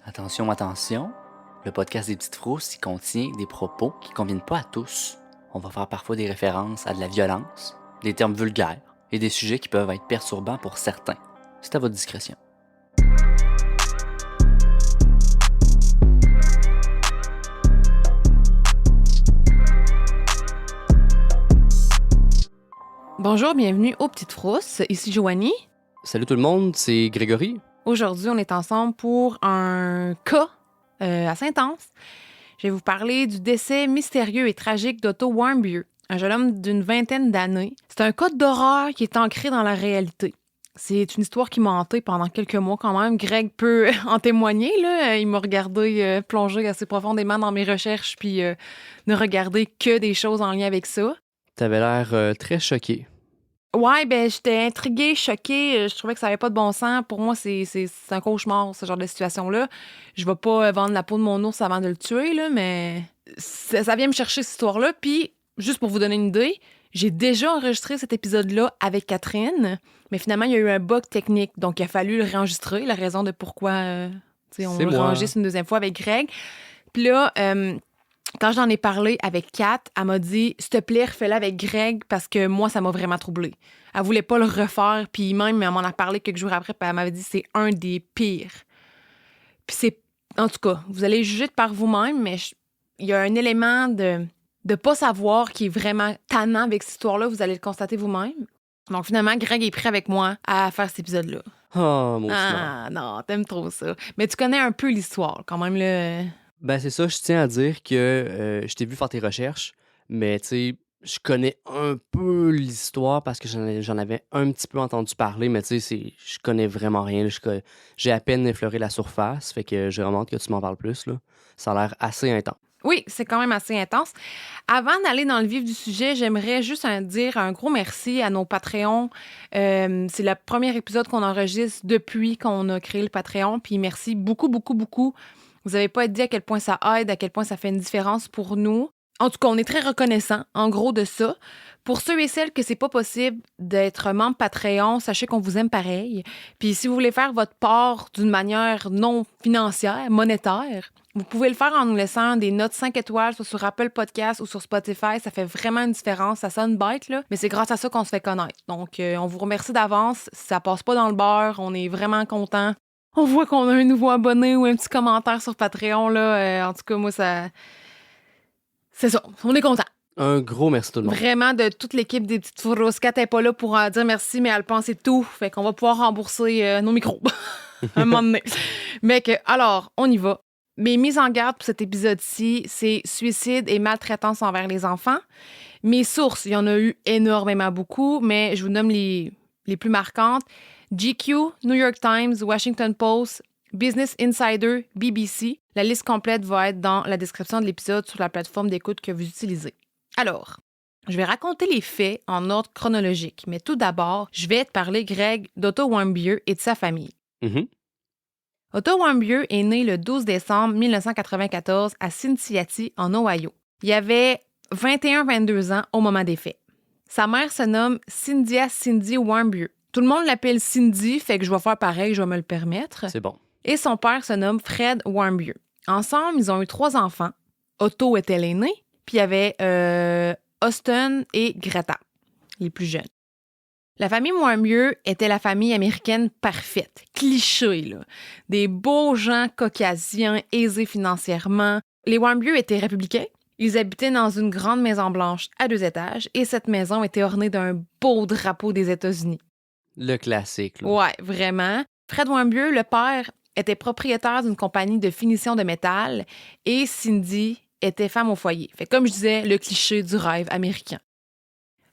Attention, attention, le podcast des petites frousses, il contient des propos qui ne conviennent pas à tous. On va faire parfois des références à de la violence, des termes vulgaires et des sujets qui peuvent être perturbants pour certains. C'est à votre discrétion. Bonjour, bienvenue aux Petites Frousses. Ici Joanie. Salut tout le monde, c'est Grégory. Aujourd'hui, on est ensemble pour un cas assez intense. Je vais vous parler du décès mystérieux et tragique d'Otto Warmbier, un jeune homme d'une vingtaine d'années. C'est un cas d'horreur qui est ancré dans la réalité. C'est une histoire qui m'a hantée pendant quelques mois quand même. Greg peut en témoigner, là. Il m'a regardé plonger assez profondément dans mes recherches puis ne regarder que des choses en lien avec ça. T'avais l'air très choqué. Ouais, ben j'étais intriguée, choquée. Je trouvais que ça avait pas de bon sens. Pour moi, c'est un cauchemar, ce genre de situation-là. Je vais pas vendre la peau de mon ours avant de le tuer, là, mais ça vient me chercher, cette histoire-là. Puis, juste pour vous donner une idée, j'ai déjà enregistré cet épisode-là avec Catherine, mais finalement, il y a eu un bug technique. Donc, il a fallu le réenregistrer, la raison de pourquoi on le réenregistre une deuxième fois avec Greg. Puis là... quand j'en ai parlé avec Kat, elle m'a dit « S'il te plaît, refais-le avec Greg parce que moi, ça m'a vraiment troublée. » Elle voulait pas le refaire, puis même, elle m'en a parlé quelques jours après, puis elle m'avait dit « C'est un des pires. » Puis c'est... En tout cas, vous allez juger par vous-même, mais il y a un élément de pas savoir qui est vraiment tannant avec cette histoire-là. Vous allez le constater vous-même. Donc finalement, Greg est prêt avec moi à faire cet épisode-là. Oh, mon Ah non, t'aimes trop ça. Mais tu connais un peu l'histoire, quand même, là... Ben c'est ça, je tiens à dire que je t'ai vu faire tes recherches, mais tu sais, je connais un peu l'histoire parce que j'en avais un petit peu entendu parler, mais tu sais, je connais vraiment rien. J'ai à peine effleuré la surface, fait que j'ai vraiment hâte que tu m'en parles plus, là. Ça a l'air assez intense. Oui, c'est quand même assez intense. Avant d'aller dans le vif du sujet, j'aimerais juste dire un gros merci à nos Patreons. C'est le premier épisode qu'on enregistre depuis qu'on a créé le Patreon, puis merci beaucoup, beaucoup, beaucoup. Vous n'avez pas dit à quel point ça aide, à quel point ça fait une différence pour nous. En tout cas, on est très reconnaissants, en gros, de ça. Pour ceux et celles que c'est pas possible d'être membre Patreon, sachez qu'on vous aime pareil. Puis si vous voulez faire votre part d'une manière non financière, monétaire, vous pouvez le faire en nous laissant des notes 5 étoiles, soit sur Apple Podcasts ou sur Spotify. Ça fait vraiment une différence. Ça sonne bête, là, mais c'est grâce à ça qu'on se fait connaître. Donc, on vous remercie d'avance. Ça passe pas dans le beurre. On est vraiment contents. On voit qu'on a un nouveau abonné ou un petit commentaire sur Patreon, là. En tout cas, moi, ça... C'est ça. On est content. Un gros merci tout le monde. Vraiment, de toute l'équipe des Petites Frousses. Kat n'est pas là pour dire merci, mais elle pensait tout. Fait qu'on va pouvoir rembourser nos micros. Un moment donné. Mais alors, on y va. Mes mises en garde pour cet épisode-ci, c'est suicide et maltraitance envers les enfants. Mes sources, il y en a eu énormément beaucoup, mais je vous nomme les plus marquantes. GQ, New York Times, Washington Post, Business Insider, BBC. La liste complète va être dans la description de l'épisode sur la plateforme d'écoute que vous utilisez. Alors, je vais raconter les faits en ordre chronologique, mais tout d'abord, je vais te parler, Greg, d'Otto Warmbier et de sa famille. Mm-hmm. Otto Warmbier est né le 12 décembre 1994 à Cincinnati, en Ohio. Il avait 21-22 ans au moment des faits. Sa mère se nomme Cindy Warmbier. Tout le monde l'appelle Cindy, fait que je vais faire pareil, je vais me le permettre. C'est bon. Et son père se nomme Fred Warmbier. Ensemble, ils ont eu 3 enfants. Otto était l'aîné, puis il y avait Austin et Greta, les plus jeunes. La famille Warmbier était la famille américaine parfaite, cliché, là. Des beaux gens caucasiens, aisés financièrement. Les Warmbier étaient républicains. Ils habitaient dans une grande maison blanche à 2 étages et cette maison était ornée d'un beau drapeau des États-Unis. Le classique, là. Ouais, vraiment. Fred Warmbier, le père, était propriétaire d'une compagnie de finition de métal et Cindy était femme au foyer. Fait comme je disais, le cliché du rêve américain.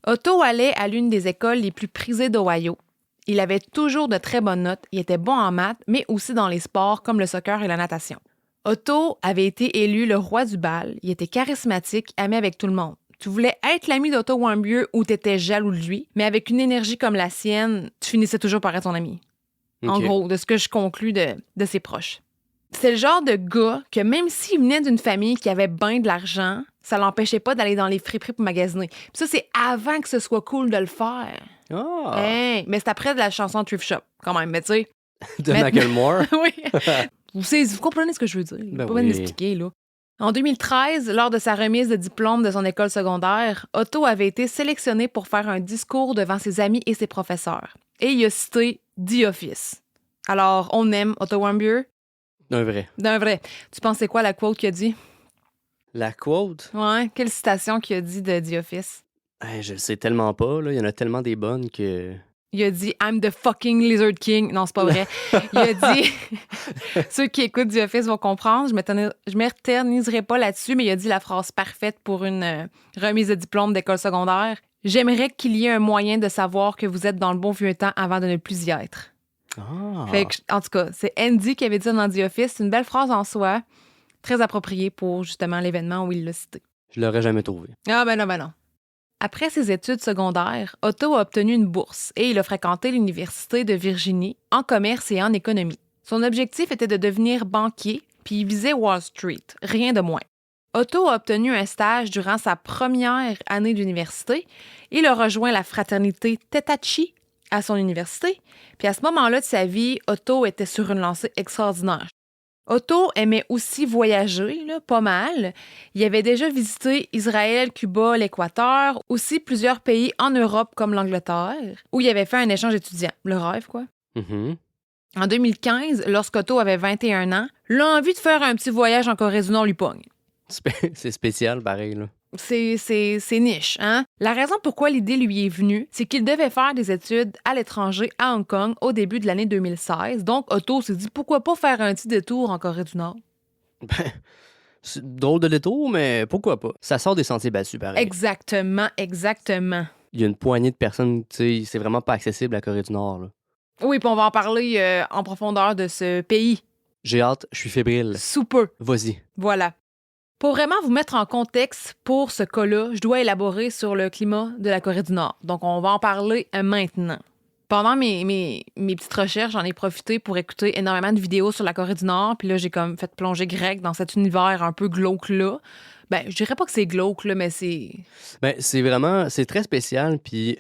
Otto allait à l'une des écoles les plus prisées d'Ohio. Il avait toujours de très bonnes notes, il était bon en maths, mais aussi dans les sports comme le soccer et la natation. Otto avait été élu le roi du bal, il était charismatique, ami avec tout le monde. Tu voulais être l'ami d'Otto Warmbier ou t'étais jaloux de lui, mais avec une énergie comme la sienne, tu finissais toujours par être son ami. Okay. En gros, de ce que je conclus de ses proches. C'est le genre de gars que même s'il venait d'une famille qui avait bien de l'argent, ça l'empêchait pas d'aller dans les friperies pour magasiner. Puis ça, c'est avant que ce soit cool de le faire. Ah! Hey, mais c'est après de la chanson Thrift Shop, quand même, mais tu sais. De Macklemore. Oui. Vous comprenez ce que je veux dire. Ben Pas oui. besoin d'expliquer, là. En 2013, lors de sa remise de diplôme de son école secondaire, Otto avait été sélectionné pour faire un discours devant ses amis et ses professeurs. Et il a cité The Office. Alors, on aime Otto Warmbier? Un vrai. D'un vrai. Tu penses c'est quoi la quote qu'il a dit? La quote, Ouais, quelle citation qu'il a dit de The Office? je le sais tellement pas, là. Il y en a tellement des bonnes que... Il a dit I'm the fucking Lizard King. Non, c'est pas vrai. Il a dit ceux qui écoutent The Office vont comprendre. Je m'éterniserai pas là-dessus, mais il a dit la phrase parfaite pour une remise de diplôme d'école secondaire. J'aimerais qu'il y ait un moyen de savoir que vous êtes dans le bon vieux temps avant de ne plus y être. Ah! Fait que, en tout cas, c'est Andy qui avait dit ça dans The Office. C'est une belle phrase en soi, très appropriée pour justement l'événement où il l'a cité. Je l'aurais jamais trouvé. Ah ben non. Après ses études secondaires, Otto a obtenu une bourse et il a fréquenté l'Université de Virginie en commerce et en économie. Son objectif était de devenir banquier, puis il visait Wall Street, rien de moins. Otto a obtenu un stage durant sa première année d'université. Il a rejoint la fraternité Tetachi à son université, puis à ce moment-là de sa vie, Otto était sur une lancée extraordinaire. Otto aimait aussi voyager, là, pas mal. Il avait déjà visité Israël, Cuba, l'Équateur, aussi plusieurs pays en Europe comme l'Angleterre, où il avait fait un échange étudiant. Le rêve, quoi. Mhm. En 2015, lorsqu'Otto avait 21 ans, l'envie de faire un petit voyage en Corée du Nord lui pogne. C'est spécial, pareil, là. C'est niche, hein? La raison pourquoi l'idée lui est venue, c'est qu'il devait faire des études à l'étranger à Hong Kong au début de l'année 2016. Donc, Otto s'est dit pourquoi pas faire un petit détour en Corée du Nord? Ben, c'est drôle de détour, mais pourquoi pas? Ça sort des sentiers battus, pareil. Exactement. Il y a une poignée de personnes, tu sais, c'est vraiment pas accessible, la Corée du Nord, là. Oui, puis on va en parler en profondeur de ce pays. J'ai hâte, je suis fébrile. Sous peu. Vas-y. Voilà. Pour vraiment vous mettre en contexte pour ce cas-là, je dois élaborer sur le climat de la Corée du Nord. Donc, on va en parler maintenant. Pendant mes petites recherches, j'en ai profité pour écouter énormément de vidéos sur la Corée du Nord. Puis là, j'ai comme fait plonger Greg dans cet univers un peu glauque-là. Ben, je dirais pas que c'est glauque, là, mais c'est... Ben, c'est très spécial. Puis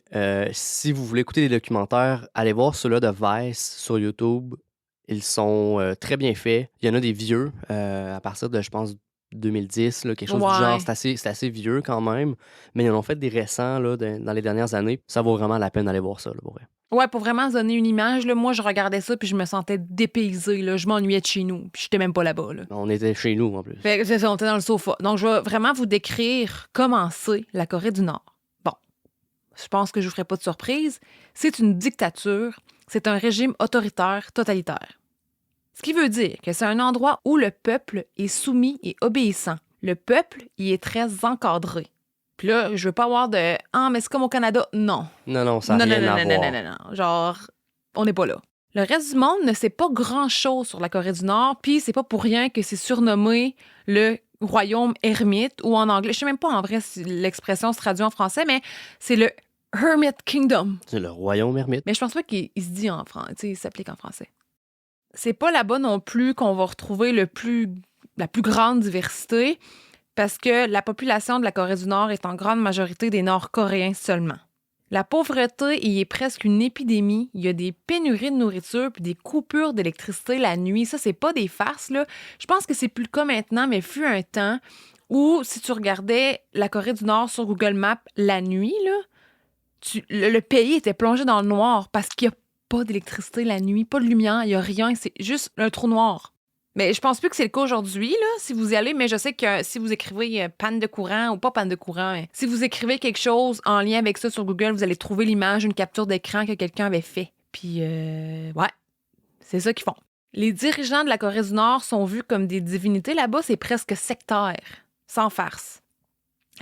si vous voulez écouter des documentaires, allez voir ceux-là de Vice sur YouTube. Ils sont très bien faits. Il y en a des vieux, à partir de, je pense, 2010, là, quelque chose Ouais. du genre. C'est assez vieux quand même. Mais ils en ont fait des récents là, dans les dernières années. Ça vaut vraiment la peine d'aller voir ça, là, pour vrai. Ouais, pour vraiment se donner une image, là, moi, je regardais ça puis je me sentais dépaysée, là. Je m'ennuyais de chez nous, puis j'étais même pas là-bas, là. On était chez nous, en plus. Fait que c'est ça, on était dans le sofa. Donc, je vais vraiment vous décrire comment c'est la Corée du Nord. Bon, je pense que je vous ferai pas de surprise. C'est une dictature. C'est un régime autoritaire, totalitaire. Ce qui veut dire que c'est un endroit où le peuple est soumis et obéissant. Le peuple y est très encadré. Puis là, je veux pas avoir de « Ah, mais c'est comme au Canada. » Non. Non, ça n'a rien à voir. Non. Genre, on n'est pas là. Le reste du monde ne sait pas grand-chose sur la Corée du Nord, puis c'est pas pour rien que c'est surnommé le royaume ermite, ou en anglais, je sais même pas en vrai si l'expression se traduit en français, mais c'est le Hermit Kingdom. C'est le royaume ermite. Mais je pense pas qu'il se dit en français, tu sais, il s'applique en français. C'est pas là-bas non plus qu'on va retrouver la plus grande diversité, parce que la population de la Corée du Nord est en grande majorité des Nord-Coréens seulement. La pauvreté y est presque une épidémie. Il y a des pénuries de nourriture puis des coupures d'électricité la nuit. Ça, c'est pas des farces, là. Je pense que c'est plus le cas maintenant, mais fut un temps où, si tu regardais la Corée du Nord sur Google Maps la nuit, là, le pays était plongé dans le noir parce qu'il n'y a pas d'électricité la nuit, pas de lumière, il n'y a rien. C'est juste un trou noir. Mais je pense plus que c'est le cas aujourd'hui, là, si vous y allez, mais je sais que si vous écrivez panne de courant ou pas panne de courant, mais si vous écrivez quelque chose en lien avec ça sur Google, vous allez trouver l'image, une capture d'écran que quelqu'un avait fait. Puis, ouais, c'est ça qu'ils font. Les dirigeants de la Corée du Nord sont vus comme des divinités là-bas, c'est presque sectaire, sans farce.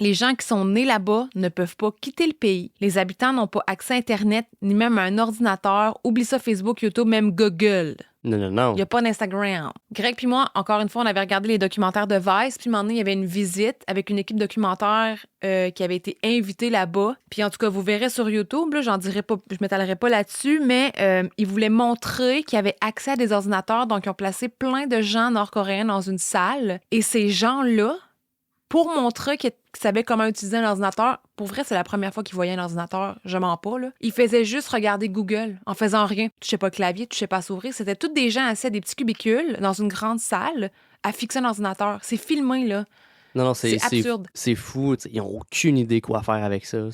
Les gens qui sont nés là-bas ne peuvent pas quitter le pays. Les habitants n'ont pas accès à Internet, ni même à un ordinateur. Oublie ça, Facebook, YouTube, même Google. Non. Il n'y a pas d'Instagram. Greg puis moi, encore une fois, on avait regardé les documentaires de Vice, puis un moment donné, il y avait une visite avec une équipe documentaire qui avait été invitée là-bas. Puis en tout cas, vous verrez sur YouTube, là, j'en dirai pas, je m'étalerai pas là-dessus, mais ils voulaient montrer qu'ils avaient accès à des ordinateurs, donc ils ont placé plein de gens nord-coréens dans une salle. Et ces gens-là pour montrer qu'il savait comment utiliser un ordinateur. Pour vrai, c'est la première fois qu'il voyait un ordinateur, je mens pas, là. Il faisait juste regarder Google en faisant rien. Touchait pas le clavier, touchait pas à souris. C'était tous des gens assis à des petits cubicules dans une grande salle à fixer un ordinateur. C'est filmé, là. Non, C'est absurde. c'est fou. Ils ont aucune idée quoi faire avec ça.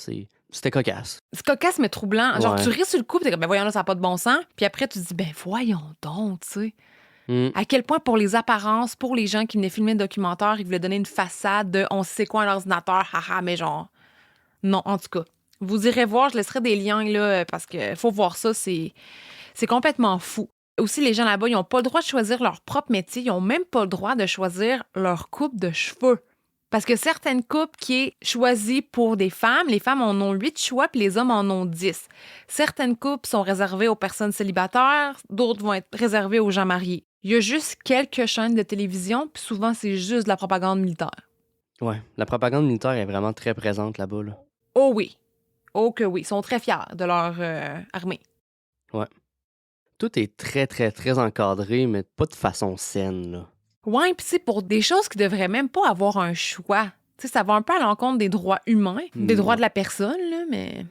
C'était cocasse. C'est cocasse, mais troublant. Genre, Ouais. tu ris sur le coup, puis t'es comme, ben voyons là, ça n'a pas de bon sens. Puis après, tu te dis, ben voyons donc, tu sais. À quel point, pour les apparences, pour les gens qui venaient filmer le documentaire, ils voulaient donner une façade de on sait quoi un ordinateur, haha, mais genre. Non, en tout cas. Vous irez voir, je laisserai des liens, là, parce que faut voir ça, c'est complètement fou. Aussi, les gens là-bas, ils n'ont pas le droit de choisir leur propre métier. Ils n'ont même pas le droit de choisir leur coupe de cheveux. Parce que certaines coupes qui est choisie pour des femmes, les femmes en ont 8 choix, puis les hommes en ont 10. Certaines coupes sont réservées aux personnes célibataires, d'autres vont être réservées aux gens mariés. Il y a juste quelques chaînes de télévision, puis souvent, c'est juste de la propagande militaire. Ouais, la propagande militaire est vraiment très présente là-bas. Là. Oh oui. Oh que oui. Ils sont très fiers de leur armée. Ouais. Tout est très, très, très encadré, mais pas de façon saine. Là. Ouais, puis c'est pour des choses qui devraient même pas avoir un choix. Tu sais, ça va un peu à l'encontre des droits humains, des droits de la personne, là, mais...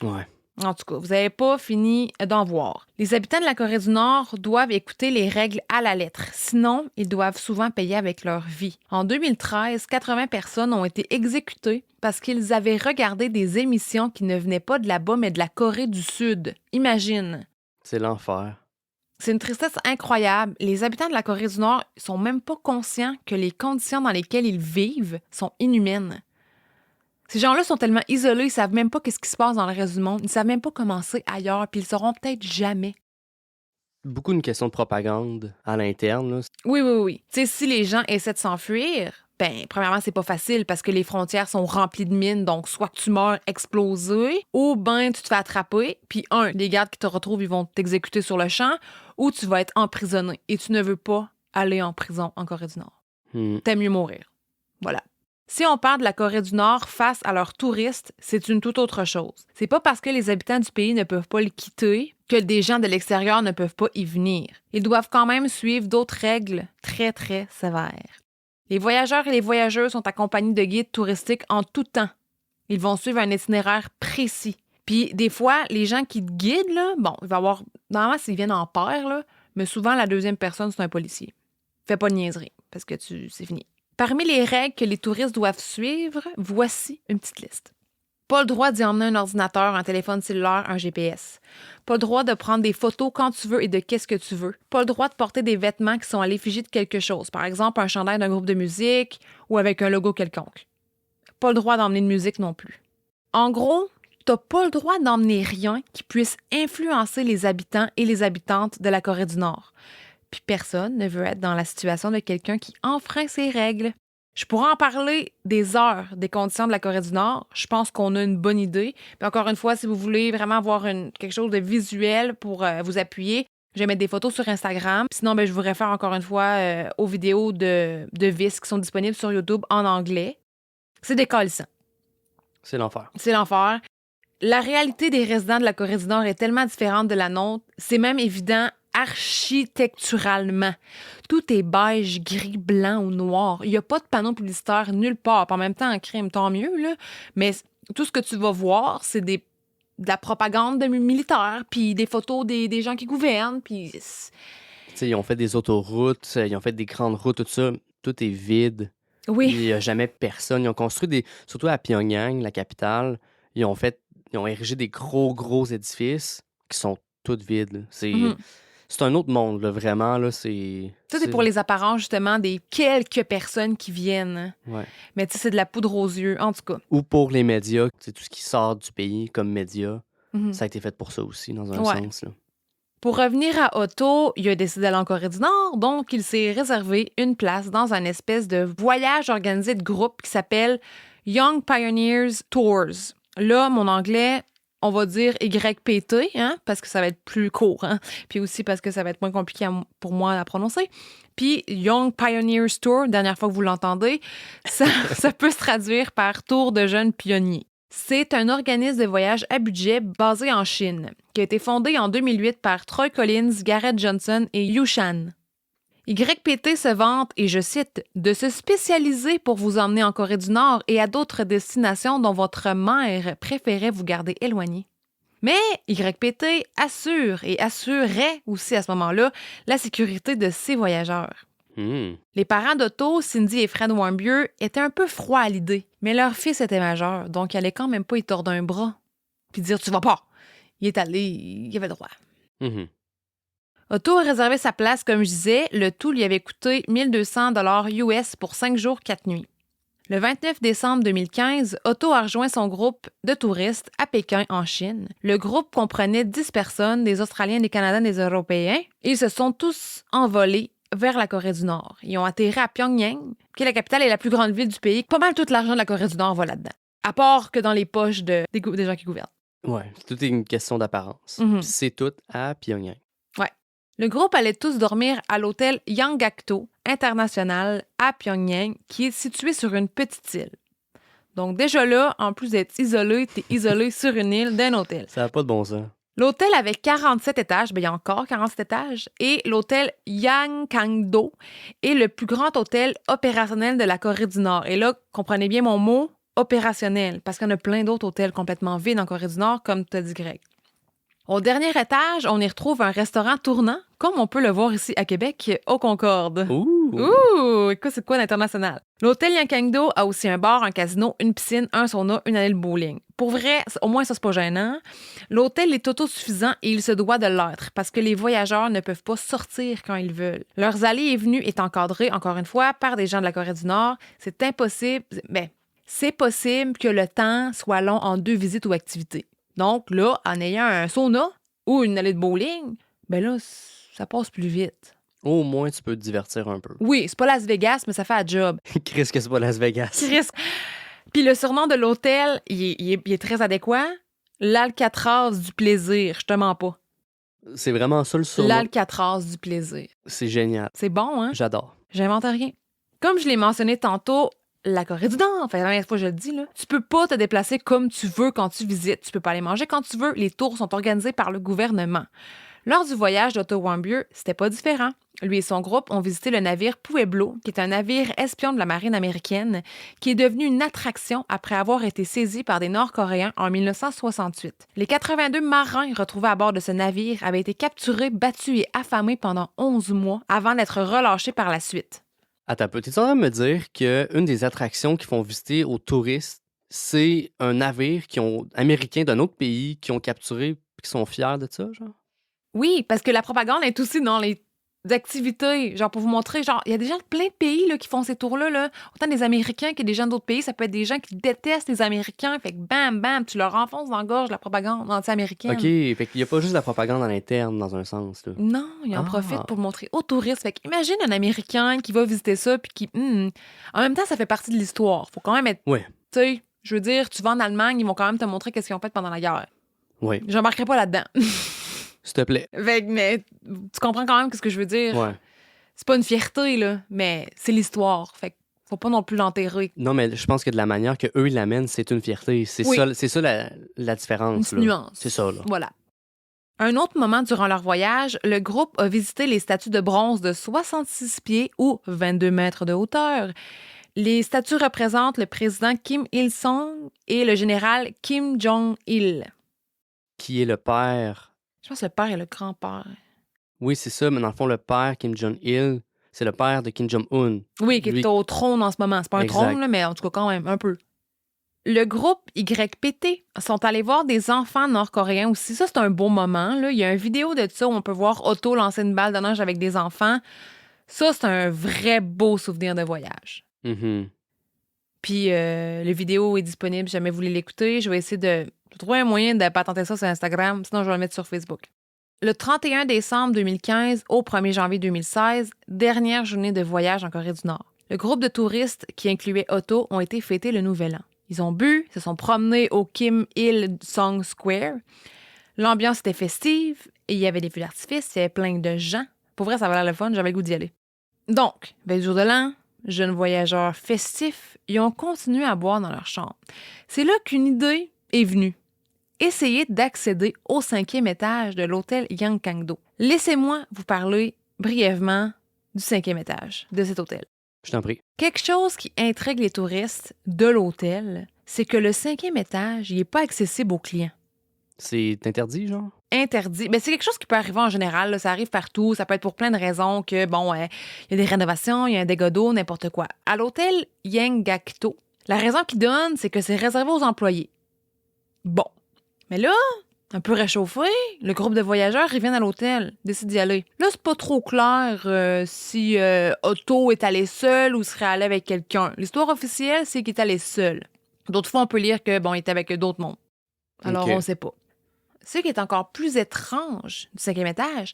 Ouais. En tout cas, vous n'avez pas fini d'en voir. Les habitants de la Corée du Nord doivent écouter les règles à la lettre. Sinon, ils doivent souvent payer avec leur vie. En 2013, 80 personnes ont été exécutées parce qu'ils avaient regardé des émissions qui ne venaient pas de là-bas, mais de la Corée du Sud. Imagine. C'est l'enfer. C'est une tristesse incroyable. Les habitants de la Corée du Nord sont même pas conscients que les conditions dans lesquelles ils vivent sont inhumaines. Ces gens-là sont tellement isolés, ils savent même pas qu'est-ce qui se passe dans le reste du monde. Ils savent même pas comment c'est ailleurs, puis ils le sauront peut-être jamais. Beaucoup une question de propagande à l'interne. Là. Oui. Tu sais, si les gens essaient de s'enfuir, ben, premièrement, c'est pas facile parce que les frontières sont remplies de mines, donc soit que tu meurs explosé, ou ben tu te fais attraper, puis les gardes qui te retrouvent, ils vont t'exécuter sur le champ, ou tu vas être emprisonné. Et tu ne veux pas aller en prison en Corée du Nord. T'aimes mieux mourir. Voilà. Si on parle de la Corée du Nord face à leurs touristes, c'est une toute autre chose. C'est pas parce que les habitants du pays ne peuvent pas le quitter que des gens de l'extérieur ne peuvent pas y venir. Ils doivent quand même suivre d'autres règles très, très sévères. Les voyageurs et les voyageuses sont accompagnés de guides touristiques en tout temps. Ils vont suivre un itinéraire précis. Puis des fois, les gens qui te guident, là, bon, il va y avoir... Normalement, s'ils viennent en paire, là, mais souvent, la deuxième personne, c'est un policier. Fais pas de niaiserie, parce que c'est fini. Parmi les règles que les touristes doivent suivre, voici une petite liste. Pas le droit d'y emmener un ordinateur, un téléphone cellulaire, un GPS. Pas le droit de prendre des photos quand tu veux et de qu'est-ce que tu veux. Pas le droit de porter des vêtements qui sont à l'effigie de quelque chose. Par exemple, un chandail d'un groupe de musique ou avec un logo quelconque. Pas le droit d'emmener de musique non plus. En gros, t'as pas le droit d'emmener rien qui puisse influencer les habitants et les habitantes de la Corée du Nord. Puis personne ne veut être dans la situation de quelqu'un qui enfreint ces règles. Je pourrais en parler des heures des conditions de la Corée du Nord. Je pense qu'on a une bonne idée. Puis encore une fois, si vous voulez vraiment avoir quelque chose de visuel pour vous appuyer, je vais mettre des photos sur Instagram. Sinon, je vous réfère encore une fois aux vidéos de Vice qui sont disponibles sur YouTube en anglais. C'est décalissant. C'est l'enfer. C'est l'enfer. La réalité des résidents de la Corée du Nord est tellement différente de la nôtre. C'est même évident architecturalement. Tout est beige, gris, blanc ou noir. Il n'y a pas de panneau publicitaire nulle part. En même temps, en crime, tant mieux, là. Mais tout ce que tu vas voir, c'est de la propagande militaire, puis des photos des gens qui gouvernent, puis... Ils ont fait des autoroutes, ils ont fait des grandes routes, tout ça. Tout est vide. Oui. Il n'y a jamais personne. Ils ont construit surtout à Pyongyang, la capitale, ils ont érigé des gros édifices qui sont tous vides. C'est un autre monde, là, vraiment. Là, Tout est pour les apparences, justement, des quelques personnes qui viennent. Ouais. Mais tu sais, c'est de la poudre aux yeux, en tout cas. Ou pour les médias, c'est tout ce qui sort du pays comme médias. Ça a été fait pour ça aussi, dans un sens. Là. Pour revenir à Otto, il a décidé d'aller en Corée du Nord, donc il s'est réservé une place dans un espèce de voyage organisé de groupe qui s'appelle Young Pioneers Tours. Là, mon anglais... On va dire YPT, hein, parce que ça va être plus court, hein, puis aussi parce que ça va être moins compliqué pour moi à prononcer. Puis Young Pioneers Tour, dernière fois que vous l'entendez, ça peut se traduire par Tour de jeunes pionniers. C'est un organisme de voyage à budget basé en Chine, qui a été fondé en 2008 par Troy Collins, Garrett Johnson et Yu Shan. YPT se vante, et je cite, « de se spécialiser pour vous emmener en Corée du Nord et à d'autres destinations dont votre mère préférait vous garder éloigné. » Mais YPT assure et assurait aussi à ce moment-là la sécurité de ses voyageurs. Les parents d'Otto, Cindy et Fred Warmbier, étaient un peu froids à l'idée, mais leur fils était majeur, donc il allait quand même pas y tordre un bras puis dire « tu vas pas ». Il est allé, il avait droit. Otto a réservé sa place, comme je disais. Le tout lui avait coûté 1200 $ US pour 5 jours, 4 nuits. Le 29 décembre 2015, Otto a rejoint son groupe de touristes à Pékin, en Chine. Le groupe comprenait 10 personnes, des Australiens, des Canadiens, des Européens. Ils se sont tous envolés vers la Corée du Nord. Ils ont atterri à Pyongyang, qui est la capitale et la plus grande ville du pays. Pas mal tout l'argent de la Corée du Nord va là-dedans. À part que dans les poches des gens qui gouvernent. Ouais, tout est une question d'apparence. Mhm. C'est tout à Pyongyang. Ouais. Le groupe allait tous dormir à l'hôtel Yanggakdo International à Pyongyang, qui est situé sur une petite île. Donc déjà là, en plus d'être isolé, t'es isolé sur une île d'un hôtel. Ça n'a pas de bon sens. L'hôtel avait 47 étages, il y a encore 47 étages, et l'hôtel Yanggakdo est le plus grand hôtel opérationnel de la Corée du Nord. Et là, comprenez bien mon mot, opérationnel, parce qu'il y en a plein d'autres hôtels complètement vides en Corée du Nord, comme tu as dit, Greg. Au dernier étage, on y retrouve un restaurant tournant, comme on peut le voir ici à Québec, au Concorde. Ouh! Écoute, c'est quoi l'international? L'hôtel Yanggakdo a aussi un bar, un casino, une piscine, un sauna, une allée de bowling. Pour vrai, au moins ça, c'est pas gênant. L'hôtel est autosuffisant et il se doit de l'être parce que les voyageurs ne peuvent pas sortir quand ils veulent. Leurs allées et venues est encadrées, encore une fois, par des gens de la Corée du Nord. C'est impossible. C'est possible que le temps soit long en 2 visites ou activités. Donc là, en ayant un sauna ou une allée de bowling, là, ça passe plus vite. Au moins, tu peux te divertir un peu. Oui, c'est pas Las Vegas, mais ça fait un job. Chris, que c'est pas Las Vegas. Chris. Puis le surnom de l'hôtel, il est très adéquat. L'Alcatraz du plaisir, je te mens pas. C'est vraiment ça le surnom. L'Alcatraz du plaisir. C'est génial. C'est bon, hein? J'adore. J'invente rien. Comme je l'ai mentionné tantôt, la Corée du Nord, la dernière fois je le dis, là, tu peux pas te déplacer comme tu veux quand tu visites. Tu peux pas aller manger quand tu veux. Les tours sont organisés par le gouvernement. Lors du voyage d'Otto Warmbier, c'était pas différent. Lui et son groupe ont visité le navire Pueblo, qui est un navire espion de la marine américaine, qui est devenu une attraction après avoir été saisi par des Nord-Coréens en 1968. Les 82 marins retrouvés à bord de ce navire avaient été capturés, battus et affamés pendant 11 mois avant d'être relâchés par la suite. Attends un peu, t'es en train de me dire qu'une des attractions qu'ils font visiter aux touristes, c'est un navire américain d'un autre pays qui ont capturé et qui sont fiers de ça, genre? Oui, parce que la propagande est aussi dans les activités, genre pour vous montrer, genre, il y a des gens de plein de pays là, qui font ces tours-là, là. Autant des Américains que des gens d'autres pays, ça peut être des gens qui détestent les Américains, fait que bam, bam, tu leur enfonces dans la gorge la propagande anti-américaine. OK, fait qu'il n'y a pas juste de la propagande à l'interne, dans un sens, là. Non, ils en profitent pour le montrer aux touristes. Fait qu'imagine un Américain qui va visiter ça, puis qui... En même temps, ça fait partie de l'histoire. Faut quand même être... Ouais. Tu sais, je veux dire, tu vas en Allemagne, ils vont quand même te montrer qu'est-ce qu'ils ont fait pendant la guerre. Oui. J'embarquerai pas là-dedans. S'il te plaît. Fait que, mais tu comprends quand même ce que je veux dire. Ouais. C'est pas une fierté, là, mais c'est l'histoire. Fait que faut pas non plus l'enterrer. Non, mais je pense que de la manière qu'eux, ils l'amènent, c'est une fierté. C'est ça la différence. Une petite là. nuance. C'est ça, là. Voilà. Un autre moment durant leur voyage, le groupe a visité les statues de bronze de 66 pieds ou 22 mètres de hauteur. Les statues représentent le président Kim Il-sung et le général Kim Jong-il. Qui est le père? Je pense que le père et le grand-père. Oui, c'est ça, mais dans le fond, le père, Kim Jong-il, c'est le père de Kim Jong-un. Oui, qui est au trône en ce moment. C'est pas un trône, là, mais en tout cas, quand même, un peu. Le groupe YPT sont allés voir des enfants nord-coréens aussi. Ça, c'est un beau moment. Là. Il y a une vidéo de ça où on peut voir Otto lancer une balle de neige avec des enfants. Ça, c'est un vrai beau souvenir de voyage. Mm-hmm. Puis, la vidéo est disponible si jamais vous voulez l'écouter. Je vais essayer de trouver un moyen de patenter ça sur Instagram. Sinon, je vais le mettre sur Facebook. Le 31 décembre 2015 au 1er janvier 2016, dernière journée de voyage en Corée du Nord. Le groupe de touristes qui incluait Otto ont été fêter le Nouvel An. Ils ont bu, se sont promenés au Kim Il-sung Square. L'ambiance était festive et il y avait des feux d'artifice, il y avait plein de gens. Pour vrai, ça avait l'air le fun, j'avais le goût d'y aller. Donc, bel jour de l'an, jeunes voyageurs festifs, ils ont continué à boire dans leur chambre. C'est là qu'une idée est venue. Essayez d'accéder au 5e étage de l'hôtel Yanggakdo. Laissez-moi vous parler brièvement du 5e étage de cet hôtel. Je t'en prie. Quelque chose qui intrigue les touristes de l'hôtel, c'est que le 5e étage, il n'est pas accessible aux clients. C'est interdit, genre? Interdit. Ben, c'est quelque chose qui peut arriver en général. Là. Ça arrive partout. Ça peut être pour plein de raisons que, bon, il y a des rénovations, il y a un dégât d'eau, n'importe quoi. À l'hôtel Yangakto, la raison qu'ils donnent, c'est que c'est réservé aux employés. Bon. Mais là, un peu réchauffé, le groupe de voyageurs, ils viennent à l'hôtel, décident d'y aller. Là, c'est pas trop clair si Otto est allé seul ou serait allé avec quelqu'un. L'histoire officielle, c'est qu'il est allé seul. D'autres fois, on peut lire que, bon, il était avec d'autres mondes. Alors, Ok. on sait pas. Ce qui est encore plus étrange du 5e étage,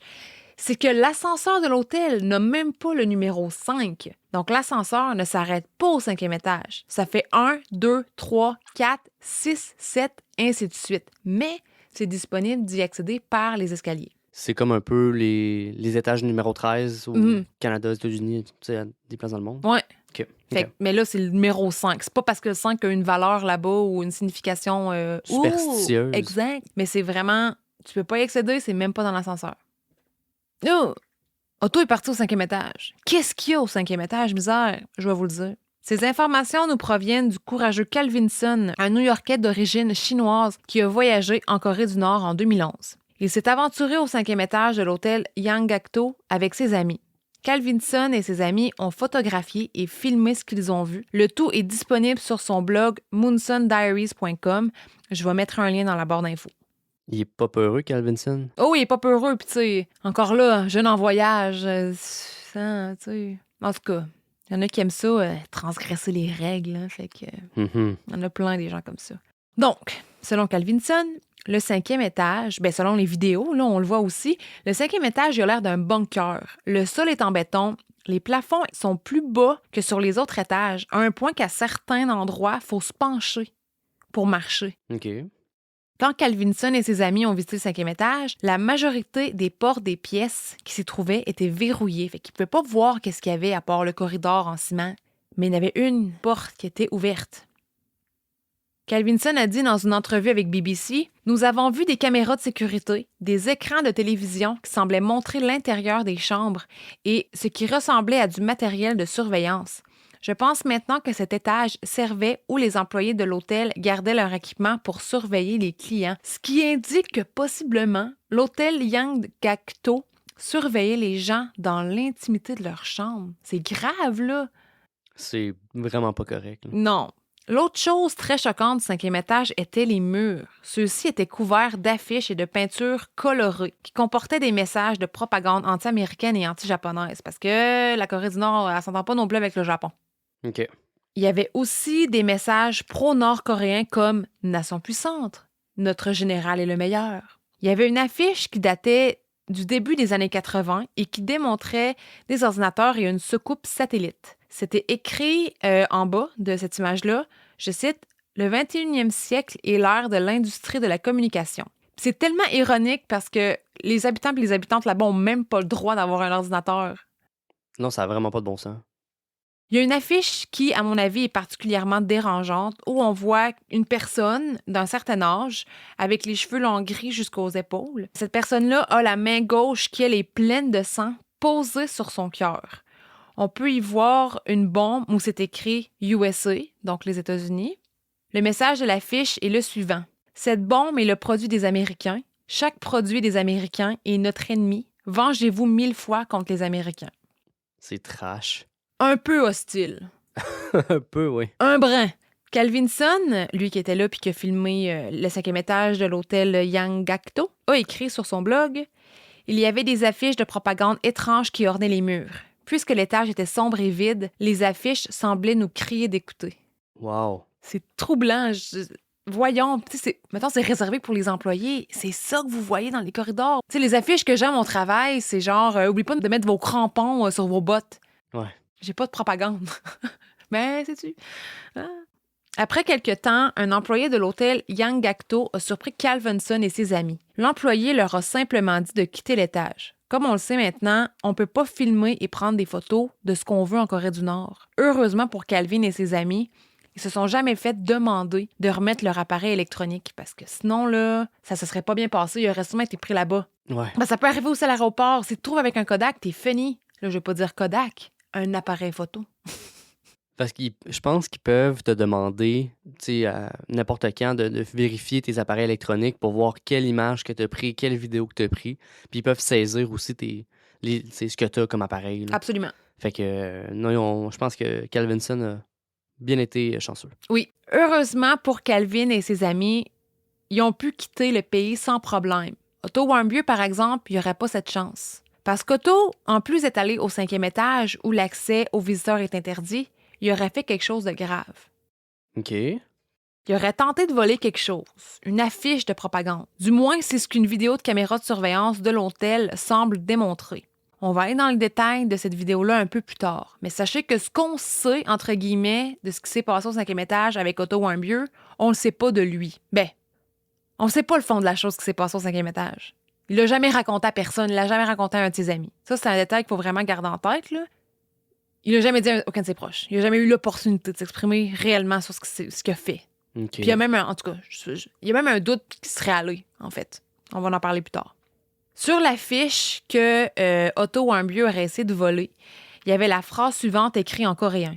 c'est que l'ascenseur de l'hôtel n'a même pas le numéro 5. Donc, l'ascenseur ne s'arrête pas au 5e étage. Ça fait 1, 2, 3, 4, 6, 7, ainsi de suite. Mais c'est disponible d'y accéder par les escaliers. C'est comme un peu les étages numéro 13 au Mhm. Canada, aux États-Unis, tu sais, à des places dans le monde. Ouais. OK. Fait que- mais là, c'est le numéro 5. C'est pas parce que le 5 a une valeur là-bas ou une signification... Superstitieuse. Exact. Mais c'est vraiment... Tu peux pas y accéder, c'est même pas dans l'ascenseur. Oh! Otto est parti au 5e étage. Qu'est-ce qu'il y a au 5e étage, misère? Je vais vous le dire. Ces informations nous proviennent du courageux Calvinson, un New-Yorkais d'origine chinoise qui a voyagé en Corée du Nord en 2011. Il s'est aventuré au 5e étage de l'hôtel Yangakto avec ses amis. Calvinson et ses amis ont photographié et filmé ce qu'ils ont vu. Le tout est disponible sur son blog moonsondiaries.com. Je vais mettre un lien dans la barre d'infos. Il est pas peureux, Calvinson? Oh, il est pas peureux, puis tu sais, encore là, jeune en voyage, tu sais. En tout cas, il y en a qui aiment ça, transgresser les règles, hein, fait que Mhm. il y en a plein des gens comme ça. Donc, selon Calvinson, le 5e étage, ben selon les vidéos, là, on le voit aussi, le 5e étage, il a l'air d'un bunker. Le sol est en béton, les plafonds sont plus bas que sur les autres étages, à un point qu'à certains endroits, il faut se pencher pour marcher. OK. Quand Calvinson et ses amis ont visité le 5e étage, la majorité des portes des pièces qui s'y trouvaient étaient verrouillées, fait qu'ils ne pouvaient pas voir qu'est-ce qu'il y avait à part le corridor en ciment. Mais il y en avait une porte qui était ouverte. Calvinson a dit dans une entrevue avec BBC, « Nous avons vu des caméras de sécurité, des écrans de télévision qui semblaient montrer l'intérieur des chambres et ce qui ressemblait à du matériel de surveillance. Je pense maintenant que cet étage servait où les employés de l'hôtel gardaient leur équipement pour surveiller les clients, ce qui indique que possiblement l'hôtel Yangakto surveillait les gens dans l'intimité de leur chambre. C'est grave, là! C'est vraiment pas correct. Là. Non. L'autre chose très choquante du 5e étage était les murs. Ceux-ci étaient couverts d'affiches et de peintures colorées qui comportaient des messages de propagande anti-américaine et anti-japonaise parce que la Corée du Nord, elle s'entend pas non plus avec le Japon. OK. Il y avait aussi des messages pro-nord-coréens comme « Nation puissante »,« Notre général est le meilleur ». Il y avait une affiche qui datait du début des années 80 et qui démontrait des ordinateurs et une soucoupe satellite. C'était écrit en bas de cette image-là, je cite, « Le 21e siècle est l'ère de l'industrie de la communication ». C'est tellement ironique parce que les habitants et les habitantes là-bas n'ont même pas le droit d'avoir un ordinateur. Non, ça a vraiment pas de bon sens. Il y a une affiche qui, à mon avis, est particulièrement dérangeante où on voit une personne d'un certain âge avec les cheveux longs gris jusqu'aux épaules. Cette personne-là a la main gauche qui, elle, est pleine de sang posée sur son cœur. On peut y voir une bombe où c'est écrit USA, donc les États-Unis. Le message de l'affiche est le suivant. Cette bombe est le produit des Américains. Chaque produit des Américains est notre ennemi. Vengez-vous 1000 fois contre les Américains. C'est trash. Un peu hostile. Un peu, oui. Un brin. Calvinson, lui qui était là puis qui a filmé le 5e étage de l'hôtel Yangakto, a écrit sur son blog « Il y avait des affiches de propagande étranges qui ornaient les murs. Puisque l'étage était sombre et vide, les affiches semblaient nous crier d'écouter. Wow. » C'est troublant. Voyons, mettons, c'est réservé pour les employés. C'est ça que vous voyez dans les corridors. Tu sais, les affiches que j'aime au travail, c'est genre « Oublie pas de mettre vos crampons sur vos bottes. » Ouais. J'ai pas de propagande. Mais, sais-tu? Ah. Après quelque temps, un employé de l'hôtel Yangakto a surpris Calvinson et ses amis. L'employé leur a simplement dit de quitter l'étage. Comme on le sait maintenant, on peut pas filmer et prendre des photos de ce qu'on veut en Corée du Nord. Heureusement pour Calvin et ses amis, ils se sont jamais fait demander de remettre leur appareil électronique parce que sinon, là, ça se serait pas bien passé. Il aurait sûrement été pris là-bas. Ouais. Ben, ça peut arriver aussi à l'aéroport. Si tu te trouves avec un Kodak, t'es fini. Là, je vais pas dire Kodak, un appareil photo. Parce que je pense qu'ils peuvent te demander, tu sais, à n'importe quand, de vérifier tes appareils électroniques pour voir quelle image que tu as pris, quelle vidéo que tu as pris. Puis ils peuvent saisir aussi ce que tu as comme appareil, là. Absolument. Fait que, non, je pense que Calvinson a bien été chanceux. Oui. Heureusement pour Calvin et ses amis, ils ont pu quitter le pays sans problème. Otto Warmbier, par exemple, il n'y aurait pas cette chance. Parce qu'Otto, en plus d'être allé au 5e étage où l'accès aux visiteurs est interdit, il aurait fait quelque chose de grave. OK. Il aurait tenté de voler quelque chose, une affiche de propagande. Du moins, c'est ce qu'une vidéo de caméra de surveillance de l'hôtel semble démontrer. On va aller dans le détail de cette vidéo-là un peu plus tard. Mais sachez que ce qu'on sait, entre guillemets, de ce qui s'est passé au 5e étage avec Otto Warmbier, on le sait pas de lui. Ben, on sait pas le fond de la chose qui s'est passée au 5e étage. Il l'a jamais raconté à personne, il l'a jamais raconté à un de ses amis. Ça, c'est un détail qu'il faut vraiment garder en tête, là. Il n'a jamais dit à aucun de ses proches. Il n'a jamais eu l'opportunité de s'exprimer réellement sur ce qu'il a fait. OK. Puis il y a même en tout cas, il y a même un doute qui serait allé, en fait. On va en parler plus tard. Sur l'affiche que Otto Warmbier aurait essayé de voler, il y avait la phrase suivante écrite en coréen.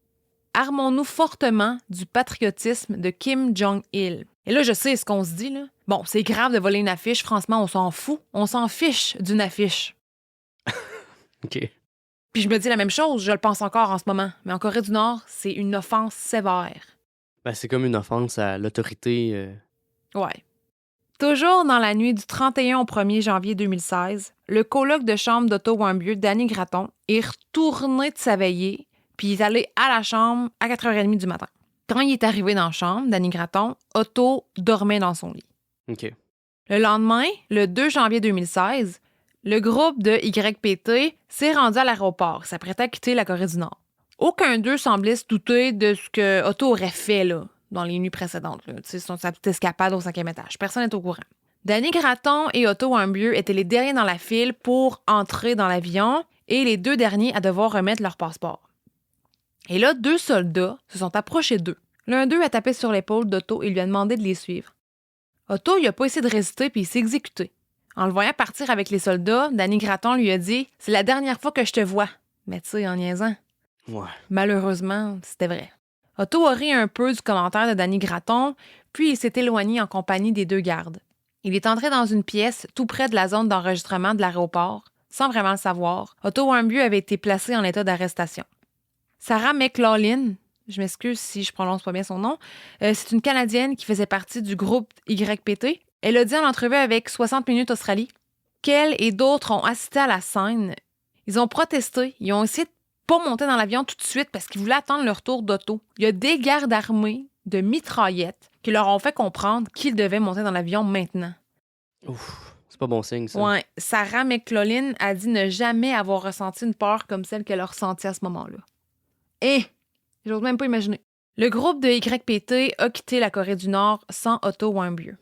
« Armons-nous fortement du patriotisme de Kim Jong-il. » Et là, je sais ce qu'on se dit, là. Bon, c'est grave de voler une affiche. Franchement, on s'en fout. On s'en fiche d'une affiche. OK. Puis je me dis la même chose, je le pense encore en ce moment. Mais en Corée du Nord, c'est une offense sévère. Ben, c'est comme une offense à l'autorité. Ouais. Toujours dans la nuit du 31 au 1er janvier 2016, le coloc de chambre d'Otto Warmbier, Danny Gratton, est retourné de sa veillée, puis il est allé à la chambre à 4h30 du matin. Quand il est arrivé dans la chambre, Danny Gratton, Otto dormait dans son lit. OK. Le lendemain, le 2 janvier 2016, le groupe de YPT s'est rendu à l'aéroport, s'apprêtait à quitter la Corée du Nord. Aucun d'eux semblait se douter de ce que Otto aurait fait là, dans les nuits précédentes, sa petite escapade au 5e étage. Personne n'est au courant. Danny Gratton et Otto Warmbier étaient les derniers dans la file pour entrer dans l'avion et les 2 derniers à devoir remettre leur passeport. Et là, 2 soldats se sont approchés d'eux. L'un d'eux a tapé sur l'épaule d'Otto et lui a demandé de les suivre. Otto, il a pas essayé de résister puis il s'est exécuté. En le voyant partir avec les soldats, Danny Gratton lui a dit « C'est la dernière fois que je te vois. » Mais tu sais, en niaisant. Ouais. Malheureusement, c'était vrai. Otto a ri un peu du commentaire de Danny Gratton, puis il s'est éloigné en compagnie des 2 gardes. Il est entré dans une pièce tout près de la zone d'enregistrement de l'aéroport, sans vraiment le savoir. Otto Warmbier avait été placé en état d'arrestation. Sarah McLaughlin, je m'excuse si je prononce pas bien son nom, c'est une Canadienne qui faisait partie du groupe YPT. Elle a dit en entrevue avec 60 Minutes Australie qu'elle et d'autres ont assisté à la scène. Ils ont protesté, ils ont essayé de pas monter dans l'avion tout de suite parce qu'ils voulaient attendre leur tour d'Otto. Il y a des gardes armés de mitraillettes qui leur ont fait comprendre qu'ils devaient monter dans l'avion maintenant. Ouf, c'est pas bon signe, ça. Ouais, Sarah McLaughlin a dit ne jamais avoir ressenti une peur comme celle qu'elle a ressentie à ce moment-là. Et j'ose même pas imaginer. Le groupe de YPT a quitté la Corée du Nord sans Otto Warmbier.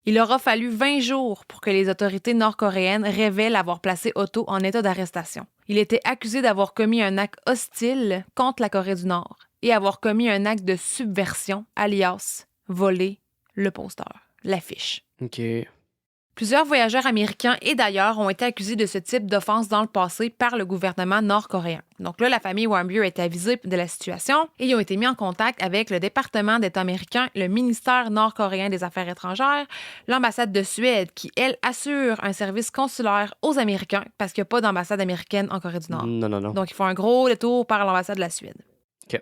Il aura fallu 20 jours pour que les autorités nord-coréennes révèlent avoir placé Otto en état d'arrestation. Il était accusé d'avoir commis un acte hostile contre la Corée du Nord et avoir commis un acte de subversion, alias voler le poster, l'affiche. OK. Plusieurs voyageurs américains et d'ailleurs ont été accusés de ce type d'offense dans le passé par le gouvernement nord-coréen. Donc là, la famille Warmbier a été avisée de la situation et ils ont été mis en contact avec le département d'État américain, le ministère nord-coréen des Affaires étrangères, l'ambassade de Suède qui, elle, assure un service consulaire aux Américains parce qu'il n'y a pas d'ambassade américaine en Corée du Nord. Non. Donc, ils font un gros détour par l'ambassade de la Suède. OK.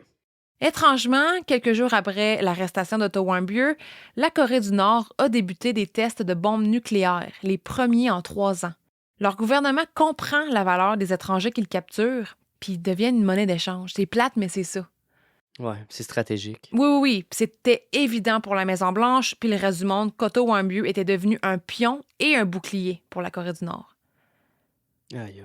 Étrangement, quelques jours après l'arrestation d'Otto Warmbier, la Corée du Nord a débuté des tests de bombes nucléaires, les premiers en 3 ans. Leur gouvernement comprend la valeur des étrangers qu'ils capturent, puis ils deviennent une monnaie d'échange. C'est plate, mais c'est ça. Ouais, c'est stratégique. Oui. C'était évident pour la Maison-Blanche puis le reste du monde qu'Otto Warmbier était devenu un pion et un bouclier pour la Corée du Nord. Aïe.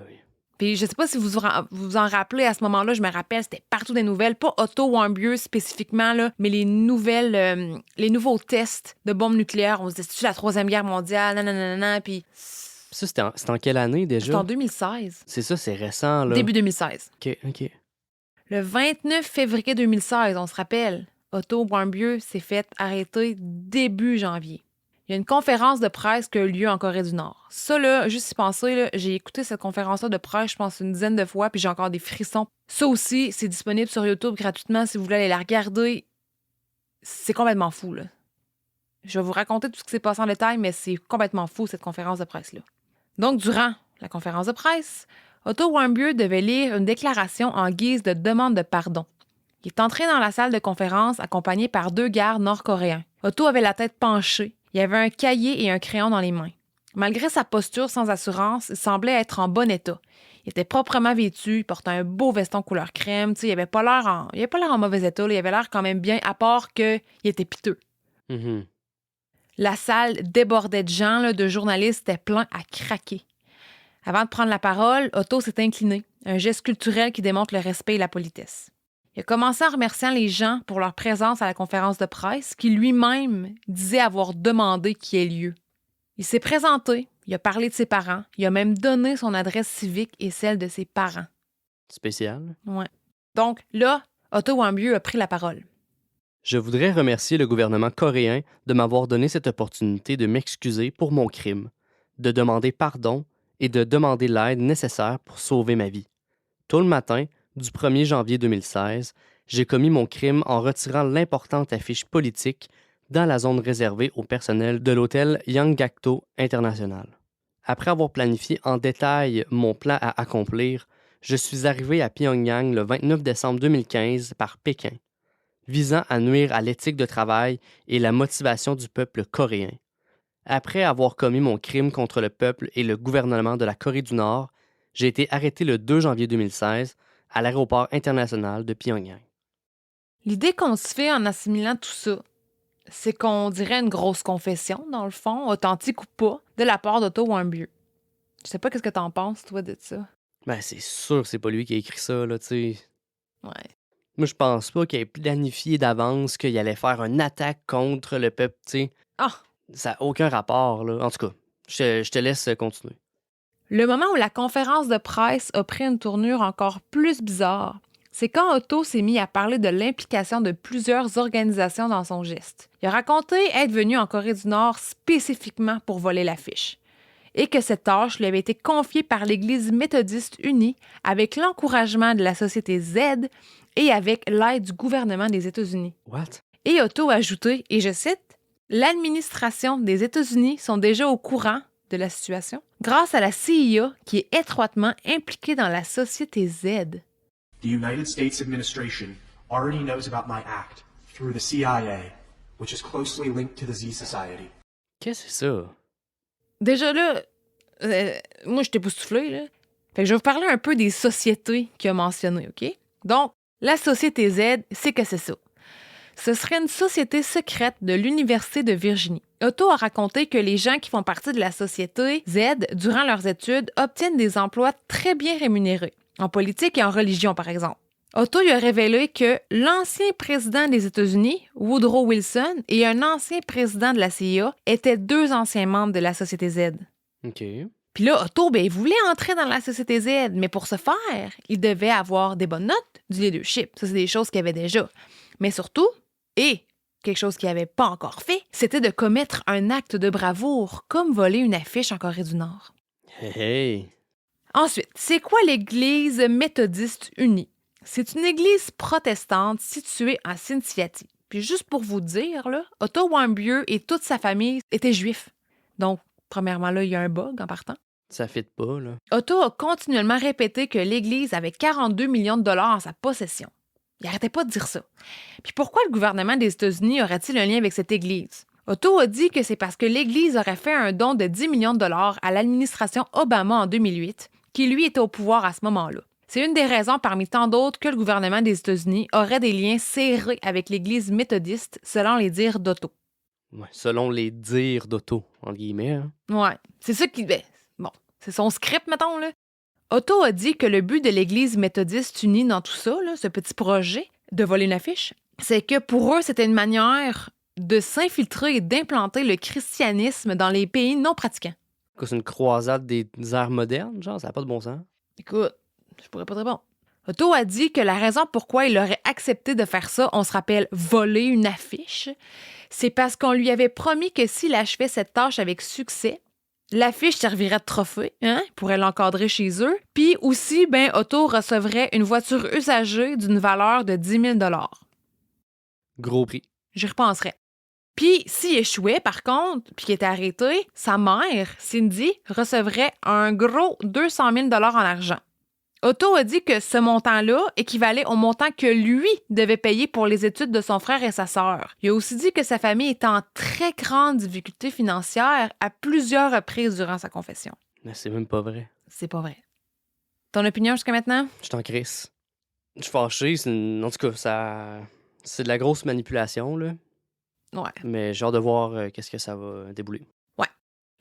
Puis je sais pas si vous vous en rappelez, à ce moment-là, je me rappelle, c'était partout des nouvelles, pas Otto Warmbier spécifiquement, là, mais les nouveaux tests de bombes nucléaires. On se disait, c'est la 3e guerre mondiale, nanana, puis... Ça, c'était en quelle année déjà? C'était en 2016. C'est ça, c'est récent, là. Début 2016. OK. Le 29 février 2016, on se rappelle, Otto Warmbier s'est fait arrêter début janvier. Il y a une conférence de presse qui a eu lieu en Corée du Nord. Ça, là, juste y penser, là, j'ai écouté cette conférence-là de presse, je pense, une dizaine de fois, puis j'ai encore des frissons. Ça aussi, c'est disponible sur YouTube gratuitement si vous voulez aller la regarder. C'est complètement fou, là. Je vais vous raconter tout ce qui s'est passé en détail, mais c'est complètement fou, cette conférence de presse-là. Donc, durant la conférence de presse, Otto Warmbier devait lire une déclaration en guise de demande de pardon. Il est entré dans la salle de conférence accompagné par 2 gardes nord-coréens. Otto avait la tête penchée. Il avait un cahier et un crayon dans les mains. Malgré sa posture sans assurance, il semblait être en bon état. Il était proprement vêtu, il portait un beau veston couleur crème. Il avait pas l'air en mauvais état. Là. Il avait l'air quand même bien, à part qu'il était piteux. Mhm. La salle débordait de gens, là, de journalistes, était plein à craquer. Avant de prendre la parole, Otto s'est incliné, un geste culturel qui démontre le respect et la politesse. Il a commencé en remerciant les gens pour leur présence à la conférence de presse, qui lui-même disait avoir demandé qu'il y ait lieu. Il s'est présenté, il a parlé de ses parents, il a même donné son adresse civique et celle de ses parents. Spécial. Ouais. Donc là, Otto Warmbier a pris la parole. Je voudrais remercier le gouvernement coréen de m'avoir donné cette opportunité de m'excuser pour mon crime, de demander pardon et de demander l'aide nécessaire pour sauver ma vie. Tôt le matin, du 1er janvier 2016, j'ai commis mon crime en retirant l'importante affiche politique dans la zone réservée au personnel de l'hôtel Yanggakdo International. Après avoir planifié en détail mon plan à accomplir, je suis arrivé à Pyongyang le 29 décembre 2015 par Pékin, visant à nuire à l'éthique de travail et la motivation du peuple coréen. Après avoir commis mon crime contre le peuple et le gouvernement de la Corée du Nord, j'ai été arrêté le 2 janvier 2016 à l'aéroport international de Pyongyang. L'idée qu'on se fait en assimilant tout ça, c'est qu'on dirait une grosse confession, dans le fond, authentique ou pas, de la part d'Otto Warmbier. Je sais pas qu'est-ce que t'en penses, toi, de ça. Ben, c'est sûr que c'est pas lui qui a écrit ça, là, tu sais. Ouais. Moi, je pense pas qu'il ait planifié d'avance qu'il allait faire une attaque contre le peuple, tu sais. Ah! Ça n'a aucun rapport, là. En tout cas, je te laisse continuer. Le moment où la conférence de presse a pris une tournure encore plus bizarre, c'est quand Otto s'est mis à parler de l'implication de plusieurs organisations dans son geste. Il a raconté être venu en Corée du Nord spécifiquement pour voler l'affiche et que cette tâche lui avait été confiée par l'Église méthodiste unie avec l'encouragement de la société Z et avec l'aide du gouvernement des États-Unis. What? Et Otto a ajouté, et je cite, « L'administration des États-Unis sont déjà au courant de la situation grâce à la CIA qui est étroitement impliquée dans la société Z. » The United States administration already knows about my act through the CIA, which is closely linked to the Z Society. Qu'est-ce que c'est ça? Déjà là, moi je t'ai époustouflée, là. Fait que je vais vous parler un peu des sociétés qu'il a mentionnées, OK? Donc, la société Z, c'est que c'est ça. Ce serait une société secrète de l'Université de Virginie. Otto a raconté que les gens qui font partie de la société Z, durant leurs études, obtiennent des emplois très bien rémunérés, en politique et en religion, par exemple. Otto y a révélé que l'ancien président des États-Unis, Woodrow Wilson, et un ancien président de la CIA étaient 2 anciens membres de la société Z. OK. Puis là, Otto, il voulait entrer dans la société Z, mais pour ce faire, il devait avoir des bonnes notes, du leadership. Ça, c'est des choses qu'il avait déjà. Mais surtout, et quelque chose qu'il n'avait pas encore fait, c'était de commettre un acte de bravoure, comme voler une affiche en Corée du Nord. Hey! Ensuite, c'est quoi l'Église méthodiste unie? C'est une église protestante située en Cincinnati. Puis juste pour vous dire, là, Otto Warmbier et toute sa famille étaient juifs. Donc, premièrement, là, il y a un bug en partant. Ça fit pas, là. Otto a continuellement répété que l'Église avait 42 millions de dollars en sa possession. Il n'arrêtait pas de dire ça. Puis pourquoi le gouvernement des États-Unis aurait-il un lien avec cette Église? Otto a dit que c'est parce que l'Église aurait fait un don de 10 millions de dollars à l'administration Obama en 2008, qui lui était au pouvoir à ce moment-là. C'est une des raisons parmi tant d'autres que le gouvernement des États-Unis aurait des liens serrés avec l'Église méthodiste, selon les dires d'Otto. Ouais, selon les dires d'Otto, entre guillemets. Hein. Ouais, c'est ça qui... bon, c'est son script, mettons, là. Otto a dit que le but de l'Église méthodiste unie dans tout ça, là, ce petit projet de voler une affiche, c'est que pour eux, c'était une manière de s'infiltrer et d'implanter le christianisme dans les pays non pratiquants. C'est une croisade des ères modernes, genre, ça n'a pas de bon sens. Écoute, je pourrais pas te répondre. Otto a dit que la raison pourquoi il aurait accepté de faire ça, on se rappelle voler une affiche, c'est parce qu'on lui avait promis que s'il achevait cette tâche avec succès, l'affiche servirait de trophée, hein, il pourrait l'encadrer chez eux, puis aussi, Otto recevrait une voiture usagée d'une valeur de 10 000 $. Gros prix. J'y repenserais. Puis, s'il échouait, par contre, puis qu'il était arrêté, sa mère, Cindy, recevrait un gros 200 000 $ en argent. Otto a dit que ce montant-là équivalait au montant que lui devait payer pour les études de son frère et sa sœur. Il a aussi dit que sa famille était en très grande difficulté financière à plusieurs reprises durant sa confession. Mais c'est même pas vrai. C'est pas vrai. Ton opinion jusqu'à maintenant? Je t'en crisse. Je suis fâché. En tout cas, c'est de la grosse manipulation, là. Ouais. Mais j'ai hâte de voir qu'est-ce que ça va débouler.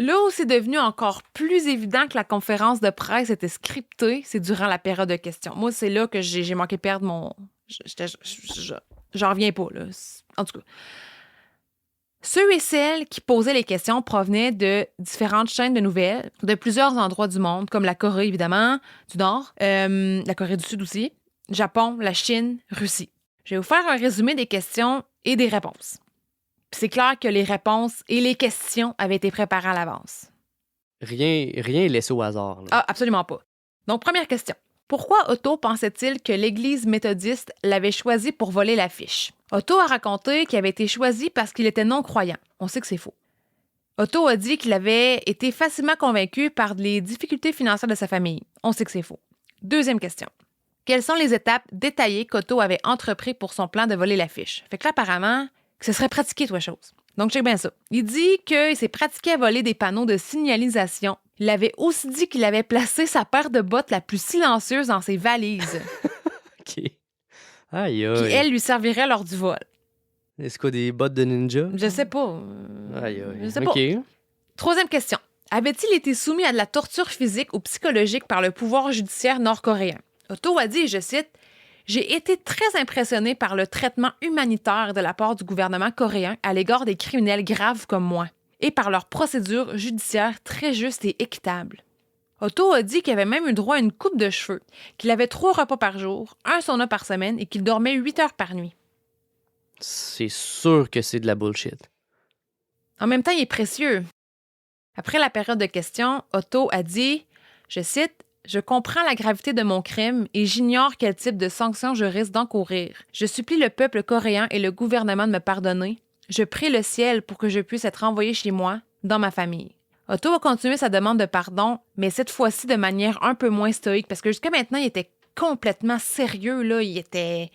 Là où c'est devenu encore plus évident que la conférence de presse était scriptée, c'est durant la période de questions. Moi, c'est là que j'ai manqué de perdre mon... J'en reviens pas, là. En tout cas. Ceux et celles qui posaient les questions provenaient de différentes chaînes de nouvelles, de plusieurs endroits du monde, comme la Corée, évidemment, du Nord, la Corée du Sud aussi, Japon, la Chine, Russie. Je vais vous faire un résumé des questions et des réponses. Puis c'est clair que les réponses et les questions avaient été préparées à l'avance. Rien est laissé au hasard, là. Ah, absolument pas. Donc, première question. Pourquoi Otto pensait-il que l'Église méthodiste l'avait choisi pour voler l'affiche? Otto a raconté qu'il avait été choisi parce qu'il était non-croyant. On sait que c'est faux. Otto a dit qu'il avait été facilement convaincu par les difficultés financières de sa famille. On sait que c'est faux. Deuxième question. Quelles sont les étapes détaillées qu'Otto avait entrepris pour son plan de voler l'affiche? Fait que là, apparemment, que ce serait pratiqué, toi, chose. Donc, check bien ça. Il dit qu'il s'est pratiqué à voler des panneaux de signalisation. Il avait aussi dit qu'il avait placé sa paire de bottes la plus silencieuse dans ses valises. OK. Aïe, Puis aïe. elle lui servirait lors du vol. Est-ce qu'il y a des bottes de ninja? Je sais pas. Aïe, aïe. Je sais pas. OK. Troisième question. Avait-il été soumis à de la torture physique ou psychologique par le pouvoir judiciaire nord-coréen? Otto a dit, je cite, « J'ai été très impressionné par le traitement humanitaire de la part du gouvernement coréen à l'égard des criminels graves comme moi et par leur procédure judiciaire très juste et équitable. » Otto a dit qu'il avait même eu droit à une coupe de cheveux, qu'il avait 3 repas par jour, 1 sauna par semaine et qu'il dormait 8 heures par nuit. C'est sûr que c'est de la bullshit. En même temps, il est précieux. Après la période de questions, Otto a dit, je cite, « Je comprends la gravité de mon crime et j'ignore quel type de sanctions je risque d'encourir. Je supplie le peuple coréen et le gouvernement de me pardonner. Je prie le ciel pour que je puisse être envoyé chez moi, dans ma famille. » Otto a continué sa demande de pardon, mais cette fois-ci de manière un peu moins stoïque, parce que jusqu'à maintenant, il était complètement sérieux, là. Il était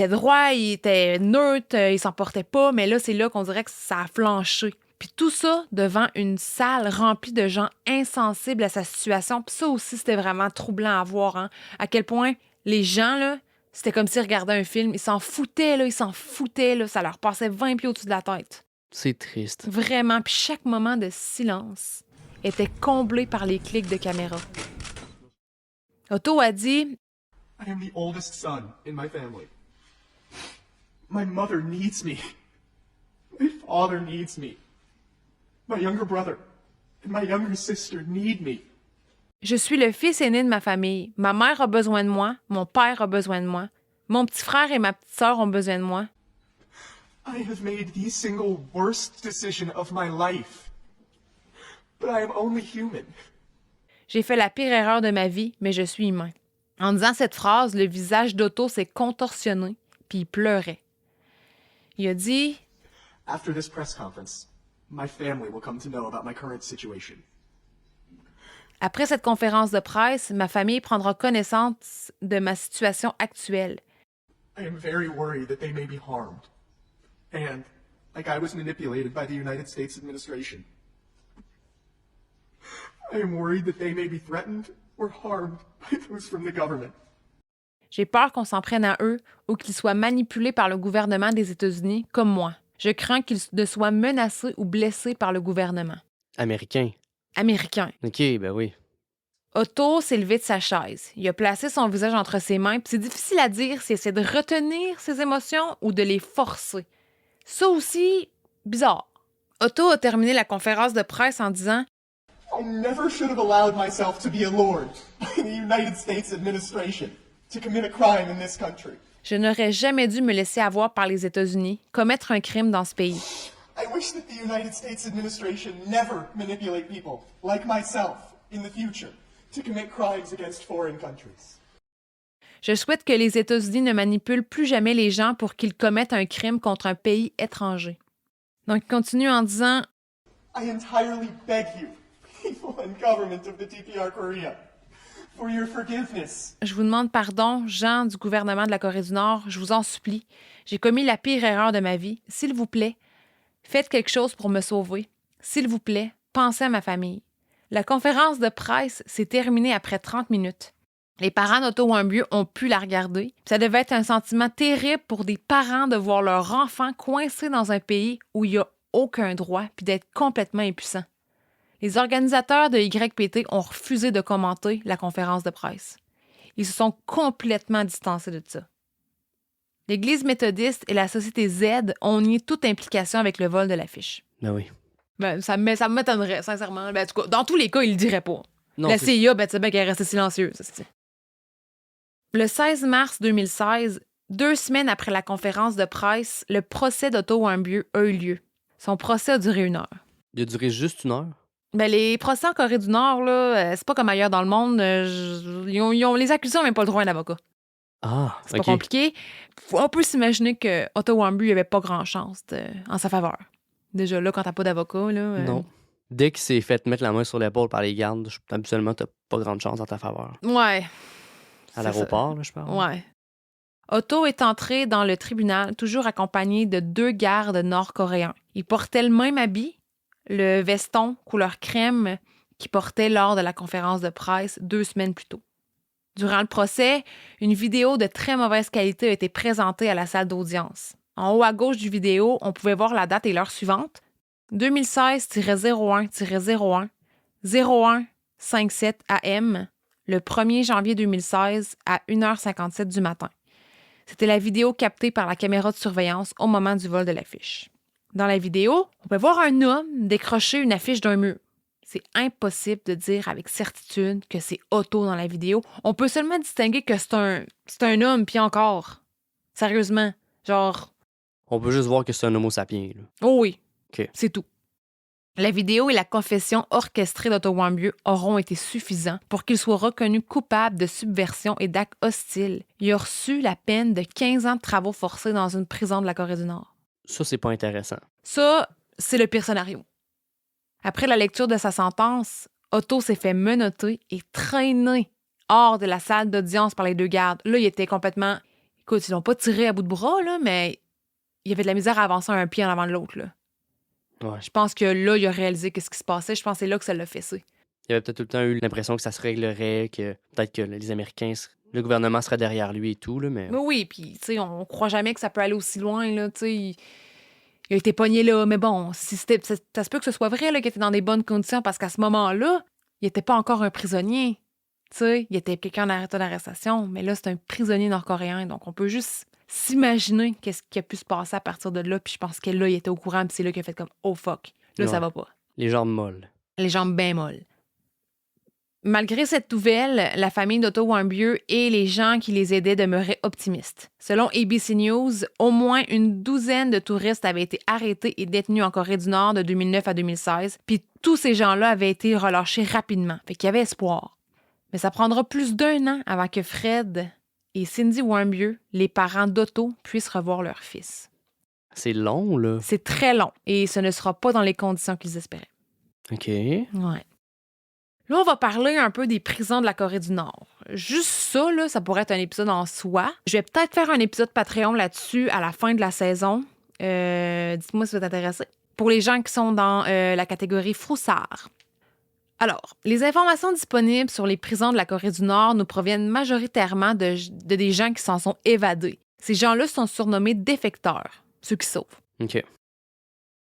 droit, il était neutre, il s'en portait pas, mais là, c'est là qu'on dirait que ça a flanché. Puis tout ça devant une salle remplie de gens insensibles à sa situation. Puis ça aussi, c'était vraiment troublant à voir, hein. À quel point les gens, là, c'était comme s'ils regardaient un film. Ils s'en foutaient, là. Ça leur passait 20 pieds au-dessus de la tête. C'est triste. Vraiment. Puis chaque moment de silence était comblé par les clics de caméra. Otto a dit, I am the oldest son in my family. My mother needs me. My father needs me. My younger brother and my younger sister need me. je suis le fils aîné de ma famille. Ma mère a besoin de moi. Mon père a besoin de moi. Mon petit frère et ma petite sœur ont besoin de moi. I have made the single worst decision of my life. But I am only human. J'ai fait la pire erreur de ma vie, mais je suis humain. En disant cette phrase, le visage d'Otto s'est contorsionné, puis il pleurait. Il a dit After this press conference, my family will come to know about my current situation. après cette conférence de presse, ma famille prendra connaissance de ma situation actuelle. I am very worried that they may be harmed. And, like I was manipulated by the United States administration. I am worried that they may be threatened or harmed by those from the government. J'ai peur qu'on s'en prenne à eux ou qu'ils soient manipulés par le gouvernement des États-Unis, comme moi. Je crains qu'ils ne soient menacés ou blessés par le gouvernement. Américain. Américain. OK, ben oui. Otto s'est levé de sa chaise. Il a placé son visage entre ses mains, puis c'est difficile à dire s'il essaie de retenir ses émotions ou de les forcer. Ça aussi, bizarre. Otto a terminé la conférence de presse en disant I never should have allowed myself to be allured by the United States administration to commit a crime in this country. Je n'aurais jamais dû me laisser avoir par les États-Unis, commettre un crime dans ce pays. I wish that the United States administration never manipulate people like myself in the future to commit crimes against foreign countries. Je souhaite que les États-Unis ne manipulent plus jamais les gens pour qu'ils commettent un crime contre un pays étranger. Donc, il continue en disant I entirely beg you, people and government of the DPR Korea, for your forgiveness. « Je vous demande pardon, gens du gouvernement de la Corée du Nord, je vous en supplie. J'ai commis la pire erreur de ma vie. S'il vous plaît, faites quelque chose pour me sauver. S'il vous plaît, pensez à ma famille. » La conférence de presse s'est terminée après 30 minutes. Les parents d'Otto Warmbier ont pu la regarder. Ça devait être un sentiment terrible pour des parents de voir leur enfant coincé dans un pays où il n'y a aucun droit puis d'être complètement impuissant. Les organisateurs de YPT ont refusé de commenter la conférence de presse. Ils se sont complètement distancés de ça. L'Église méthodiste et la Société Z ont nié toute implication avec le vol de l'affiche. Ben oui. Ça m'étonnerait, sincèrement. En tout cas, dans tous les cas, ils le diraient pas. Non, La c'est- CIA, tu sais bien qu'elle est restée silencieuse. C'est. Le 16 mars 2016, 2 semaines après la conférence de presse, le procès d'Otto Warmbier a eu lieu. Son procès a duré 1 heure. Il a duré juste 1 heure. Les procès en Corée du Nord, là, c'est pas comme ailleurs dans le monde. Les accusés n'ont même pas le droit à un avocat. Ah, C'est OK. pas compliqué. On peut s'imaginer que Otto Warmbier n'avait pas grand-chance en sa faveur. Déjà, là, quand t'as pas d'avocat, là... Non. Dès qu'il s'est fait mettre la main sur l'épaule par les gardes, habituellement, t'as pas grande chance en ta faveur. Ouais. À C'est l'aéroport, là, je parle. ça. Ouais. Otto est entré dans le tribunal toujours accompagné de 2 gardes nord-coréens. Il portait le même habit, le veston couleur crème qu'il portait lors de la conférence de presse 2 semaines plus tôt. Durant le procès, une vidéo de très mauvaise qualité a été présentée à la salle d'audience. En haut à gauche du vidéo, on pouvait voir la date et l'heure suivante. 2016-01-01 0157 AM, le 1er janvier 2016 à 1h57 du matin. C'était la vidéo captée par la caméra de surveillance au moment du vol de l'affiche. Dans la vidéo, on peut voir un homme décrocher une affiche d'un mur. C'est impossible de dire avec certitude que c'est Otto dans la vidéo. On peut seulement distinguer que c'est un homme, puis encore. Sérieusement. Genre, On peut juste voir que c'est un homo sapiens. Là. oh oui, OK. c'est tout. La vidéo et la confession orchestrée d'Otto Warmbier auront été suffisants pour qu'il soit reconnu coupable de subversion et d'actes hostiles. Il a reçu la peine de 15 ans de travaux forcés dans une prison de la Corée du Nord. Ça, c'est pas intéressant. Ça, c'est le pire scénario. Après la lecture de sa sentence, Otto s'est fait menotter et traîner hors de la salle d'audience par les 2 gardes. Là, il était complètement... Écoute, ils l'ont pas tiré à bout de bras, là, mais il y avait de la misère à avancer un pied en avant de l'autre, là. Ouais. Je pense que là, il a réalisé qu'est-ce qui se passait. Je pense que c'est là que ça l'a fessé. Il avait peut-être tout le temps eu l'impression que ça se réglerait, que peut-être que les Américains, le gouvernement serait derrière lui et tout, là, mais... Mais oui, puis, tu sais, on croit jamais que ça peut aller aussi loin, là, tu sais. Il a été pogné là, mais bon, si ça se peut que ce soit vrai, là, qu'il était dans des bonnes conditions, parce qu'à ce moment-là, il était pas encore un prisonnier. Tu sais, il était quelqu'un en état d'arrestation, mais là, c'est un prisonnier nord-coréen, donc on peut juste s'imaginer qu'est-ce qui a pu se passer à partir de là, puis je pense que là, il était au courant, puis c'est là qu'il a fait comme « Oh fuck, là, ça Ouais. va pas ». Les jambes molles. Les jambes bien molles. Malgré cette nouvelle, la famille d'Otto Warmbier et les gens qui les aidaient demeuraient optimistes. Selon ABC News, au moins une 12aine de touristes avaient été arrêtés et détenus en Corée du Nord de 2009 à 2016, puis tous ces gens-là avaient été relâchés rapidement, fait qu'il y avait espoir. Mais ça prendra plus d'1 an avant que Fred et Cindy Warmbier, les parents d'Otto, puissent revoir leur fils. C'est long, là. C'est très long et ce ne sera pas dans les conditions qu'ils espéraient. OK. Ouais. Là, on va parler un peu des prisons de la Corée du Nord. Juste ça, là, ça pourrait être un épisode en soi. Je vais peut-être faire un épisode Patreon là-dessus à la fin de la saison. Dites-moi si vous êtes intéressés. Pour les gens qui sont dans la catégorie froussard. Alors, les informations disponibles sur les prisons de la Corée du Nord nous proviennent majoritairement de des gens qui s'en sont évadés. Ces gens-là sont surnommés défecteurs, ceux qui sauvent. OK.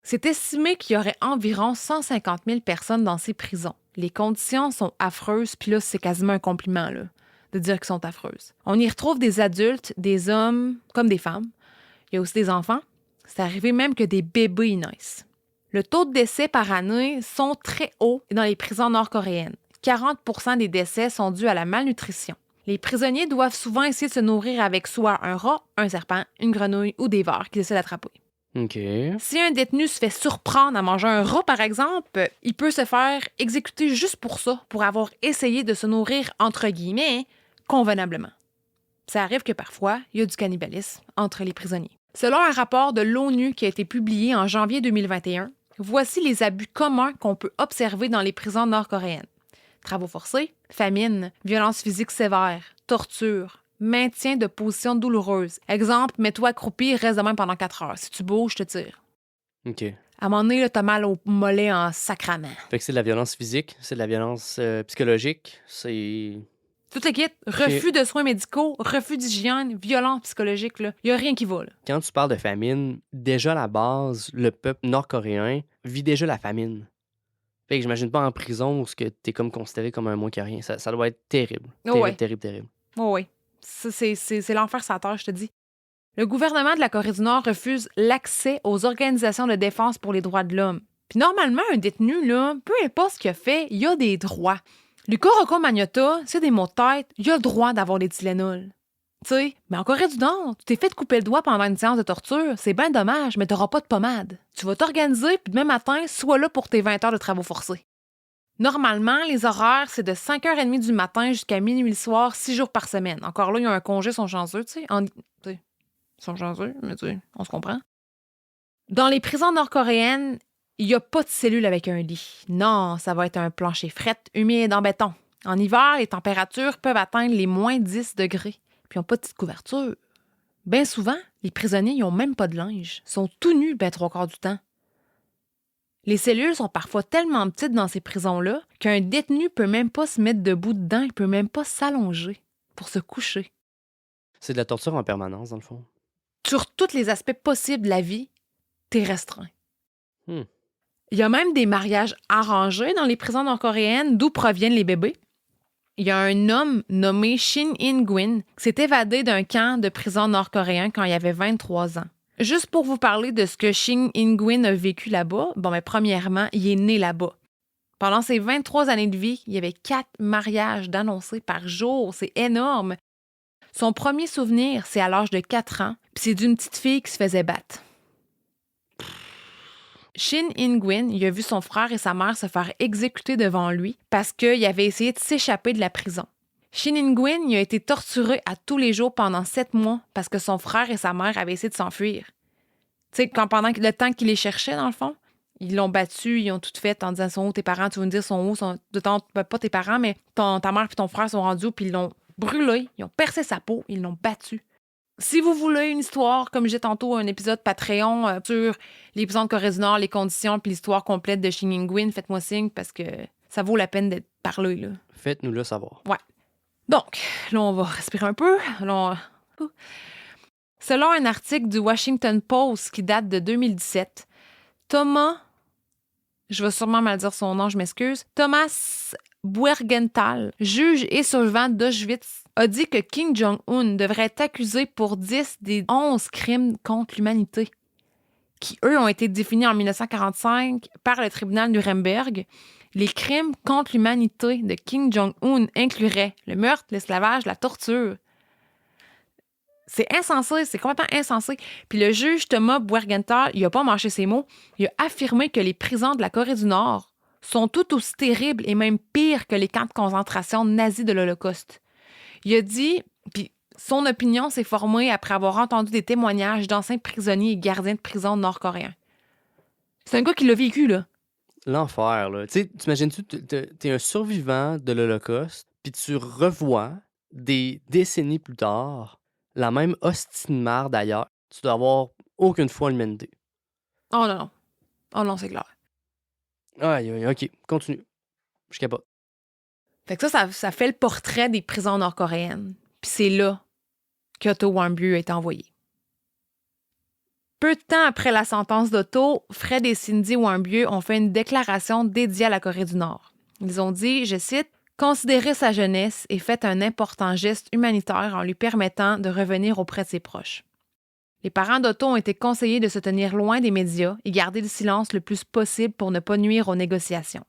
C'est estimé qu'il y aurait environ 150 000 personnes dans ces prisons. Les conditions sont affreuses, puis là, c'est quasiment un compliment, là, de dire qu'elles sont affreuses. On y retrouve des adultes, des hommes comme des femmes. Il y a aussi des enfants. C'est arrivé même que des bébés y naissent. Le taux de décès par année sont très hauts dans les prisons nord-coréennes. 40% des décès sont dus à la malnutrition. Les prisonniers doivent souvent essayer de se nourrir avec soit un rat, un serpent, une grenouille ou des vers qu'ils essaient d'attraper. OK. Si un détenu se fait surprendre à manger un rat, par exemple, il peut se faire exécuter juste pour ça, pour avoir essayé de se nourrir, entre guillemets, convenablement. Ça arrive que parfois, il y a du cannibalisme entre les prisonniers. Selon un rapport de l'ONU qui a été publié en janvier 2021, voici les abus communs qu'on peut observer dans les prisons nord-coréennes. Travaux forcés, famine, violence physique sévère, torture, maintien de positions douloureuses. Exemple, mets-toi accroupi, reste de même pendant 4 heures. Si tu bouges, je te tire. OK. À un moment donné, là, t'as mal au mollet en sacrament. Fait que c'est de la violence physique, c'est de la violence psychologique, c'est... Tout le kit, refus de soins médicaux, refus d'hygiène, violence psychologique, il n'y a rien qui va. Là. Quand tu parles de famine, déjà à la base, le peuple nord-coréen vit déjà la famine. Fait que j'imagine pas en prison où t'es comme considéré comme un moins que rien. Ça doit être terrible. Oh ouais. Terrible. Oh oui, c'est l'enfer sur la terre, je te dis. Le gouvernement de la Corée du Nord refuse l'accès aux organisations de défense pour les droits de l'homme. Puis normalement, un détenu, là, peu importe ce qu'il a fait, il a des droits. Le Kuroko Magnota, s'il y a des maux de tête, il a le droit d'avoir des Tylenol. Tu sais, mais en Corée du Nord, tu t'es fait couper le doigt pendant une séance de torture, c'est bien dommage, mais t'auras pas de pommade. Tu vas t'organiser, puis demain matin, sois là pour tes 20 heures de travaux forcés. Normalement, les horaires, c'est de 5h30 du matin jusqu'à minuit le soir, 6 jours par semaine. Encore là, il y a un congé, ils sont chanceux, tu sais. Ils sont chanceux, mais tu sais, on se comprend. Dans les prisons nord-coréennes, il n'y a pas de cellule avec un lit. Non, ça va être un plancher fret, humide en béton. En hiver, les températures peuvent atteindre les moins 10 degrés. Puis ils n'ont pas de petite couverture. Bien souvent, les prisonniers, ils n'ont même pas de linge. Ils sont tout nus ben 3/4 du temps. Les cellules sont parfois tellement petites dans ces prisons-là qu'un détenu peut même pas se mettre debout dedans, il peut même pas s'allonger pour se coucher. C'est de la torture en permanence, dans le fond. Sur tous les aspects possibles de la vie, t'es restreint. Hmm. Il y a même des mariages arrangés dans les prisons nord-coréennes d'où proviennent les bébés. Il y a un homme nommé Shin In-gwin qui s'est évadé d'un camp de prison nord-coréen quand il avait 23 ans. Juste pour vous parler de ce que Shin In-gwin a vécu là-bas, premièrement, il est né là-bas. Pendant ses 23 années de vie, il y avait 4 mariages d'annoncés par jour. C'est énorme. Son premier souvenir, c'est à l'âge de 4 ans, puis c'est d'une petite fille qui se faisait battre. Shin In-gwin, il a vu son frère et sa mère se faire exécuter devant lui parce qu'il avait essayé de s'échapper de la prison. Shin In-gwin, il a été torturé à tous les jours pendant 7 mois parce que son frère et sa mère avaient essayé de s'enfuir. Tu sais, pendant le temps qu'ils les cherchaient, dans le fond, ils l'ont battu, ils ont tout fait en disant « Sont où tes parents? » Tu vas me dire « Sont où? » Pas tes parents, mais ta mère et ton frère sont rendus où, puis ils l'ont brûlé, ils ont percé sa peau, ils l'ont battu. Si vous voulez une histoire, comme j'ai tantôt un épisode Patreon sur les prisons de Corée du Nord, les conditions puis l'histoire complète de Shin In-gwin, faites-moi signe parce que ça vaut la peine d'être parlé. Là. Faites-nous-le savoir. Ouais. Donc, là, on va respirer un peu. Selon un article du Washington Post qui date de 2017, Thomas, je vais sûrement mal dire son nom, je m'excuse, Thomas Buergenthal, juge et survivant d'Auschwitz, a dit que Kim Jong-un devrait être accusé pour 10 des 11 crimes contre l'humanité, qui, eux, ont été définis en 1945 par le tribunal Nuremberg. Les crimes contre l'humanité de Kim Jong-un incluraient le meurtre, l'esclavage, la torture. C'est insensé, c'est complètement insensé. Puis le juge Thomas Buergenthal, il n'a pas mâché ses mots, il a affirmé que les prisons de la Corée du Nord sont tout aussi terribles et même pires que les camps de concentration nazis de l'Holocauste. Il a dit, puis son opinion s'est formée après avoir entendu des témoignages d'anciens prisonniers et gardiens de prison nord-coréens. C'est un gars qui l'a vécu, là. L'enfer, là. Tu sais, t'imagines-tu, t'es un survivant de l'Holocauste, puis tu revois des décennies plus tard la même hostie de marde d'ailleurs. Tu dois avoir aucune foi en l'humanité. Oh non. Oh non, c'est clair. Aïe, OK, continue. Je capote. Fait que ça fait le portrait des prisons nord-coréennes. Puis c'est là qu'Otto Warmbier a été envoyé. Peu de temps après la sentence d'Otto, Fred et Cindy Warmbier ont fait une déclaration dédiée à la Corée du Nord. Ils ont dit, je cite, « Considérez sa jeunesse et faites un important geste humanitaire en lui permettant de revenir auprès de ses proches. » Les parents d'Otto ont été conseillés de se tenir loin des médias et garder le silence le plus possible pour ne pas nuire aux négociations.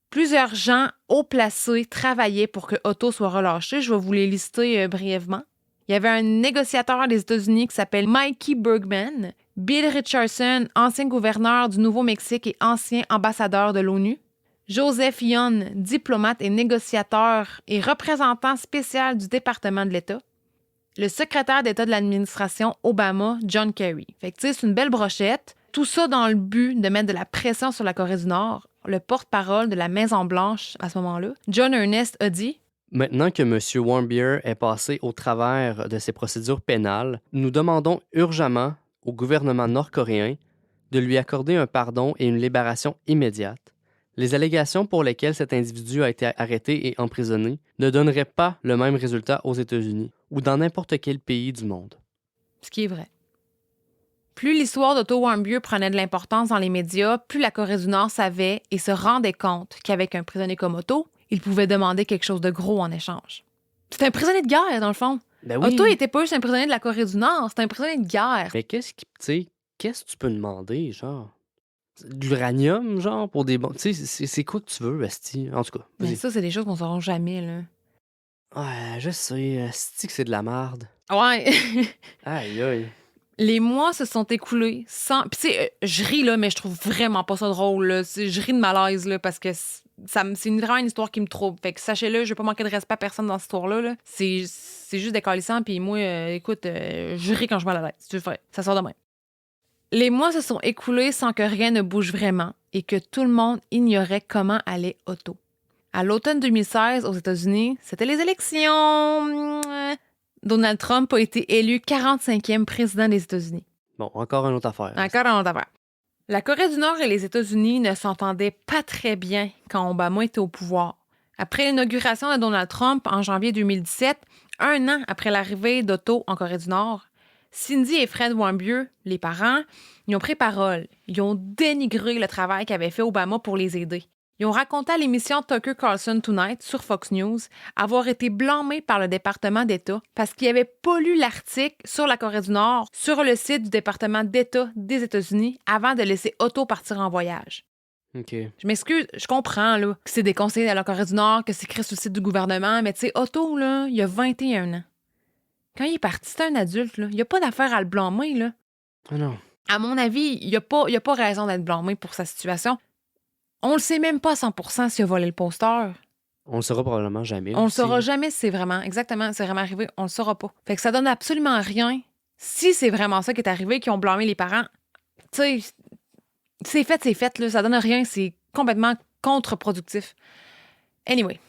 Plusieurs gens haut placés travaillaient pour que Otto soit relâché. Je vais vous les lister brièvement. Il y avait un négociateur des États-Unis qui s'appelle Mikey Bergman, Bill Richardson, ancien gouverneur du Nouveau-Mexique et ancien ambassadeur de l'ONU, Joseph Young, diplomate et négociateur et représentant spécial du département de l'État, le secrétaire d'État de l'administration Obama, John Kerry. Fait que, tu sais, c'est une belle brochette. Tout ça dans le but de mettre de la pression sur la Corée du Nord. Le porte-parole de la Maison-Blanche à ce moment-là, John Earnest, a dit « Maintenant que M. Warmbier est passé au travers de ses procédures pénales, nous demandons urgemment au gouvernement nord-coréen de lui accorder un pardon et une libération immédiate. Les allégations pour lesquelles cet individu a été arrêté et emprisonné ne donneraient pas le même résultat aux États-Unis ou dans n'importe quel pays du monde. » Ce qui est vrai. Plus l'histoire d'Otto Warmbier prenait de l'importance dans les médias, plus la Corée du Nord savait et se rendait compte qu'avec un prisonnier comme Otto, il pouvait demander quelque chose de gros en échange. C'était un prisonnier de guerre, dans le fond. Ben oui. Otto n'était pas juste un prisonnier de la Corée du Nord, c'était un prisonnier de guerre. Mais qu'est-ce que tu peux demander, genre? De l'uranium, genre, pour des bons... Tu sais, c'est quoi que tu veux, esti? En tout cas, Mais vas-y. ça, c'est des choses qu'on ne saura jamais, là. Ouais, je sais, esti que c'est de la merde. Ouais. Aïe, aïe. Les mois se sont écoulés sans... Puis tu sais, je ris, là, mais je trouve vraiment pas ça drôle, là. Je ris de malaise, là, parce que vraiment une histoire qui me trouble. Fait que sachez-le, je vais pas manquer de respect à personne dans cette histoire-là, là. C'est juste décalissant, puis moi, écoute, je ris quand je me la tête. C'est vrai, ça sort de même. Les mois se sont écoulés sans que rien ne bouge vraiment et que tout le monde ignorait comment allait Otto. À l'automne 2016, aux États-Unis, c'était les élections. Donald Trump a été élu 45e président des États-Unis. Bon, encore une autre affaire. Encore une autre affaire. La Corée du Nord et les États-Unis ne s'entendaient pas très bien quand Obama était au pouvoir. Après l'inauguration de Donald Trump en janvier 2017, un an après l'arrivée d'Otto en Corée du Nord, Cindy et Fred Warmbier, les parents, ils ont pris parole. Ils ont dénigré le travail qu'avait fait Obama pour les aider. Ils ont raconté à l'émission Tucker Carlson Tonight sur Fox News avoir été blâmés par le département d'État parce qu'ils n'avaient pas lu l'article sur la Corée du Nord sur le site du département d'État des États-Unis avant de laisser Otto partir en voyage. OK. Je m'excuse, je comprends là, que c'est des conseillers de la Corée du Nord, que c'est écrit sur le site du gouvernement, mais tu sais, Otto, là, il a 21 ans. Quand il est parti, c'est un adulte, là. Il n'y a pas d'affaire à le blâmer, là. Ah non. À mon avis, il n'y a pas raison d'être blâmé pour sa situation. On le sait même pas à 100% s'il a volé le poster. On le saura probablement jamais. On le aussi. saura jamais si c'est vraiment, exactement, c'est vraiment arrivé. On le saura pas. Fait que ça donne absolument rien. Si c'est vraiment ça qui est arrivé, qui ont blâmé les parents, tu sais, c'est fait, là. Ça donne rien. C'est complètement contre-productif. Anyway.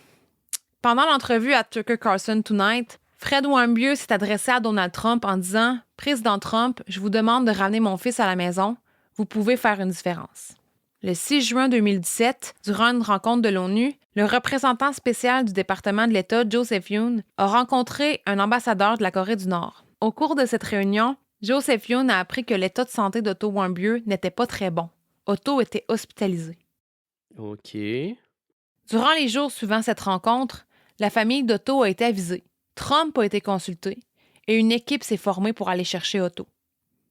Pendant l'entrevue à Tucker Carlson Tonight, Fred Warmbier s'est adressé à Donald Trump en disant « Président Trump, je vous demande de ramener mon fils à la maison. Vous pouvez faire une différence. » Le 6 juin 2017, durant une rencontre de l'ONU, le représentant spécial du département de l'État, Joseph Yoon, a rencontré un ambassadeur de la Corée du Nord. Au cours de cette réunion, Joseph Yoon a appris que l'état de santé d'Otto Warmbier n'était pas très bon. Otto était hospitalisé. OK. Durant les jours suivant cette rencontre, la famille d'Otto a été avisée. Trump a été consulté et une équipe s'est formée pour aller chercher Otto.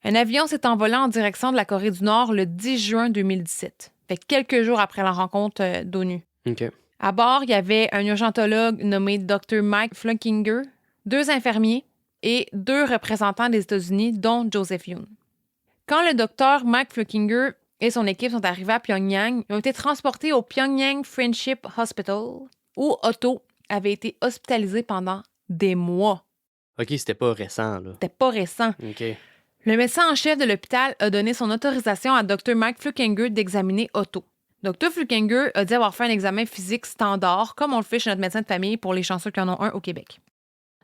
Un avion s'est envolé en direction de la Corée du Nord le 10 juin 2017, fait quelques jours après la rencontre d'ONU. OK. À bord, il y avait un urgentologue nommé Dr. Mike Flukinger, 2 infirmiers et 2 représentants des États-Unis, dont Joseph Yoon. Quand le docteur Mike Flukinger et son équipe sont arrivés à Pyongyang, ils ont été transportés au Pyongyang Friendship Hospital, où Otto avait été hospitalisé pendant des mois. OK, c'était pas récent, là. C'était pas récent. OK. Le médecin en chef de l'hôpital a donné son autorisation à Dr. Mike Flukinger d'examiner Otto. Dr. Flukinger a dit avoir fait un examen physique standard, comme on le fait chez notre médecin de famille pour les chanceux qui en ont un au Québec.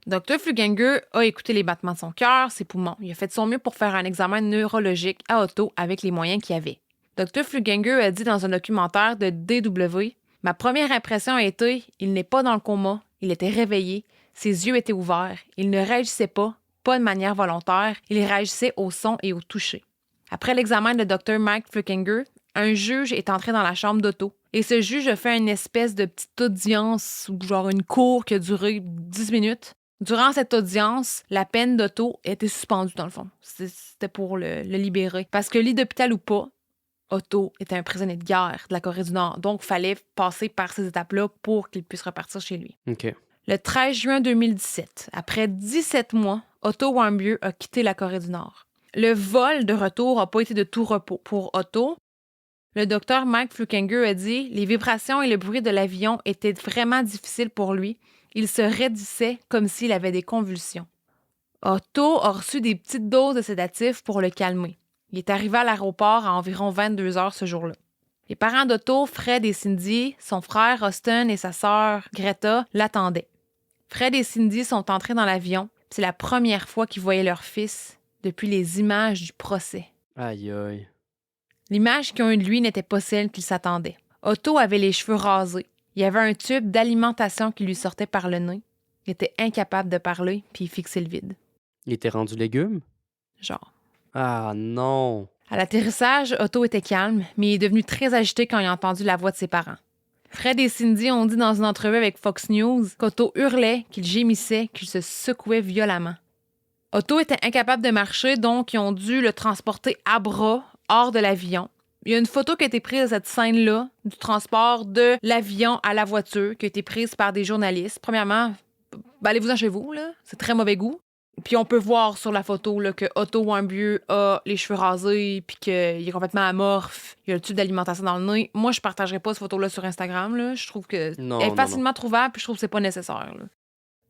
Dr. Flukinger a écouté les battements de son cœur, ses poumons. Il a fait de son mieux pour faire un examen neurologique à Otto avec les moyens qu'il avait. Dr. Flukinger a dit dans un documentaire de DW « Ma première impression a été, il n'est pas dans le coma, il était réveillé, ses yeux étaient ouverts, il ne réagissait pas de manière volontaire, il réagissait au son et au toucher. » Après l'examen de Dr. Mike Flukinger, un juge est entré dans la chambre d'Otto et ce juge a fait une espèce de petite audience ou genre une cour qui a duré 10 minutes Durant cette audience, la peine d'Otto était suspendue, dans le fond. C'était pour le libérer. Parce que lit d'hôpital ou pas, Otto était un prisonnier de guerre de la Corée du Nord. Donc, il fallait passer par ces étapes-là pour qu'il puisse repartir chez lui. OK. Le 13 juin 2017, après 17 mois, Otto Warmbier a quitté la Corée du Nord. Le vol de retour n'a pas été de tout repos. Pour Otto, le docteur Mike Flukinger a dit « Les vibrations et le bruit de l'avion étaient vraiment difficiles pour lui. Il se raidissait comme s'il avait des convulsions. » Otto a reçu des petites doses de sédatifs pour le calmer. Il est arrivé à l'aéroport à environ 22 heures ce jour-là. Les parents d'Otto, Fred et Cindy, son frère Austin et sa sœur Greta l'attendaient. Fred et Cindy sont entrés dans l'avion. C'est la première fois qu'ils voyaient leur fils depuis les images du procès. Aïe, aïe. L'image qu'ils ont eue de lui n'était pas celle qu'ils s'attendaient. Otto avait les cheveux rasés. Il y avait un tube d'alimentation qui lui sortait par le nez. Il était incapable de parler, puis il fixait le vide. Il était rendu légume? Genre. Ah non! À l'atterrissage, Otto était calme, mais il est devenu très agité quand il a entendu la voix de ses parents. Fred et Cindy ont dit dans une entrevue avec Fox News qu'Otto hurlait, qu'il gémissait, qu'il se secouait violemment. Otto était incapable de marcher, donc ils ont dû le transporter à bras hors de l'avion. Il y a une photo qui a été prise de cette scène-là, du transport de l'avion à la voiture, qui a été prise par des journalistes. Premièrement, allez-vous-en chez vous, là. C'est très mauvais goût. Puis on peut voir sur la photo là, que Otto Warmbier a les cheveux rasés puis qu'il est complètement amorphe. Il a le tube d'alimentation dans le nez. Moi, je partagerai pas cette photo-là sur Instagram. Là. Je trouve qu'elle est facilement trouvable puis je trouve que c'est pas nécessaire. Là.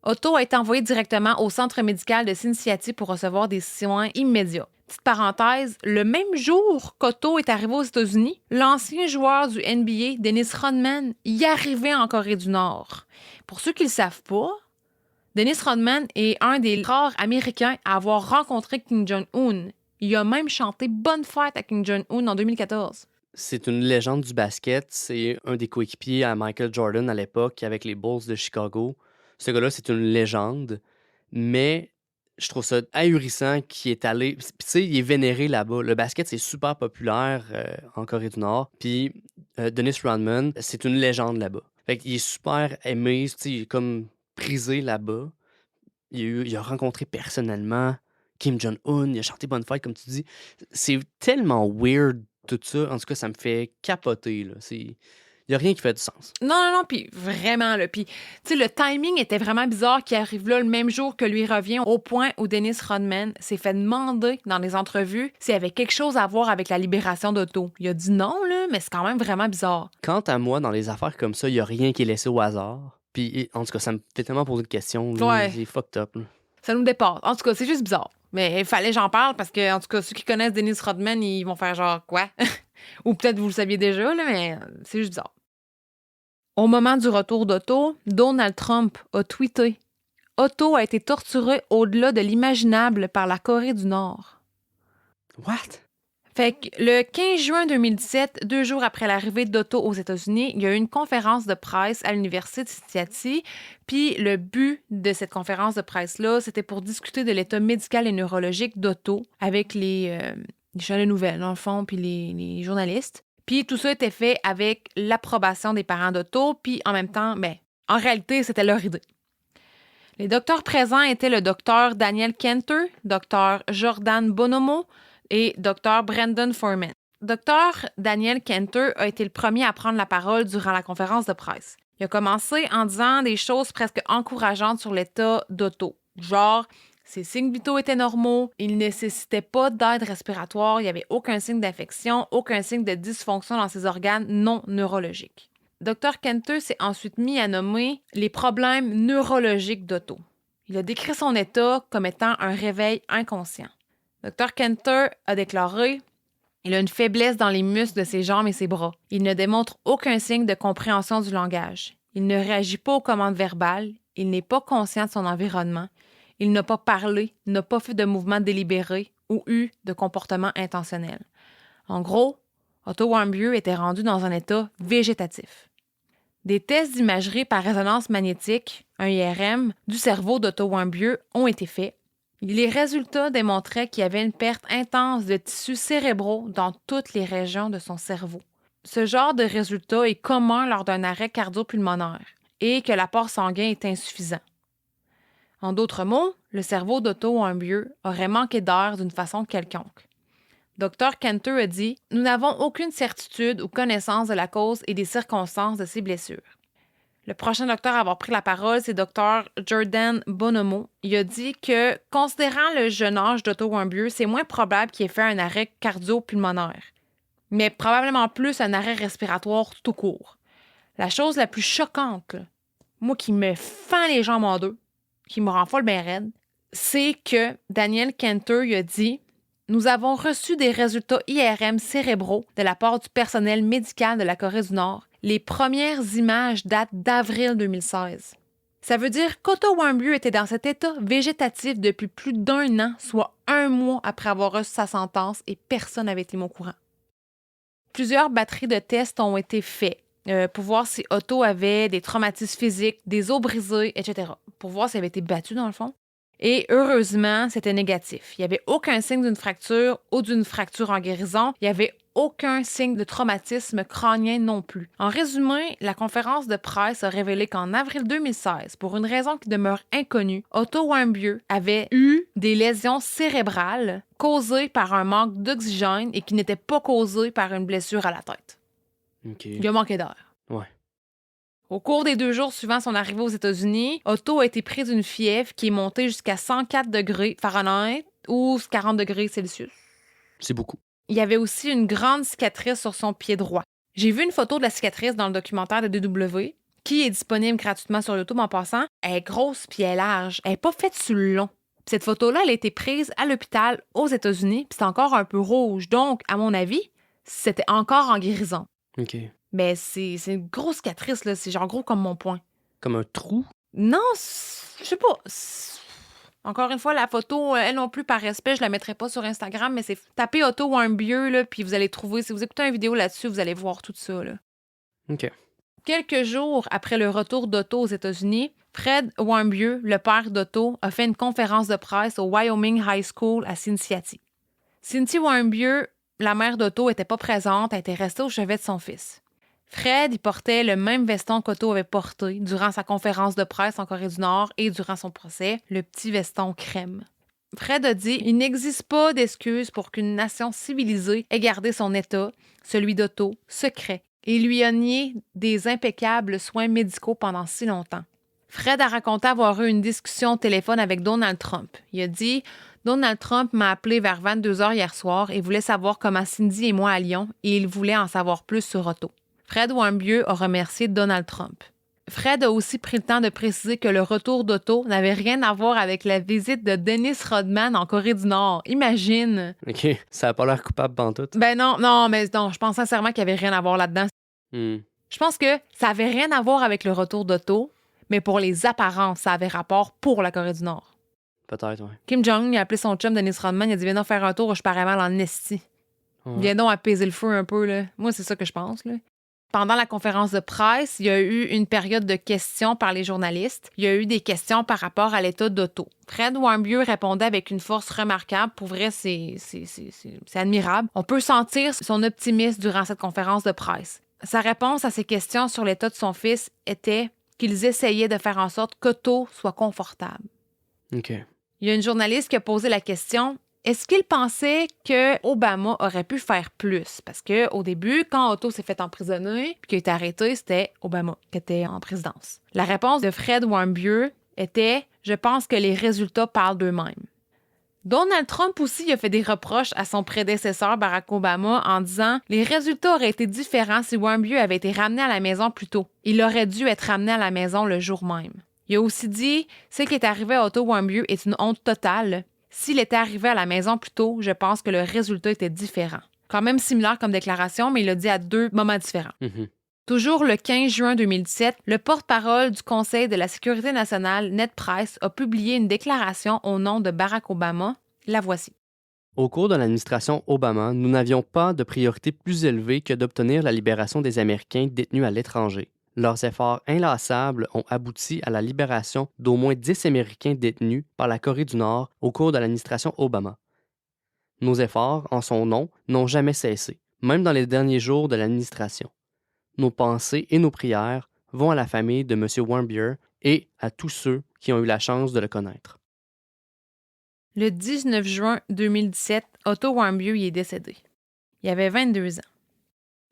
Otto a été envoyé directement au centre médical de Cincinnati pour recevoir des soins immédiats. Petite parenthèse, le même jour qu'Otto est arrivé aux États-Unis, l'ancien joueur du NBA, Dennis Rodman, y arrivait en Corée du Nord. Pour ceux qui le savent pas, Dennis Rodman est un des rares Américains à avoir rencontré Kim Jong-un. Il a même chanté « Bonne fête » à Kim Jong-un en 2014. C'est une légende du basket. C'est un des coéquipiers à Michael Jordan à l'époque avec les Bulls de Chicago. Ce gars-là, c'est une légende. Mais je trouve ça ahurissant qu'il est allé... Puis tu sais, il est vénéré là-bas. Le basket, c'est super populaire en Corée du Nord. Puis Dennis Rodman, c'est une légende là-bas. Fait qu'il est super aimé. Tu sais, il est comme prisé là-bas. Il a rencontré personnellement Kim Jong-un, il a chanté Bonne fête, comme tu dis. C'est tellement weird, tout ça. En tout cas, ça me fait capoter, là. Il n'y a rien qui fait du sens. Non, puis vraiment, là. Puis, tu sais, le timing était vraiment bizarre qu'il arrive là le même jour que lui revient, au point où Dennis Rodman s'est fait demander dans les entrevues s'il y avait quelque chose à voir avec la libération d'Otto. Il a dit non, là, mais c'est quand même vraiment bizarre. Quant à moi, dans les affaires comme ça, il n'y a rien qui est laissé au hasard. Puis, en tout cas, ça me fait tellement poser de questions. Là. Ouais. C'est fucked up. Là. Ça nous dépasse. En tout cas, c'est juste bizarre. Mais il fallait que j'en parle parce que, en tout cas, ceux qui connaissent Dennis Rodman, ils vont faire genre quoi? Ou peut-être vous le saviez déjà, là, mais c'est juste bizarre. Au moment du retour d'Otto, Donald Trump a tweeté « Otto a été torturé au-delà de l'imaginable par la Corée du Nord. » What? Fait que le 15 juin 2017, 2 jours après l'arrivée d'Otto aux États-Unis, il y a eu une conférence de presse à l'Université de Cincinnati. Puis le but de cette conférence de presse-là, c'était pour discuter de l'état médical et neurologique d'Otto avec les chaînes de nouvelles, dans le fond, puis les journalistes. Puis tout ça était fait avec l'approbation des parents d'Otto, puis en même temps, en réalité, c'était leur idée. Les docteurs présents étaient le docteur Daniel Kenter, docteur Jordan Bonomo, et Dr. Brandon Foreman. Dr. Daniel Kenter a été le premier à prendre la parole durant la conférence de presse. Il a commencé en disant des choses presque encourageantes sur l'état d'Otto. Genre, ses signes vitaux étaient normaux, il ne nécessitait pas d'aide respiratoire, il n'y avait aucun signe d'infection, aucun signe de dysfonction dans ses organes non neurologiques. Dr. Kenter s'est ensuite mis à nommer les problèmes neurologiques d'Otto. Il a décrit son état comme étant un réveil inconscient. Dr. Kenter a déclaré « Il a une faiblesse dans les muscles de ses jambes et ses bras. Il ne démontre aucun signe de compréhension du langage. Il ne réagit pas aux commandes verbales. Il n'est pas conscient de son environnement. Il n'a pas parlé, n'a pas fait de mouvements délibérés ou eu de comportement intentionnel. En gros, Otto Warmbier était rendu dans un état végétatif. » Des tests d'imagerie par résonance magnétique, un IRM, du cerveau d'Otto Warmbier ont été faits. Les résultats démontraient qu'il y avait une perte intense de tissus cérébraux dans toutes les régions de son cerveau. Ce genre de résultat est commun lors d'un arrêt cardio-pulmonaire et que l'apport sanguin est insuffisant. En d'autres mots, le cerveau d'Otto Warmbier aurait manqué d'air d'une façon quelconque. Dr. Kenter a dit « Nous n'avons aucune certitude ou connaissance de la cause et des circonstances de ces blessures. » Le prochain docteur à avoir pris la parole, c'est Dr. Jordan Bonomo. Il a dit que, considérant le jeune âge d'Otto Warmbier, c'est moins probable qu'il ait fait un arrêt cardio-pulmonaire, mais probablement plus un arrêt respiratoire tout court. La chose la plus choquante, là, moi qui me fend les jambes en deux, qui me rend folle bien raide, c'est que Daniel Kenter il a dit « Nous avons reçu des résultats IRM cérébraux de la part du personnel médical de la Corée du Nord. Les premières images datent d'avril 2016. » Ça veut dire qu'Otto Warmbier était dans cet état végétatif depuis plus d'1 an, soit 1 mois après avoir reçu sa sentence, et personne n'avait été au courant. Plusieurs batteries de tests ont été faites pour voir si Otto avait des traumatismes physiques, des os brisés, etc. Pour voir s'il avait été battu, dans le fond. Et heureusement, c'était négatif. Il n'y avait aucun signe d'une fracture ou d'une fracture en guérison. Il n'y avait aucun signe de traumatisme crânien non plus. En résumé, la conférence de presse a révélé qu'en avril 2016, pour une raison qui demeure inconnue, Otto Warmbier avait eu des lésions cérébrales causées par un manque d'oxygène et qui n'étaient pas causées par une blessure à la tête. OK. Il a manqué d'air. Ouais. Au cours des 2 jours suivant son arrivée aux États-Unis, Otto a été pris d'une fièvre qui est montée jusqu'à 104 degrés Fahrenheit ou 40 degrés Celsius. C'est beaucoup. Il y avait aussi une grande cicatrice sur son pied droit. J'ai vu une photo de la cicatrice dans le documentaire de DW, qui est disponible gratuitement sur YouTube en passant. Elle est grosse puis elle est large. Elle n'est pas faite sur le long. Puis cette photo-là, elle a été prise à l'hôpital aux États-Unis, puis c'est encore un peu rouge. Donc, à mon avis, c'était encore en guérison. OK. Mais c'est une grosse cicatrice, là. C'est genre gros comme mon poing. Comme un trou? Non, je sais pas. Encore une fois, la photo, elle non plus, par respect, je la mettrai pas sur Instagram, mais c'est tapez Otto Warmbier, là, puis vous allez trouver, si vous écoutez une vidéo là-dessus, vous allez voir tout ça, là. OK. Quelques jours après le retour d'Otto aux États-Unis, Fred Warmbier, le père d'Otto, a fait une conférence de presse au Wyoming High School à Cincinnati. Cynthia Warmbier, la mère d'Otto, était pas présente, elle était restée au chevet de son fils. Fred, il portait le même veston qu'Otto avait porté durant sa conférence de presse en Corée du Nord et durant son procès, le petit veston crème. Fred a dit « Il n'existe pas d'excuse pour qu'une nation civilisée ait gardé son état, celui d'Otto, secret, et lui a nié des impeccables soins médicaux pendant si longtemps. » Fred a raconté avoir eu une discussion au téléphone avec Donald Trump. Il a dit « Donald Trump m'a appelé vers 22h hier soir et voulait savoir comment Cindy et moi allions et il voulait en savoir plus sur Otto. » Fred Warmbier a remercié Donald Trump. Fred a aussi pris le temps de préciser que le retour d'Otto n'avait rien à voir avec la visite de Dennis Rodman en Corée du Nord. Imagine! OK. Ça a pas l'air coupable pantoute. Ben non, je pense sincèrement qu'il n'y avait rien à voir là-dedans. Hmm. Je pense que ça avait rien à voir avec le retour d'Otto, mais pour les apparences, ça avait rapport pour la Corée du Nord. Peut-être, oui. Kim Jong-un il a appelé son chum Dennis Rodman, il a dit « Viens donc faire un tour, je parais mal en esti. Viens donc apaiser le feu un peu. » là. Moi, c'est ça que je pense. Là. Pendant la conférence de presse, il y a eu une période de questions par les journalistes. Il y a eu des questions par rapport à l'état d'Otto. Fred Warmbier répondait avec une force remarquable. Pour vrai, c'est admirable. On peut sentir son optimisme durant cette conférence de presse. Sa réponse à ces questions sur l'état de son fils était qu'ils essayaient de faire en sorte qu'Otto soit confortable. OK. Il y a une journaliste qui a posé la question « Est-ce qu'il pensait que Obama aurait pu faire plus? » Parce qu'au début, quand Otto s'est fait emprisonner puis qu'il a été arrêté, c'était Obama qui était en présidence. La réponse de Fred Warmbier était « Je pense que les résultats parlent d'eux-mêmes. » Donald Trump aussi a fait des reproches à son prédécesseur Barack Obama en disant « Les résultats auraient été différents si Warmbier avait été ramené à la maison plus tôt. Il aurait dû être ramené à la maison le jour même. » Il a aussi dit « Ce qui est arrivé à Otto Warmbier est une honte totale. S'il était arrivé à la maison plus tôt, je pense que le résultat était différent. » Quand même similaire comme déclaration, mais il l'a dit à 2 moments différents. Mhm. Toujours le 15 juin 2017, le porte-parole du Conseil de la sécurité nationale, Ned Price, a publié une déclaration au nom de Barack Obama. La voici. Au cours de l'administration Obama, nous n'avions pas de priorité plus élevée que d'obtenir la libération des Américains détenus à l'étranger. Leurs efforts inlassables ont abouti à la libération d'au moins 10 Américains détenus par la Corée du Nord au cours de l'administration Obama. Nos efforts, en son nom, n'ont jamais cessé, même dans les derniers jours de l'administration. Nos pensées et nos prières vont à la famille de M. Warmbier et à tous ceux qui ont eu la chance de le connaître. Le 19 juin 2017, Otto Warmbier y est décédé. Il avait 22 ans.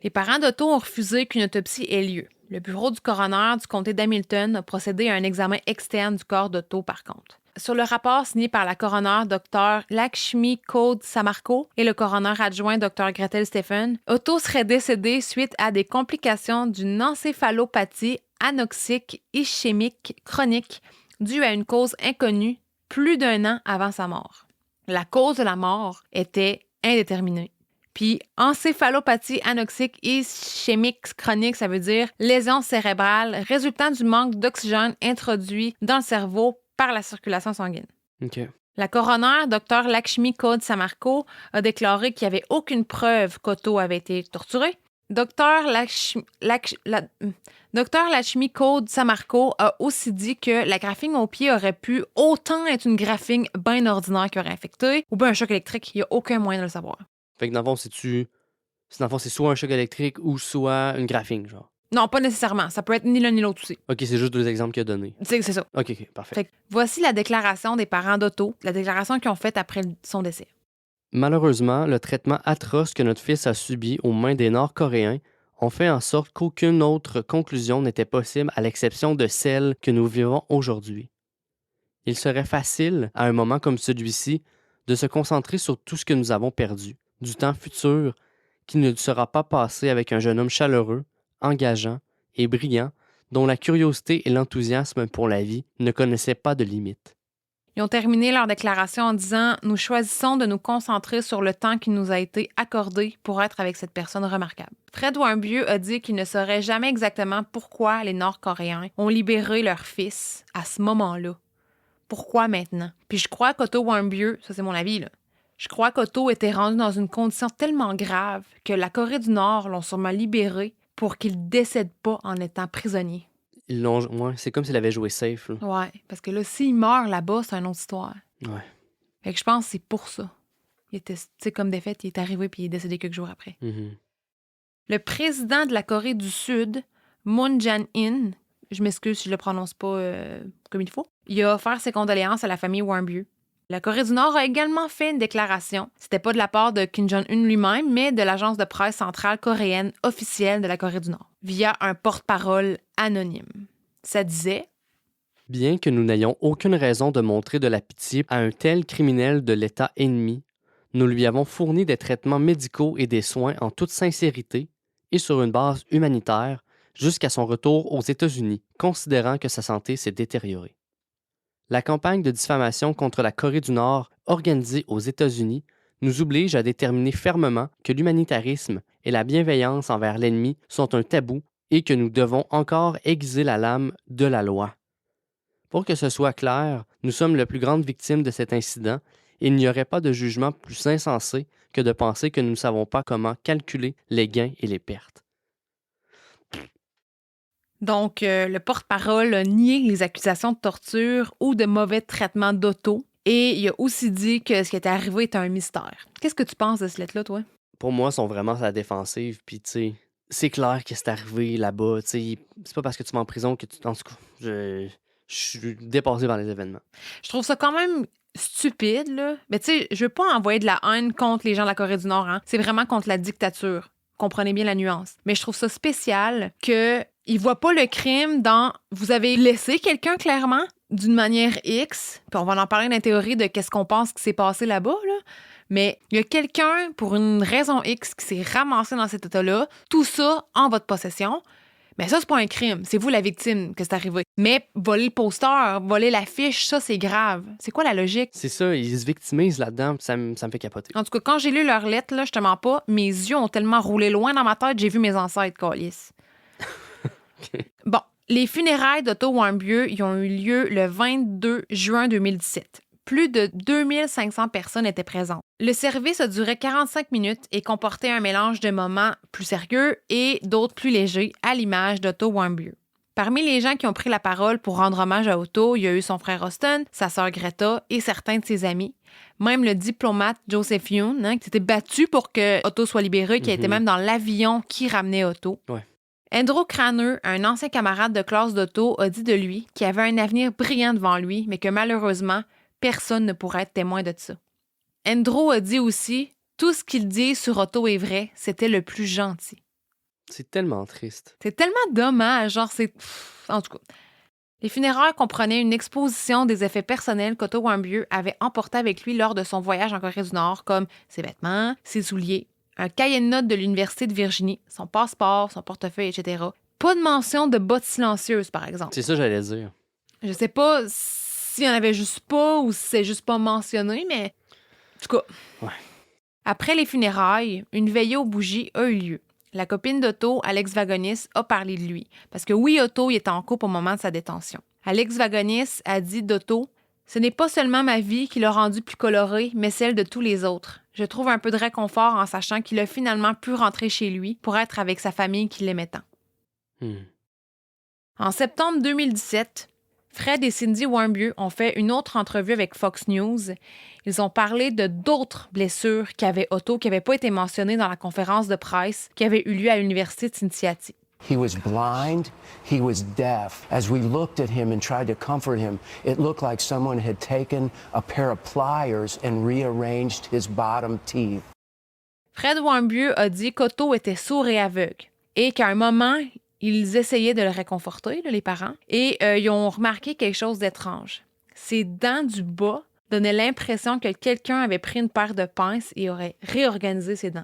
Les parents d'Otto ont refusé qu'une autopsie ait lieu. Le bureau du coroner du comté d'Hamilton a procédé à un examen externe du corps d'Otto, par contre. Sur le rapport signé par la coroner Dr. Lakshmi Kaud Samarko et le coroner adjoint Dr. Gretel Stephen, Otto serait décédé suite à des complications d'une encéphalopathie anoxique ischémique chronique due à une cause inconnue plus d'1 an avant sa mort. La cause de la mort était indéterminée. Puis, encéphalopathie anoxique ischémique chronique, ça veut dire lésion cérébrale résultant du manque d'oxygène introduit dans le cerveau par la circulation sanguine. OK. La coroner, Dr. Lakshmi Kaud Samarko, a déclaré qu'il n'y avait aucune preuve qu'Otto avait été torturé. Dr. Lakshmi Kaud Samarko a aussi dit que la graphine au pied aurait pu autant être une graphine bien ordinaire qui aurait infecté ou bien un choc électrique. Il n'y a aucun moyen de le savoir. Fait que dans le fond, c'est soit un choc électrique ou soit une graphine, genre. Non, pas nécessairement. Ça peut être ni l'un ni l'autre aussi. OK, c'est juste 2 exemples qu'il a donnés. C'est ça. OK, parfait. Fait que voici la déclaration des parents d'Otto, la déclaration qu'ils ont faite après son décès. Malheureusement, le traitement atroce que notre fils a subi aux mains des Nord-Coréens ont fait en sorte qu'aucune autre conclusion n'était possible à l'exception de celle que nous vivons aujourd'hui. Il serait facile, à un moment comme celui-ci, de se concentrer sur tout ce que nous avons perdu, du temps futur qui ne sera pas passé avec un jeune homme chaleureux, engageant et brillant dont la curiosité et l'enthousiasme pour la vie ne connaissaient pas de limites. Ils ont terminé leur déclaration en disant « Nous choisissons de nous concentrer sur le temps qui nous a été accordé pour être avec cette personne remarquable. » Fred Warmbier a dit qu'il ne saurait jamais exactement pourquoi les Nord-Coréens ont libéré leur fils à ce moment-là. Pourquoi maintenant? Puis je crois qu'Otto Warmbier, ça c'est mon avis, là, je crois qu'Otto était rendu dans une condition tellement grave que la Corée du Nord l'ont sûrement libéré pour qu'il ne décède pas en étant prisonnier. Ouais, c'est comme s'il avait joué safe. Là. Ouais, parce que là, s'il meurt là-bas, c'est une autre histoire. Ouais. Fait que je pense que c'est pour ça. Il était, tu sais, comme défaite, il est arrivé puis il est décédé quelques jours après. Mhm. Le président de la Corée du Sud, Moon Jae-in, je m'excuse si je le prononce pas comme il faut, il a offert ses condoléances à la famille Warmbier. La Corée du Nord a également fait une déclaration. C'était pas de la part de Kim Jong-un lui-même, mais de l'agence de presse centrale coréenne officielle de la Corée du Nord, via un porte-parole anonyme. Ça disait « Bien que nous n'ayons aucune raison de montrer de la pitié à un tel criminel de l'État ennemi, nous lui avons fourni des traitements médicaux et des soins en toute sincérité et sur une base humanitaire jusqu'à son retour aux États-Unis, considérant que sa santé s'est détériorée. La campagne de diffamation contre la Corée du Nord organisée aux États-Unis nous oblige à déterminer fermement que l'humanitarisme et la bienveillance envers l'ennemi sont un tabou et que nous devons encore aiguiser la lame de la loi. Pour que ce soit clair, nous sommes les plus grandes victimes de cet incident et il n'y aurait pas de jugement plus insensé que de penser que nous ne savons pas comment calculer les gains et les pertes. » Donc, le porte-parole a nié les accusations de torture ou de mauvais traitement d'Otto. Et il a aussi dit que ce qui était arrivé était un mystère. Qu'est-ce que tu penses de ce lettre-là, toi? Pour moi, ils sont vraiment à la défensive. Puis, tu sais, c'est clair que c'est arrivé là-bas. Tu sais, c'est pas parce que tu vas en prison que tu. En tout cas, je suis dépassé par les événements. Je trouve ça quand même stupide, là. Mais tu sais, je veux pas envoyer de la haine contre les gens de la Corée du Nord, hein. C'est vraiment contre la dictature. Comprenez bien la nuance. Mais je trouve ça spécial qu'ils voient pas le crime dans vous avez laissé quelqu'un clairement d'une manière X, puis on va en parler dans la théorie de qu'est-ce qu'on pense qui s'est passé là-bas, là. Mais il y a quelqu'un, pour une raison X, qui s'est ramassé dans cet état-là, tout ça en votre possession. Mais ça, c'est pas un crime. C'est vous la victime que c'est arrivé. Mais voler le poster, voler l'affiche, ça, c'est grave. C'est quoi la logique? C'est ça, ils se victimisent là-dedans, puis ça me fait capoter. En tout cas, quand j'ai lu leur lettre, là, je te mens pas, mes yeux ont tellement roulé loin dans ma tête, j'ai vu mes ancêtres, câlisse. Okay. Bon, les funérailles d'Otto Warmbier, ils ont eu lieu le 22 juin 2017. Plus de 2500 personnes étaient présentes. Le service a duré 45 minutes et comportait un mélange de moments plus sérieux et d'autres plus légers, à l'image d'Otto Warmbier. Parmi les gens qui ont pris la parole pour rendre hommage à Otto, il y a eu son frère Austin, sa sœur Greta et certains de ses amis. Même le diplomate Joseph Yoon, qui s'était battu pour que Otto soit libéré, qui a été même dans l'avion qui ramenait Otto. Ouais. Andrew Craneur, un ancien camarade de classe d'Otto, a dit de lui qu'il avait un avenir brillant devant lui, mais que malheureusement, personne ne pourrait être témoin de ça. Andrew a dit aussi « Tout ce qu'il dit sur Otto est vrai, c'était le plus gentil. » C'est tellement triste. C'est tellement dommage, genre c'est... En tout cas. Les funérailles comprenaient une exposition des effets personnels qu'Otto Warmbier avait emportés avec lui lors de son voyage en Corée du Nord, comme ses vêtements, ses souliers, un cahier de notes de l'Université de Virginie, son passeport, son portefeuille, etc. Pas de mention de bottes silencieuses, par exemple. C'est ça que j'allais dire. Je sais pas s'il y en avait juste pas ou si c'est juste pas mentionné, mais... En tout cas. Ouais. Après les funérailles, une veillée aux bougies a eu lieu. La copine d'Otto, Alex Vagonis, a parlé de lui. Parce que oui, Otto il était en couple au moment de sa détention. Alex Vagonis a dit d'Otto « Ce n'est pas seulement ma vie qui l'a rendu plus coloré, mais celle de tous les autres. Je trouve un peu de réconfort en sachant qu'il a finalement pu rentrer chez lui pour être avec sa famille qui l'aimait tant. » En septembre 2017, Fred et Cindy Warmbier ont fait une autre entrevue avec Fox News. Ils ont parlé de d'autres blessures qu'avait Otto qui n'avaient pas été mentionnées dans la conférence de presse qui avait eu lieu à l'Université de Cincinnati. He was blind, he was deaf. As we looked at him and tried to comfort him, it looked like someone had taken a pair of pliers and rearranged his bottom teeth. Fred Warmbier a dit qu'Otto était sourd et aveugle et qu'à un moment, ils essayaient de le réconforter, les parents, et ils ont remarqué quelque chose d'étrange. Ses dents du bas donnaient l'impression que quelqu'un avait pris une paire de pinces et aurait réorganisé ses dents.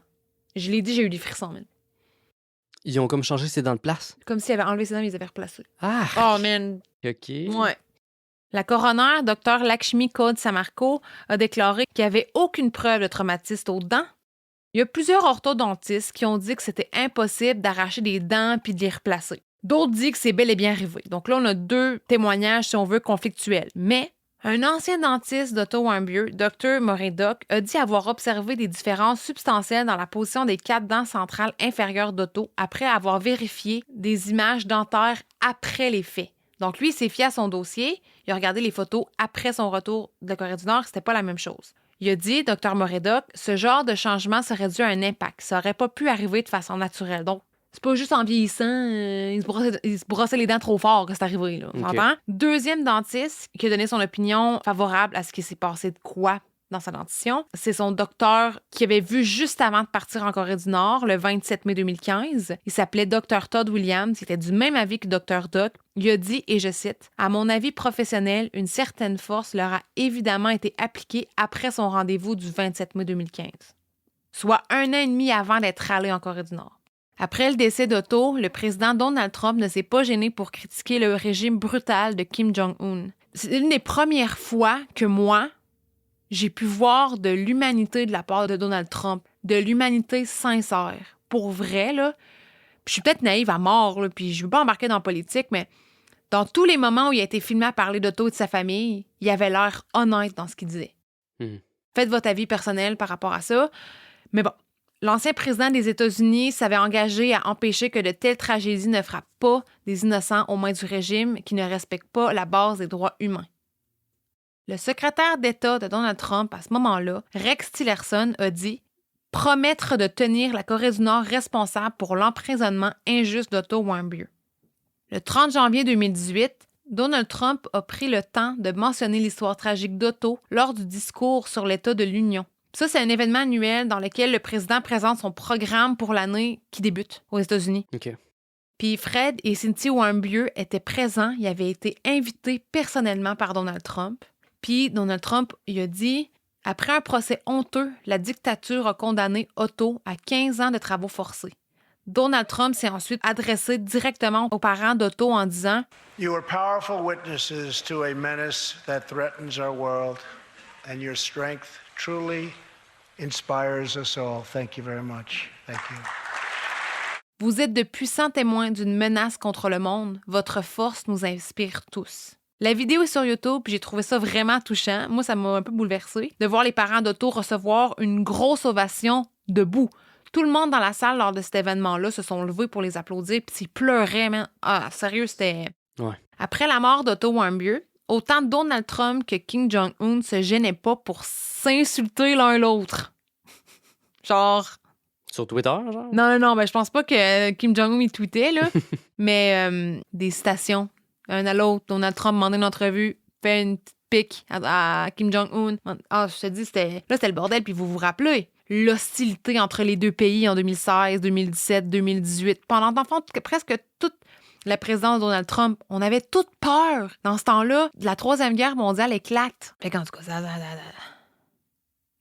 Je l'ai dit, j'ai eu des frissons, man. Ils ont comme changé ses dents de place. Comme s'ils avaient enlevé ses dents et ils les avaient replacées. Ah! Oh, man! OK. Ouais. La coroner, Dr. Lakshmi Kaud Samarko, a déclaré qu'il n'y avait aucune preuve de traumatisme aux dents. Il y a plusieurs orthodontistes qui ont dit que c'était impossible d'arracher des dents puis de les replacer. D'autres disent que c'est bel et bien arrivé. Donc là, on a deux témoignages, si on veut, conflictuels. Mais un ancien dentiste d'Otto Warmbier, Dr. Moredoc, a dit avoir observé des différences substantielles dans la position des 4 dents centrales inférieures d'Otto après avoir vérifié des images dentaires après les faits. Donc lui, il s'est fié à son dossier. Il a regardé les photos après son retour de Corée du Nord. C'était pas la même chose. Il a dit, Dr. Moredoc, ce genre de changement serait dû à un impact. Ça n'aurait pas pu arriver de façon naturelle. Donc, c'est pas juste en vieillissant, il se brossait les dents trop fort que c'est arrivé. Là, on entend? Deuxième dentiste qui a donné son opinion favorable à ce qui s'est passé de quoi dans sa dentition, c'est son docteur qui avait vu juste avant de partir en Corée du Nord, le 27 mai 2015. Il s'appelait Dr. Todd Williams. Il était du même avis que Dr. Doc. Il a dit, et je cite, « À mon avis professionnel, une certaine force leur a évidemment été appliquée après son rendez-vous du 27 mai 2015. » Soit 1 an et demi avant d'être allé en Corée du Nord. Après le décès d'Otto, le président Donald Trump ne s'est pas gêné pour critiquer le régime brutal de Kim Jong-un. C'est une des premières fois que moi, j'ai pu voir de l'humanité de la part de Donald Trump, de l'humanité sincère. Pour vrai, là. Puis je suis peut-être naïve à mort, là, puis je veux pas embarquer dans la politique, mais dans tous les moments où il a été filmé à parler d'Otto et de sa famille, il avait l'air honnête dans ce qu'il disait. Faites votre avis personnel par rapport à ça. Mais bon, l'ancien président des États-Unis s'avait engagé à empêcher que de telles tragédies ne frappent pas des innocents aux mains du régime qui ne respecte pas la base des droits humains. Le secrétaire d'État de Donald Trump, à ce moment-là, Rex Tillerson, a dit « promettre de tenir la Corée du Nord responsable pour l'emprisonnement injuste d'Otto Warmbier ». Le 30 janvier 2018, Donald Trump a pris le temps de mentionner l'histoire tragique d'Otto lors du discours sur l'État de l'Union. Ça, c'est un événement annuel dans lequel le président présente son programme pour l'année qui débute aux États-Unis. OK. Puis Fred et Cynthia Warmbier étaient présents. Ils avaient été invités personnellement par Donald Trump. Puis Donald Trump, il a dit « Après un procès honteux, la dictature a condamné Otto à 15 ans de travaux forcés. » Donald Trump s'est ensuite adressé directement aux parents d'Otto en disant « You are powerful witnesses to a menace that threatens our world, and your strength truly inspires us all. Thank you very much. Thank you. » Vous êtes de puissants témoins d'une menace contre le monde. Votre force nous inspire tous. La vidéo est sur YouTube, puis j'ai trouvé ça vraiment touchant. Moi, ça m'a un peu bouleversée de voir les parents d'Otto recevoir une grosse ovation debout. Tout le monde dans la salle lors de cet événement-là se sont levés pour les applaudir, puis ils pleuraient, man. Ah, sérieux, c'était... Ouais. Après la mort d'Otto Warmbier, autant Donald Trump que Kim Jong-un se gênaient pas pour s'insulter l'un l'autre. Genre... Sur Twitter, genre? Non, ben, je pense pas que Kim Jong-un il tweetait, là. Mais des citations, un à l'autre. Donald Trump demandait une entrevue, fait une petite pique à Kim Jong-un. Ah, je te dis, c'était le bordel, puis vous vous rappelez. L'hostilité entre les deux pays en 2016, 2017, 2018. Pendant, dans le fond, presque toute la présidence de Donald Trump, on avait toute peur. Dans ce temps-là, la Troisième Guerre mondiale éclate. Fait qu'en tout cas, ça.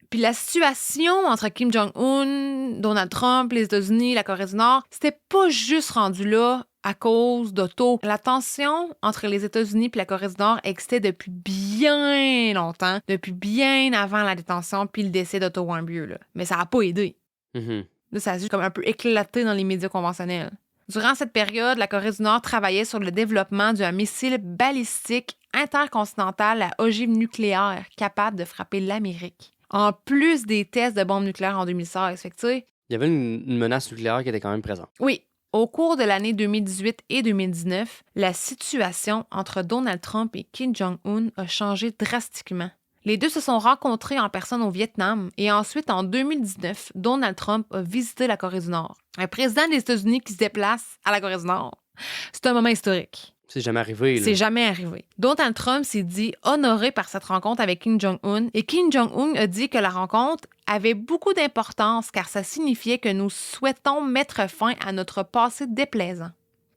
Puis la situation entre Kim Jong-un, Donald Trump, les États-Unis, la Corée du Nord, c'était pas juste rendu là à cause d'Otto. La tension entre les États-Unis et la Corée du Nord existait depuis bien longtemps, depuis bien avant la détention puis le décès d'Otto Warmbier, là. Mais ça a pas aidé. Mhm. Là, ça a juste comme un peu éclaté dans les médias conventionnels. Durant cette période, la Corée du Nord travaillait sur le développement d'un missile balistique intercontinental à ogive nucléaire capable de frapper l'Amérique. En plus des tests de bombes nucléaires en 2016. Fait que, tu sais, Il y avait une menace nucléaire qui était quand même présente. oui. Au cours de l'année 2018 et 2019, la situation entre Donald Trump et Kim Jong-un a changé drastiquement. Les deux se sont rencontrés en personne au Vietnam et ensuite, en 2019, Donald Trump a visité la Corée du Nord. Un président des États-Unis qui se déplace à la Corée du Nord. C'est un moment historique. C'est jamais arrivé, là. C'est jamais arrivé. Donald Trump s'est dit honoré par cette rencontre avec Kim Jong-un et Kim Jong-un a dit que la rencontre avait beaucoup d'importance car ça signifiait que nous souhaitons mettre fin à notre passé déplaisant.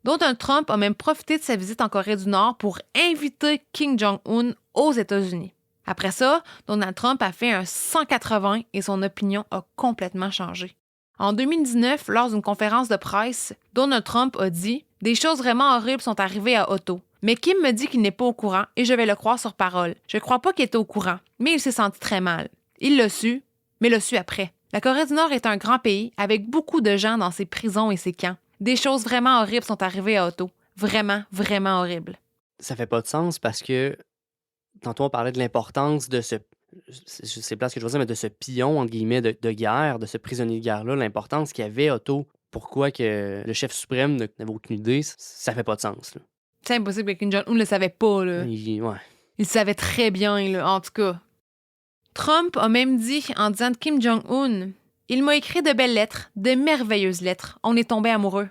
Donald Trump a même profité de sa visite en Corée du Nord pour inviter Kim Jong-un aux États-Unis. Après ça, Donald Trump a fait un 180 et son opinion a complètement changé. En 2019, lors d'une conférence de presse, Donald Trump a dit « Des choses vraiment horribles sont arrivées à Otto. Mais Kim me dit qu'il n'est pas au courant et je vais le croire sur parole. Je ne crois pas qu'il était au courant, mais il s'est senti très mal. Il l'a su, mais l'a su après. La Corée du Nord est un grand pays avec beaucoup de gens dans ses prisons et ses camps. Des choses vraiment horribles sont arrivées à Otto. Vraiment, vraiment horribles. » Ça fait pas de sens parce que tantôt on parlait de l'importance de c'est pas ce que je veux dire, mais de ce pion, entre guillemets, de guerre, de ce prisonnier de guerre-là, l'importance qu'il avait Otto. Pourquoi que le chef suprême n'avait aucune idée, ça fait pas de sens, là. C'est impossible que Kim Jong-un ne le savait pas, là. Ouais. Il savait très bien, là, en tout cas. Trump a même dit, en disant de Kim Jong-un, « Il m'a écrit de belles lettres, de merveilleuses lettres. On est tombés amoureux. »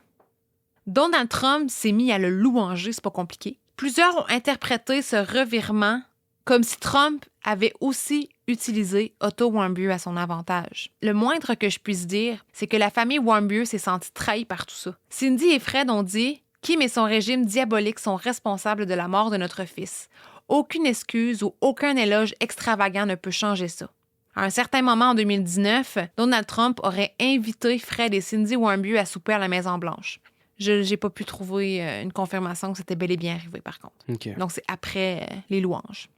Donald Trump s'est mis à le louanger, c'est pas compliqué. Plusieurs ont interprété ce revirement comme si Trump avait aussi utilisé Otto Warmbier à son avantage. Le moindre que je puisse dire, c'est que la famille Warmbier s'est sentie trahie par tout ça. Cindy et Fred ont dit « Kim et son régime diabolique sont responsables de la mort de notre fils. Aucune excuse ou aucun éloge extravagant ne peut changer ça. » À un certain moment en 2019, Donald Trump aurait invité Fred et Cindy Warmbier à souper à la Maison-Blanche. Je n'ai pas pu trouver une confirmation que c'était bel et bien arrivé, par contre. OK. Donc, c'est après les louanges.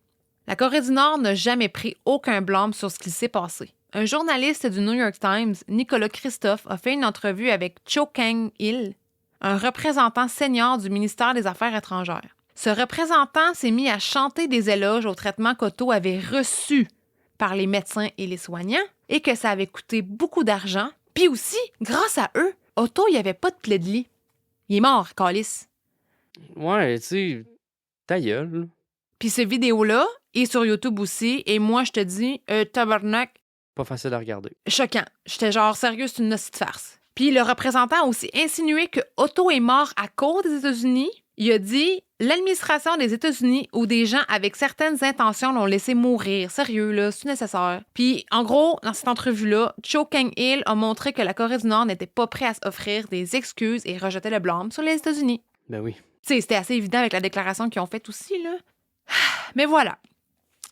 La Corée du Nord n'a jamais pris aucun blâme sur ce qui s'est passé. Un journaliste du New York Times, Nicolas Christophe, a fait une entrevue avec Cho Kang-il, un représentant senior du ministère des Affaires étrangères. Ce représentant s'est mis à chanter des éloges au traitement qu'Otto avait reçu par les médecins et les soignants et que ça avait coûté beaucoup d'argent. Puis aussi, grâce à eux, Otto, il n'y avait pas de plaie de lit. Il est mort, câlisse. Ouais, tu sais, ta gueule. Puis cette vidéo-là est sur YouTube aussi, et moi, je te dis, tabarnak, Pas facile à regarder. choquant. J'étais genre, sérieux, c'est une hostie de farce. Puis le représentant a aussi insinué que Otto est mort à cause des États-Unis. Il a dit « L'administration des États-Unis ou des gens avec certaines intentions l'ont laissé mourir. Sérieux, là, c'est nécessaire. » Puis, en gros, dans cette entrevue-là, Cho Kang-il a montré que la Corée du Nord n'était pas prête à s'offrir des excuses et rejetait le blâme sur les États-Unis. Ben oui. Tu sais, c'était assez évident avec la déclaration qu'ils ont faite aussi, là. Mais voilà.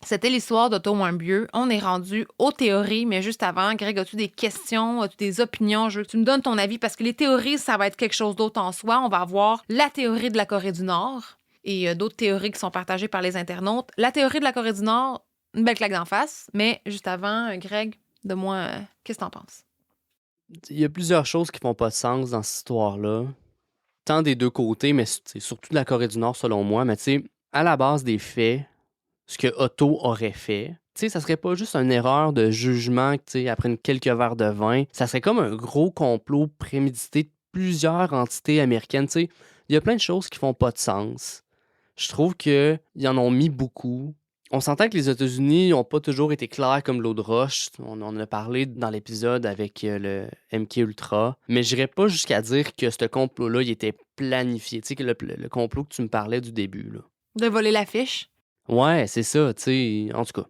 C'était l'histoire d'Otto Warmbier. On est rendu aux théories, mais juste avant, Greg, as-tu des questions, as-tu des opinions? Je veux que tu me donnes ton avis parce que les théories, ça va être quelque chose d'autre en soi. On va avoir la théorie de la Corée du Nord et d'autres théories qui sont partagées par les internautes. La théorie de la Corée du Nord, une belle claque d'en face. Mais juste avant, Greg, de moi, qu'est-ce que t'en penses? Il y a plusieurs choses qui font pas de sens dans cette histoire-là. Tant des deux côtés, mais c'est surtout de la Corée du Nord, selon moi. Mais tu sais, à la base des faits, ce que Otto aurait fait, tu sais, ça serait pas juste une erreur de jugement, tu sais, après quelques verres de vin. Ça serait comme un gros complot prémédité de plusieurs entités américaines, tu sais. Il y a plein de choses qui font pas de sens. Je trouve qu'ils en ont mis beaucoup. On s'entend que les États-Unis n'ont pas toujours été clairs comme l'eau de roche. On en a parlé dans l'épisode avec le MK Ultra. Mais j'irais pas jusqu'à dire que ce complot-là, il était planifié. Tu sais, que le complot que tu me parlais du début, là. De voler l'affiche? Ouais, c'est ça, tu sais. En tout cas,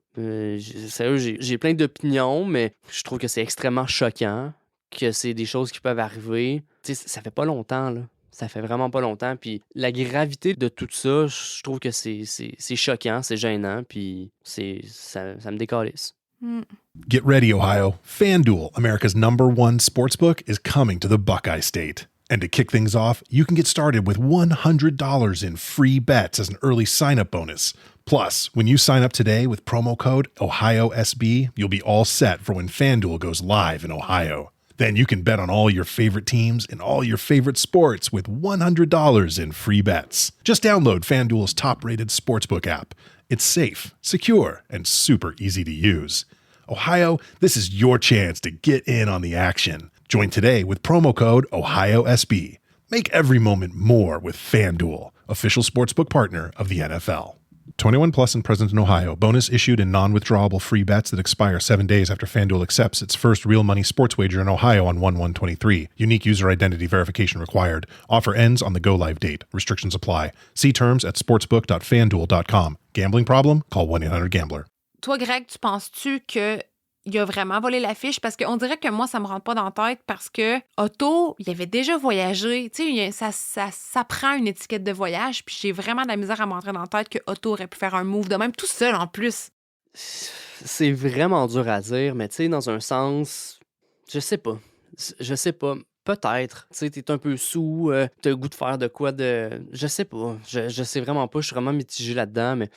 sérieux, j'ai plein d'opinions, mais je trouve que c'est extrêmement choquant, que c'est des choses qui peuvent arriver. Tu sais, ça fait pas longtemps, là. Ça fait vraiment pas longtemps. Puis la gravité de tout ça, je trouve que c'est choquant, c'est gênant, puis ça me décalisse. Get ready, Ohio. FanDuel, America's #1 sportsbook, is coming to the Buckeye State. And to kick things off, you can get started with $100 in free bets as an early sign-up bonus. Plus, when you sign up today with promo code OhioSB, you'll be all set for when FanDuel goes live in Ohio. Then you can bet on all your favorite teams and all your favorite sports with $100 in free bets. Just download FanDuel's top-rated sportsbook app. It's safe, secure, and super easy to use. Ohio, this is your chance to get in on the action. Join today with promo code OhioSB. Make every moment more with FanDuel, official sportsbook partner of the NFL. 21 plus and present in Ohio. Bonus issued in non-withdrawable free bets that expire 7 days after FanDuel accepts its first real money sports wager in Ohio on 1/1/23. Unique user identity verification required. Offer ends on the go-live date. Restrictions apply. See terms at sportsbook.fanduel.com. Gambling problem? Call 1-800-GAMBLER. Toi, Greg, tu penses-tu qu'il a vraiment volé l'affiche? Parce qu'on dirait que moi, ça me rentre pas dans la tête parce que Otto, il avait déjà voyagé. Tu sais, ça prend une étiquette de voyage, puis j'ai vraiment de la misère à m'entrer dans la tête que Otto aurait pu faire un move de même tout seul en plus. C'est vraiment dur à dire, mais tu sais, dans un sens, je sais pas. Peut-être. Tu sais, t'es un peu sous, t'as le goût de faire de quoi de... Je sais pas. Je sais vraiment pas. Je suis vraiment mitigé là-dedans, mais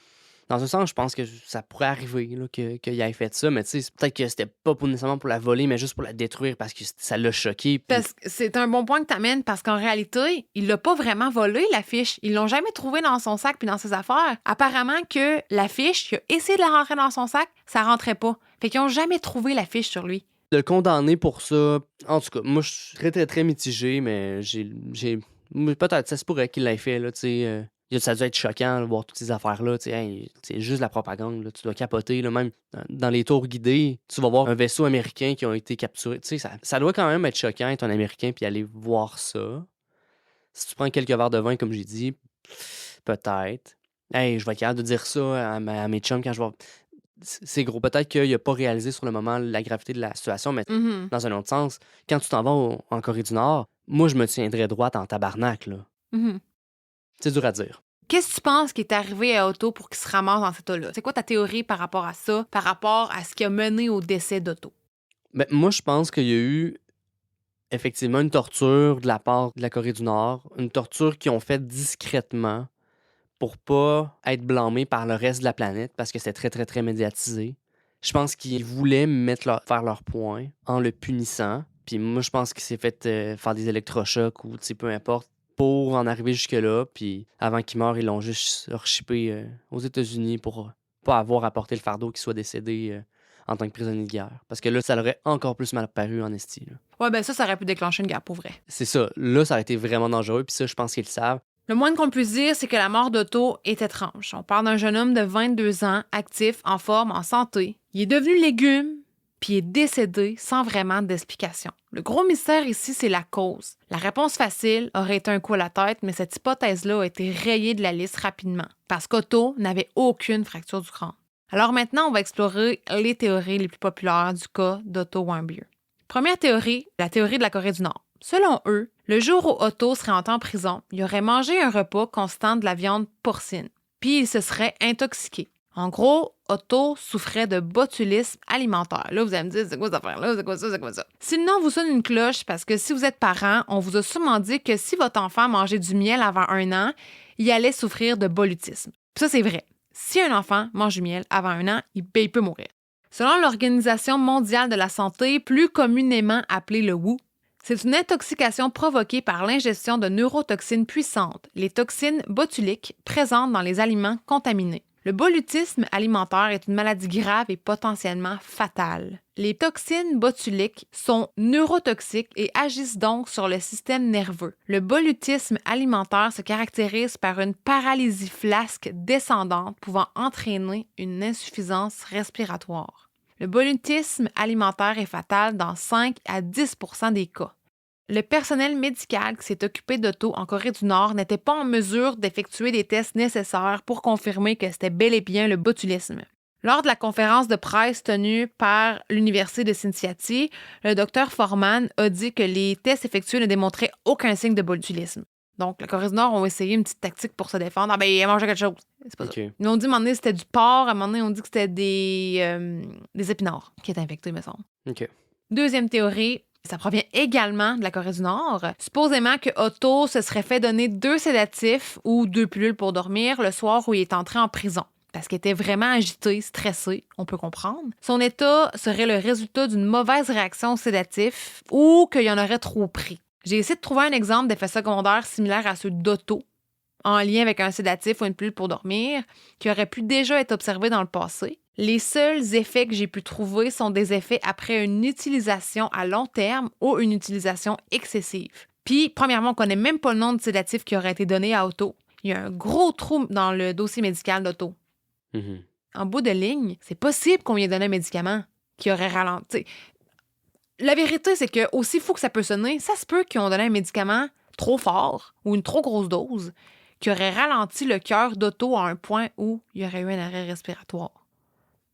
dans un sens, je pense que ça pourrait arriver là, qu'il ait fait ça, mais tu sais, peut-être que c'était pas nécessairement pour la voler, mais juste pour la détruire parce que ça l'a choqué. Puis... Parce que c'est un bon point que t'amènes, parce qu'en réalité, il l'a pas vraiment volé, l'affiche. Ils l'ont jamais trouvé dans son sac puis dans ses affaires. Apparemment que l'affiche, il a essayé de la rentrer dans son sac, ça rentrait pas. Fait qu'ils ont jamais trouvé l'affiche sur lui. De le condamner pour ça, en tout cas, moi, je suis très, très, très mitigé, mais peut-être, ça se pourrait qu'il l'ait fait, là, tu sais... Ça a dû être choquant de voir toutes ces affaires-là. Hey, c'est juste la propagande. Là. Tu dois capoter. Là, même dans les tours guidés, tu vas voir un vaisseau américain qui a été capturé. Ça doit quand même être choquant être un Américain puis aller voir ça. Si tu prends quelques verres de vin, comme j'ai dit, peut-être. Hey, je vais être capable de dire ça à mes chums quand je vais... C'est gros. Peut-être qu'il n'a pas réalisé sur le moment la gravité de la situation, mais dans un autre sens, quand tu t'en vas en Corée du Nord, moi, je me tiendrais droite en tabarnak. Là. C'est dur à dire. Qu'est-ce que tu penses qui est arrivé à Otto pour qu'il se ramasse dans cet état-là? C'est quoi ta théorie par rapport à ça, par rapport à ce qui a mené au décès d'Otto? Ben, moi, je pense qu'il y a eu effectivement une torture de la part de la Corée du Nord, une torture qu'ils ont faite discrètement pour pas être blâmés par le reste de la planète parce que c'était très, très, très médiatisé. Je pense qu'ils voulaient faire leur point en le punissant. Puis moi, je pense qu'il s'est fait faire des électrochocs ou peu importe pour en arriver jusque-là. Puis avant qu'il meure, ils l'ont juste rechippé aux États-Unis pour pas avoir à porter le fardeau qu'il soit décédé en tant que prisonnier de guerre. Parce que là, ça l'aurait encore plus mal paru en esti. Là. Ouais, ben ça aurait pu déclencher une guerre pour vrai. C'est ça. Là, ça aurait été vraiment dangereux. Puis ça, je pense qu'ils le savent. Le moins qu'on puisse dire, c'est que la mort d'Otto est étrange. On parle d'un jeune homme de 22 ans, actif, en forme, en santé. Il est devenu légume, puis il est décédé sans vraiment d'explication. Le gros mystère ici, c'est la cause. La réponse facile aurait été un coup à la tête, mais cette hypothèse-là a été rayée de la liste rapidement, parce qu'Otto n'avait aucune fracture du crâne. Alors maintenant, on va explorer les théories les plus populaires du cas d'Otto Warmbier. Première théorie, la théorie de la Corée du Nord. Selon eux, le jour où Otto serait entré en prison, il aurait mangé un repas constant de la viande porcine, puis il se serait intoxiqué. En gros, Otto souffrait de botulisme alimentaire. Là, vous allez me dire, c'est quoi cette affaire-là? C'est quoi ça? C'est quoi ça? Si le nom vous sonne une cloche, parce que si vous êtes parent, on vous a sûrement dit que si votre enfant mangeait du miel avant 1 an, il allait souffrir de bolutisme. Puis ça, c'est vrai. Si un enfant mange du miel avant 1 an, il peut mourir. Selon l'Organisation mondiale de la santé, plus communément appelée le WHO, c'est une intoxication provoquée par l'ingestion de neurotoxines puissantes, les toxines botuliques présentes dans les aliments contaminés. Le botulisme alimentaire est une maladie grave et potentiellement fatale. Les toxines botuliques sont neurotoxiques et agissent donc sur le système nerveux. Le botulisme alimentaire se caractérise par une paralysie flasque descendante pouvant entraîner une insuffisance respiratoire. Le botulisme alimentaire est fatal dans 5 à 10 % des cas. Le personnel médical qui s'est occupé d'Otto en Corée du Nord n'était pas en mesure d'effectuer des tests nécessaires pour confirmer que c'était bel et bien le botulisme. Lors de la conférence de presse tenue par l'Université de Cincinnati, le docteur Foreman a dit que les tests effectués ne démontraient aucun signe de botulisme. Donc, la Corée du Nord ont essayé une petite tactique pour se défendre. Ah ben, il a mangé quelque chose. C'est pas ça. Ils ont dit, à un moment donné, c'était du porc. À un moment donné, on dit que c'était des épinards qui étaient infectés, me semble. OK. Deuxième théorie, ça provient également de la Corée du Nord. Supposément que Otto se serait fait donner 2 sédatifs ou 2 pilules pour dormir le soir où il est entré en prison. Parce qu'il était vraiment agité, stressé, on peut comprendre. Son état serait le résultat d'une mauvaise réaction au sédatif ou qu'il y en aurait trop pris. J'ai essayé de trouver un exemple d'effet secondaire similaire à ceux d'Otto, en lien avec un sédatif ou une pilule pour dormir, qui aurait pu déjà être observé dans le passé. Les seuls effets que j'ai pu trouver sont des effets après une utilisation à long terme ou une utilisation excessive. Puis, premièrement, on ne connaît même pas le nom de sédatif qui aurait été donné à Otto. Il y a un gros trou dans le dossier médical d'Otto. Mhm. En bout de ligne, c'est possible qu'on lui ait donné un médicament qui aurait ralenti. La vérité, c'est que aussi fou que ça peut sonner, ça se peut qu'ils ont donné un médicament trop fort ou une trop grosse dose qui aurait ralenti le cœur d'Otto à un point où il y aurait eu un arrêt respiratoire.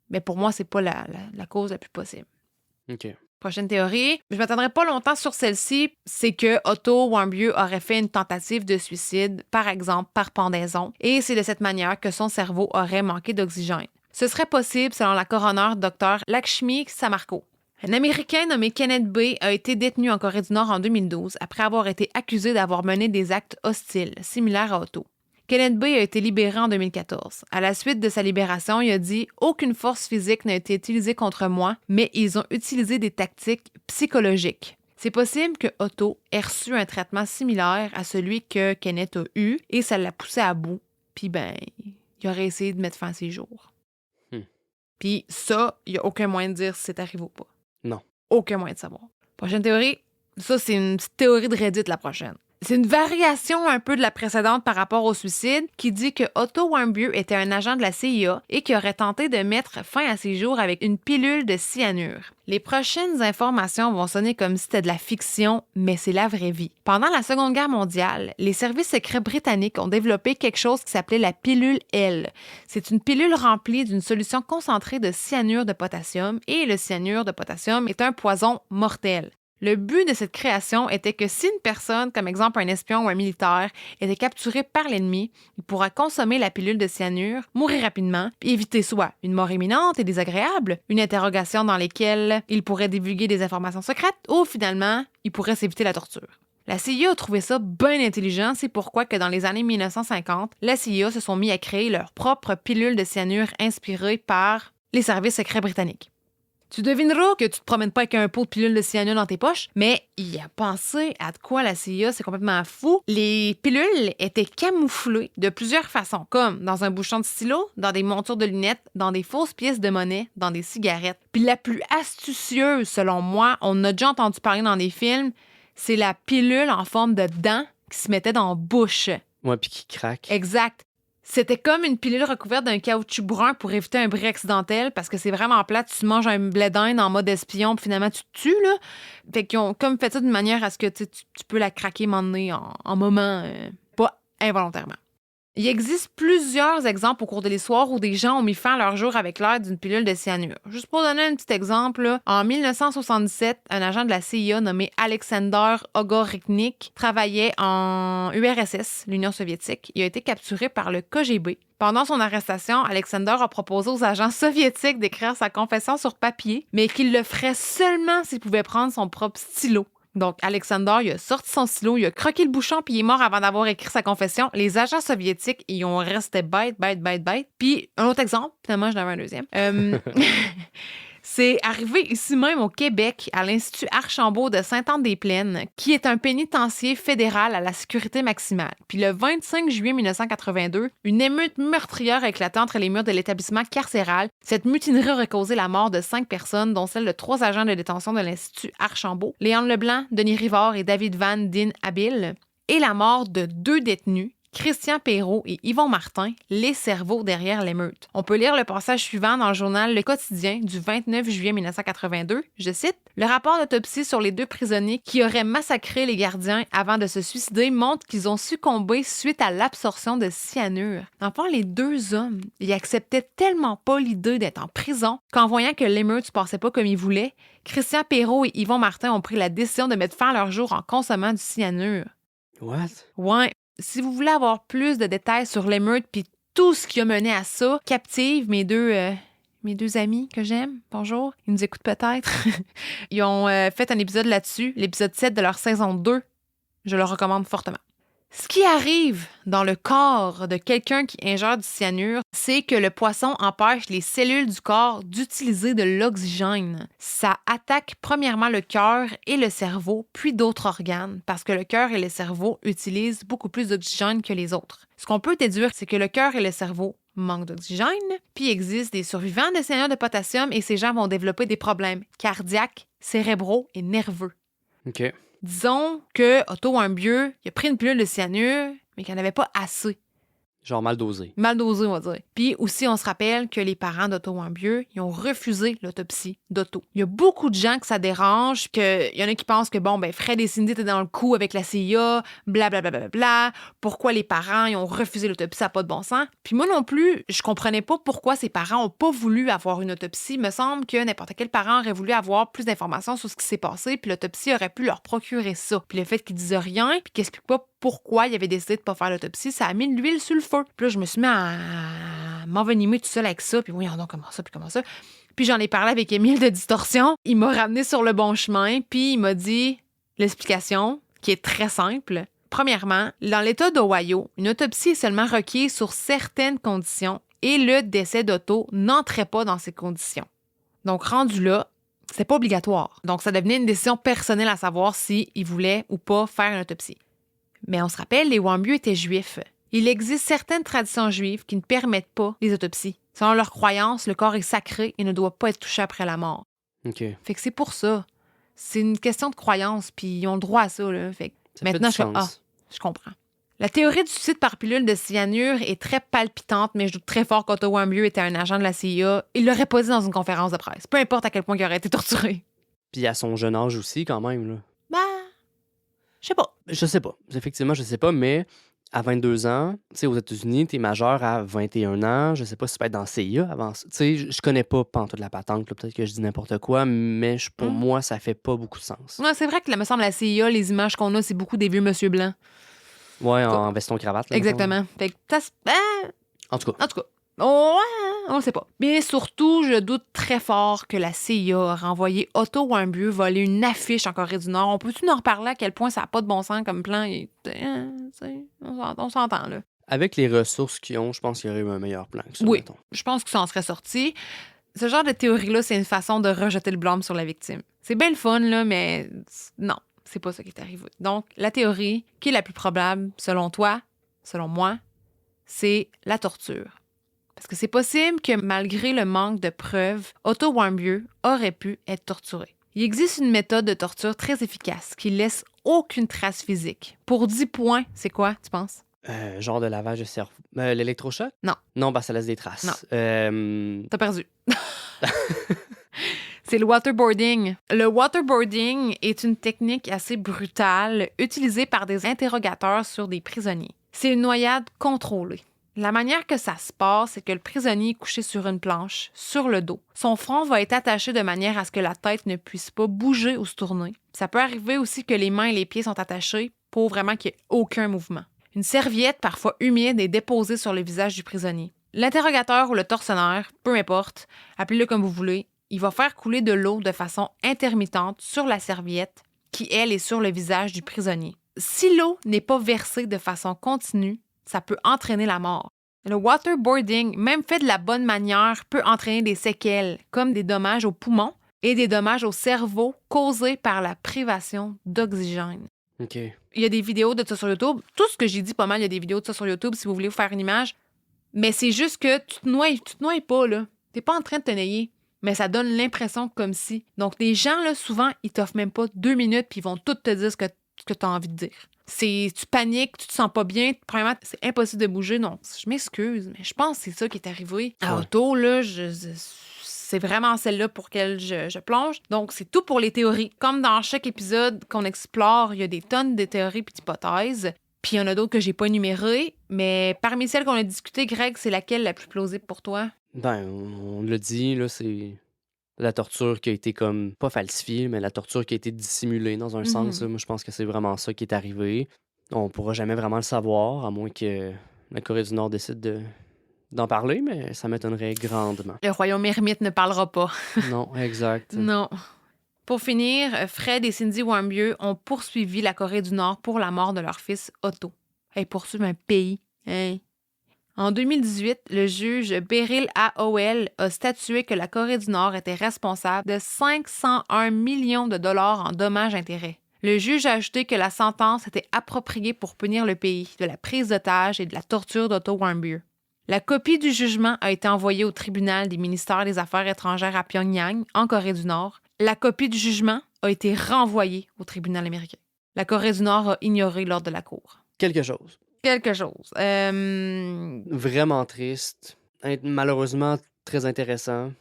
Mais pour moi, c'est pas la cause la plus possible. OK. Prochaine théorie, je ne m'attendrai pas longtemps sur celle-ci, c'est que Otto Warmbier aurait fait une tentative de suicide, par exemple par pendaison, et c'est de cette manière que son cerveau aurait manqué d'oxygène. Ce serait possible selon la coroner Dr. Lakshmi Samarko. Un Américain nommé Kenneth Bay a été détenu en Corée du Nord en 2012 après avoir été accusé d'avoir mené des actes hostiles, similaires à Otto. Kenneth Bay a été libéré en 2014. À la suite de sa libération, il a dit « Aucune force physique n'a été utilisée contre moi, mais ils ont utilisé des tactiques psychologiques. » C'est possible que Otto ait reçu un traitement similaire à celui que Kenneth a eu et ça l'a poussé à bout. Puis il aurait essayé de mettre fin à ses jours. Puis ça, il n'y a aucun moyen de dire si c'est arrivé ou pas. Non. Aucun moyen de savoir. Prochaine théorie, ça c'est une petite théorie de Reddit la prochaine. C'est une variation un peu de la précédente par rapport au suicide qui dit que Otto Warmbier était un agent de la CIA et qui aurait tenté de mettre fin à ses jours avec une pilule de cyanure. Les prochaines informations vont sonner comme si c'était de la fiction, mais c'est la vraie vie. Pendant la Seconde Guerre mondiale, les services secrets britanniques ont développé quelque chose qui s'appelait la pilule L. C'est une pilule remplie d'une solution concentrée de cyanure de potassium et le cyanure de potassium est un poison mortel. Le but de cette création était que si une personne, comme exemple un espion ou un militaire, était capturé par l'ennemi, il pourra consommer la pilule de cyanure, mourir rapidement, puis éviter soit une mort imminente et désagréable, une interrogation dans laquelle il pourrait divulguer des informations secrètes, ou finalement, il pourrait s'éviter la torture. La CIA a trouvé ça bien intelligent, c'est pourquoi que dans les années 1950, la CIA se sont mis à créer leur propre pilule de cyanure inspirée par les services secrets britanniques. Tu devineras que tu te promènes pas avec un pot de pilule de cyanure dans tes poches, mais il a pensé à de quoi la CIA, c'est complètement fou. Les pilules étaient camouflées de plusieurs façons, comme dans un bouchon de stylo, dans des montures de lunettes, dans des fausses pièces de monnaie, dans des cigarettes. Puis la plus astucieuse, selon moi, on a déjà entendu parler dans des films, c'est la pilule en forme de dent qui se mettait dans la bouche. Ouais, puis qui craque. Exact. C'était comme une pilule recouverte d'un caoutchouc brun pour éviter un bris accidentel parce que c'est vraiment plate. Tu manges un blé d'Inde en mode espion puis finalement tu te tues, là. Fait qu'ils ont comme fait ça d'une manière à ce que tu peux la craquer en moment, pas involontairement. Il existe plusieurs exemples au cours de l'histoire où des gens ont mis fin à leur jour avec l'aide d'une pilule de cyanure. Juste pour donner un petit exemple, là, en 1977, un agent de la CIA nommé Alexander Ogorniknik travaillait en URSS, l'Union soviétique. Il a été capturé par le KGB. Pendant son arrestation, Alexander a proposé aux agents soviétiques d'écrire sa confession sur papier, mais qu'il le ferait seulement s'il pouvait prendre son propre stylo. Donc, Alexander, il a sorti son stylo, il a croqué le bouchon, puis il est mort avant d'avoir écrit sa confession. Les agents soviétiques, ils ont resté bêtes. Puis, un autre exemple, finalement, j'en avais un deuxième. C'est arrivé ici même au Québec, à l'Institut Archambault de Sainte-Anne-des-Plaines, qui est un pénitencier fédéral à la sécurité maximale. Puis le 25 juillet 1982, une émeute meurtrière a éclaté entre les murs de l'établissement carcéral. Cette mutinerie aurait causé la mort de 5 personnes, dont celle de 3 agents de détention de l'Institut Archambault, Léon Leblanc, Denis Rivard et David Van Din Habile, et la mort de 2 détenus, Christian Perrault et Yvon Martin, les cerveaux derrière l'émeute. On peut lire le passage suivant dans le journal Le Quotidien du 29 juillet 1982. Je cite, « Le rapport d'autopsie sur les 2 prisonniers qui auraient massacré les gardiens avant de se suicider montre qu'ils ont succombé suite à l'absorption de cyanure. » Enfin, les 2 hommes, ils acceptaient tellement pas l'idée d'être en prison qu'en voyant que l'émeute se passait pas comme ils voulaient, Christian Perrault et Yvon Martin ont pris la décision de mettre fin à leur jour en consommant du cyanure. What? Ouais. Si vous voulez avoir plus de détails sur l'émeute puis tout ce qui a mené à ça, captive mes deux amis que j'aime. Bonjour, ils nous écoutent peut-être. Ils ont fait un épisode là-dessus, l'épisode 7 de leur saison 2. Je le recommande fortement. Ce qui arrive dans le corps de quelqu'un qui ingère du cyanure, c'est que le poisson empêche les cellules du corps d'utiliser de l'oxygène. Ça attaque premièrement le cœur et le cerveau, puis d'autres organes, parce que le cœur et le cerveau utilisent beaucoup plus d'oxygène que les autres. Ce qu'on peut déduire, c'est que le cœur et le cerveau manquent d'oxygène, puis il existe des survivants de cyanure de potassium et ces gens vont développer des problèmes cardiaques, cérébraux et nerveux. OK. Disons que Otto Warmbier, il a pris une pilule de cyanure, mais qu'il n'y en avait pas assez. Genre mal dosé. Mal dosé, on va dire. Puis aussi, on se rappelle que les parents d'Otto Warmbier, ils ont refusé l'autopsie d'Otto. Il y a beaucoup de gens que ça dérange, qu'il y en a qui pensent que, Fred et Cindy étaient dans le coup avec la CIA, blablabla. Pourquoi les parents, ils ont refusé l'autopsie, ça n'a pas de bon sens. Puis moi non plus, je comprenais pas pourquoi ces parents n'ont pas voulu avoir une autopsie. Il me semble que n'importe quel parent aurait voulu avoir plus d'informations sur ce qui s'est passé, puis l'autopsie aurait pu leur procurer ça. Puis le fait qu'ils disent rien, puis qu'ils expliquent pas pourquoi il avait décidé de pas faire l'autopsie, ça a mis de l'huile sur le feu. Puis là, je me suis mis à m'envenimer tout seul avec ça, puis oui, donc comment ça. Puis j'en ai parlé avec Émile de Distorsion. Il m'a ramené sur le bon chemin, puis il m'a dit l'explication, qui est très simple. Premièrement, dans l'État d'Ohio, une autopsie est seulement requise sur certaines conditions et le décès d'Otto n'entrait pas dans ces conditions. Donc, rendu là, c'était pas obligatoire. Donc, ça devenait une décision personnelle à savoir s'il voulait ou pas faire une autopsie. Mais on se rappelle, les Warmbier étaient juifs. Il existe certaines traditions juives qui ne permettent pas les autopsies. Selon leurs croyances, le corps est sacré et ne doit pas être touché après la mort. OK. Fait que c'est pour ça. C'est une question de croyance, puis ils ont le droit à ça, là. Fait que Ça maintenant, fait du sens. je comprends. La théorie du suicide par pilule de cyanure est très palpitante, mais je doute très fort qu'Otto Warmbier était un agent de la CIA. Il l'aurait pas dit dans une conférence de presse. Peu importe à quel point il aurait été torturé. Puis à son jeune âge aussi, quand même, là. Je sais pas. Je sais pas. Effectivement, je sais pas, mais à 22 ans, tu sais, aux États-Unis, t'es majeur à 21 ans. Je sais pas si tu peux être dans le CIA avant ça. Tu sais, je connais pas pantoute la patente, là. Peut-être que je dis n'importe quoi, mais pour moi, ça fait pas beaucoup de sens. Ouais, c'est vrai que, me semble, la CIA, les images qu'on a, c'est beaucoup des vieux monsieur blancs. Ouais, en veston-cravate. Là, Exactement. Fait que En tout cas. on le sait pas. Mais surtout, je doute très fort que la CIA a renvoyé Otto Warmbier voler une affiche en Corée du Nord. On peut-tu en reparler à quel point ça n'a pas de bon sens comme plan? On s'entend, là. Avec les ressources qu'ils ont, je pense qu'il y aurait eu un meilleur plan que ça. Oui, mettons. je pense que ça en serait sorti. Ce genre de théorie-là, c'est une façon de rejeter le blâme sur la victime. C'est bien le fun, là, mais non, c'est pas ça qui est arrivé. Donc, la théorie qui est la plus probable, selon toi, selon moi, c'est la torture. Parce que c'est possible que, malgré le manque de preuves, Otto Warmbier aurait pu être torturé. Il existe une méthode de torture très efficace qui laisse aucune trace physique. Pour 10 points, c'est quoi, tu penses? Genre de lavage de cerveau. L'électrochoc? Non. Non, ça laisse des traces. Non. T'as perdu. C'est le waterboarding. Le waterboarding est une technique assez brutale utilisée par des interrogateurs sur des prisonniers. C'est une noyade contrôlée. La manière que ça se passe, c'est que le prisonnier est couché sur une planche, sur le dos. Son front va être attaché de manière à ce que la tête ne puisse pas bouger ou se tourner. Ça peut arriver aussi que les mains et les pieds sont attachés pour vraiment qu'il n'y ait aucun mouvement. Une serviette, parfois humide, est déposée sur le visage du prisonnier. L'interrogateur ou le tortionnaire, peu importe, appelez-le comme vous voulez, il va faire couler de l'eau de façon intermittente sur la serviette qui, elle, est sur le visage du prisonnier. Si l'eau n'est pas versée de façon continue, ça peut entraîner la mort. Le waterboarding, même fait de la bonne manière, peut entraîner des séquelles, comme des dommages aux poumons et des dommages au cerveau causés par la privation d'oxygène. OK. Il y a des vidéos de ça sur YouTube. Tout ce que j'ai dit, pas mal, il y a des vidéos de ça sur YouTube si vous voulez vous faire une image. Mais c'est juste que tu te noies pas, là. T'es pas en train de te noyer. Mais ça donne l'impression comme si. Donc, les gens, là, souvent, ils t'offrent même pas 2 minutes puis ils vont tout te dire ce que tu as envie de dire. Tu paniques, tu te sens pas bien. Premièrement, c'est impossible de bouger. Non, je m'excuse, mais je pense que c'est ça qui est arrivé. À auto, là, c'est vraiment celle-là pour laquelle je plonge. Donc, c'est tout pour les théories. Comme dans chaque épisode qu'on explore, il y a des tonnes de théories et d'hypothèses. Puis, il y en a d'autres que j'ai pas énumérées. Mais parmi celles qu'on a discutées, Greg, c'est laquelle la plus plausible pour toi? Ben, on l'a dit, là, c'est la torture qui a été comme, pas falsifiée, mais la torture qui a été dissimulée dans un sens. Là. Moi, je pense que c'est vraiment ça qui est arrivé. On pourra jamais vraiment le savoir, à moins que la Corée du Nord décide d'en parler, mais ça m'étonnerait grandement. Le royaume ermite ne parlera pas. Non, exact. Non. Pour finir, Fred et Cindy Warmbier ont poursuivi la Corée du Nord pour la mort de leur fils Otto. Hey, poursuivre un pays, hein? En 2018, le juge Beryl A. Howell a statué que la Corée du Nord était responsable de 501 millions de dollars en dommages-intérêts. Le juge a ajouté que la sentence était appropriée pour punir le pays de la prise d'otage et de la torture d'Otto Warmbier. La copie du jugement a été envoyée au tribunal des ministères des Affaires étrangères à Pyongyang, en Corée du Nord. La copie du jugement a été renvoyée au tribunal américain. La Corée du Nord a ignoré l'ordre de la Cour. Quelque chose. Vraiment triste. Malheureusement, très intéressant.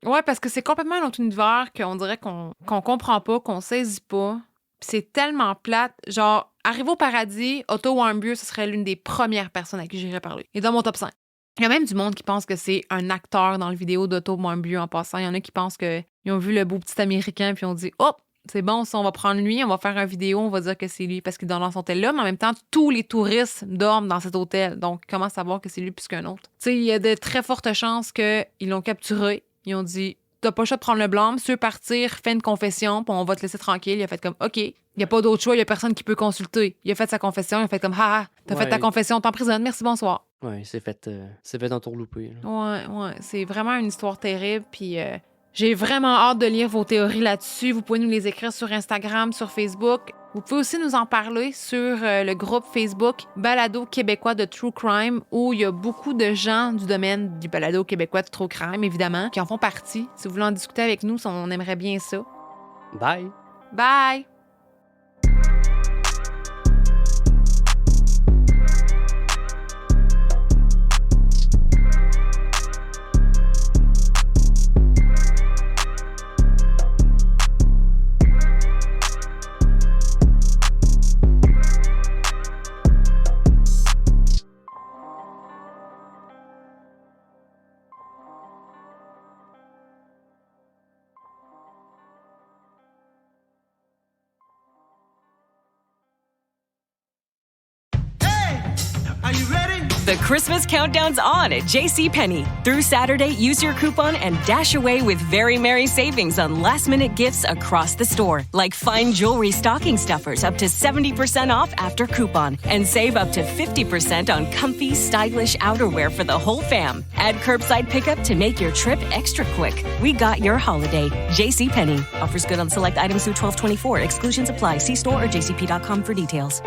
Ouais, parce que c'est complètement un autre univers qu'on dirait qu'on comprend pas, qu'on saisit pas. Puis c'est tellement plate. Genre, arriver au paradis, Otto Warmbier, ce serait l'une des premières personnes à qui j'irais parler. Il est dans mon top 5. Il y a même du monde qui pense que c'est un acteur dans le vidéo d'Otto Warmbier en passant. Il y en a qui pensent qu'ils ont vu le beau petit Américain puis ont dit « Oh! C'est bon, ça, on va prendre lui, on va faire une vidéo, on va dire que c'est lui parce qu'il dort dans son hôtel-là, mais en même temps, tous les touristes dorment dans cet hôtel. Donc, comment savoir que c'est lui plus qu'un autre? Tu sais, il y a de très fortes chances qu'ils l'ont capturé. Ils ont dit, t'as pas le choix de prendre le blâme. Si tu veux partir, fais une confession, puis on va te laisser tranquille. Il a fait comme, OK. Il n'y a pas d'autre choix, il n'y a personne qui peut consulter. Il a fait sa confession, il a fait comme, ha, t'as fait ta confession, t'emprisonnes, merci, bonsoir. Ouais, c'est fait entourlouper. Ouais, c'est vraiment une histoire terrible, puis... j'ai vraiment hâte de lire vos théories là-dessus. Vous pouvez nous les écrire sur Instagram, sur Facebook. Vous pouvez aussi nous en parler sur le groupe Facebook Balado québécois de True Crime, où il y a beaucoup de gens du domaine du balado québécois de True Crime, évidemment, qui en font partie. Si vous voulez en discuter avec nous, on aimerait bien ça. Bye! Bye! Are you ready? The Christmas countdown's on at JCPenney. Through Saturday, use your coupon and dash away with very merry savings on last-minute gifts across the store, like fine jewelry stocking stuffers up to 70% off after coupon, and save up to 50% on comfy, stylish outerwear for the whole fam. Add curbside pickup to make your trip extra quick. We got your holiday. JCPenney. Offers good on select items through 12/24. Exclusions apply. See store or jcp.com for details.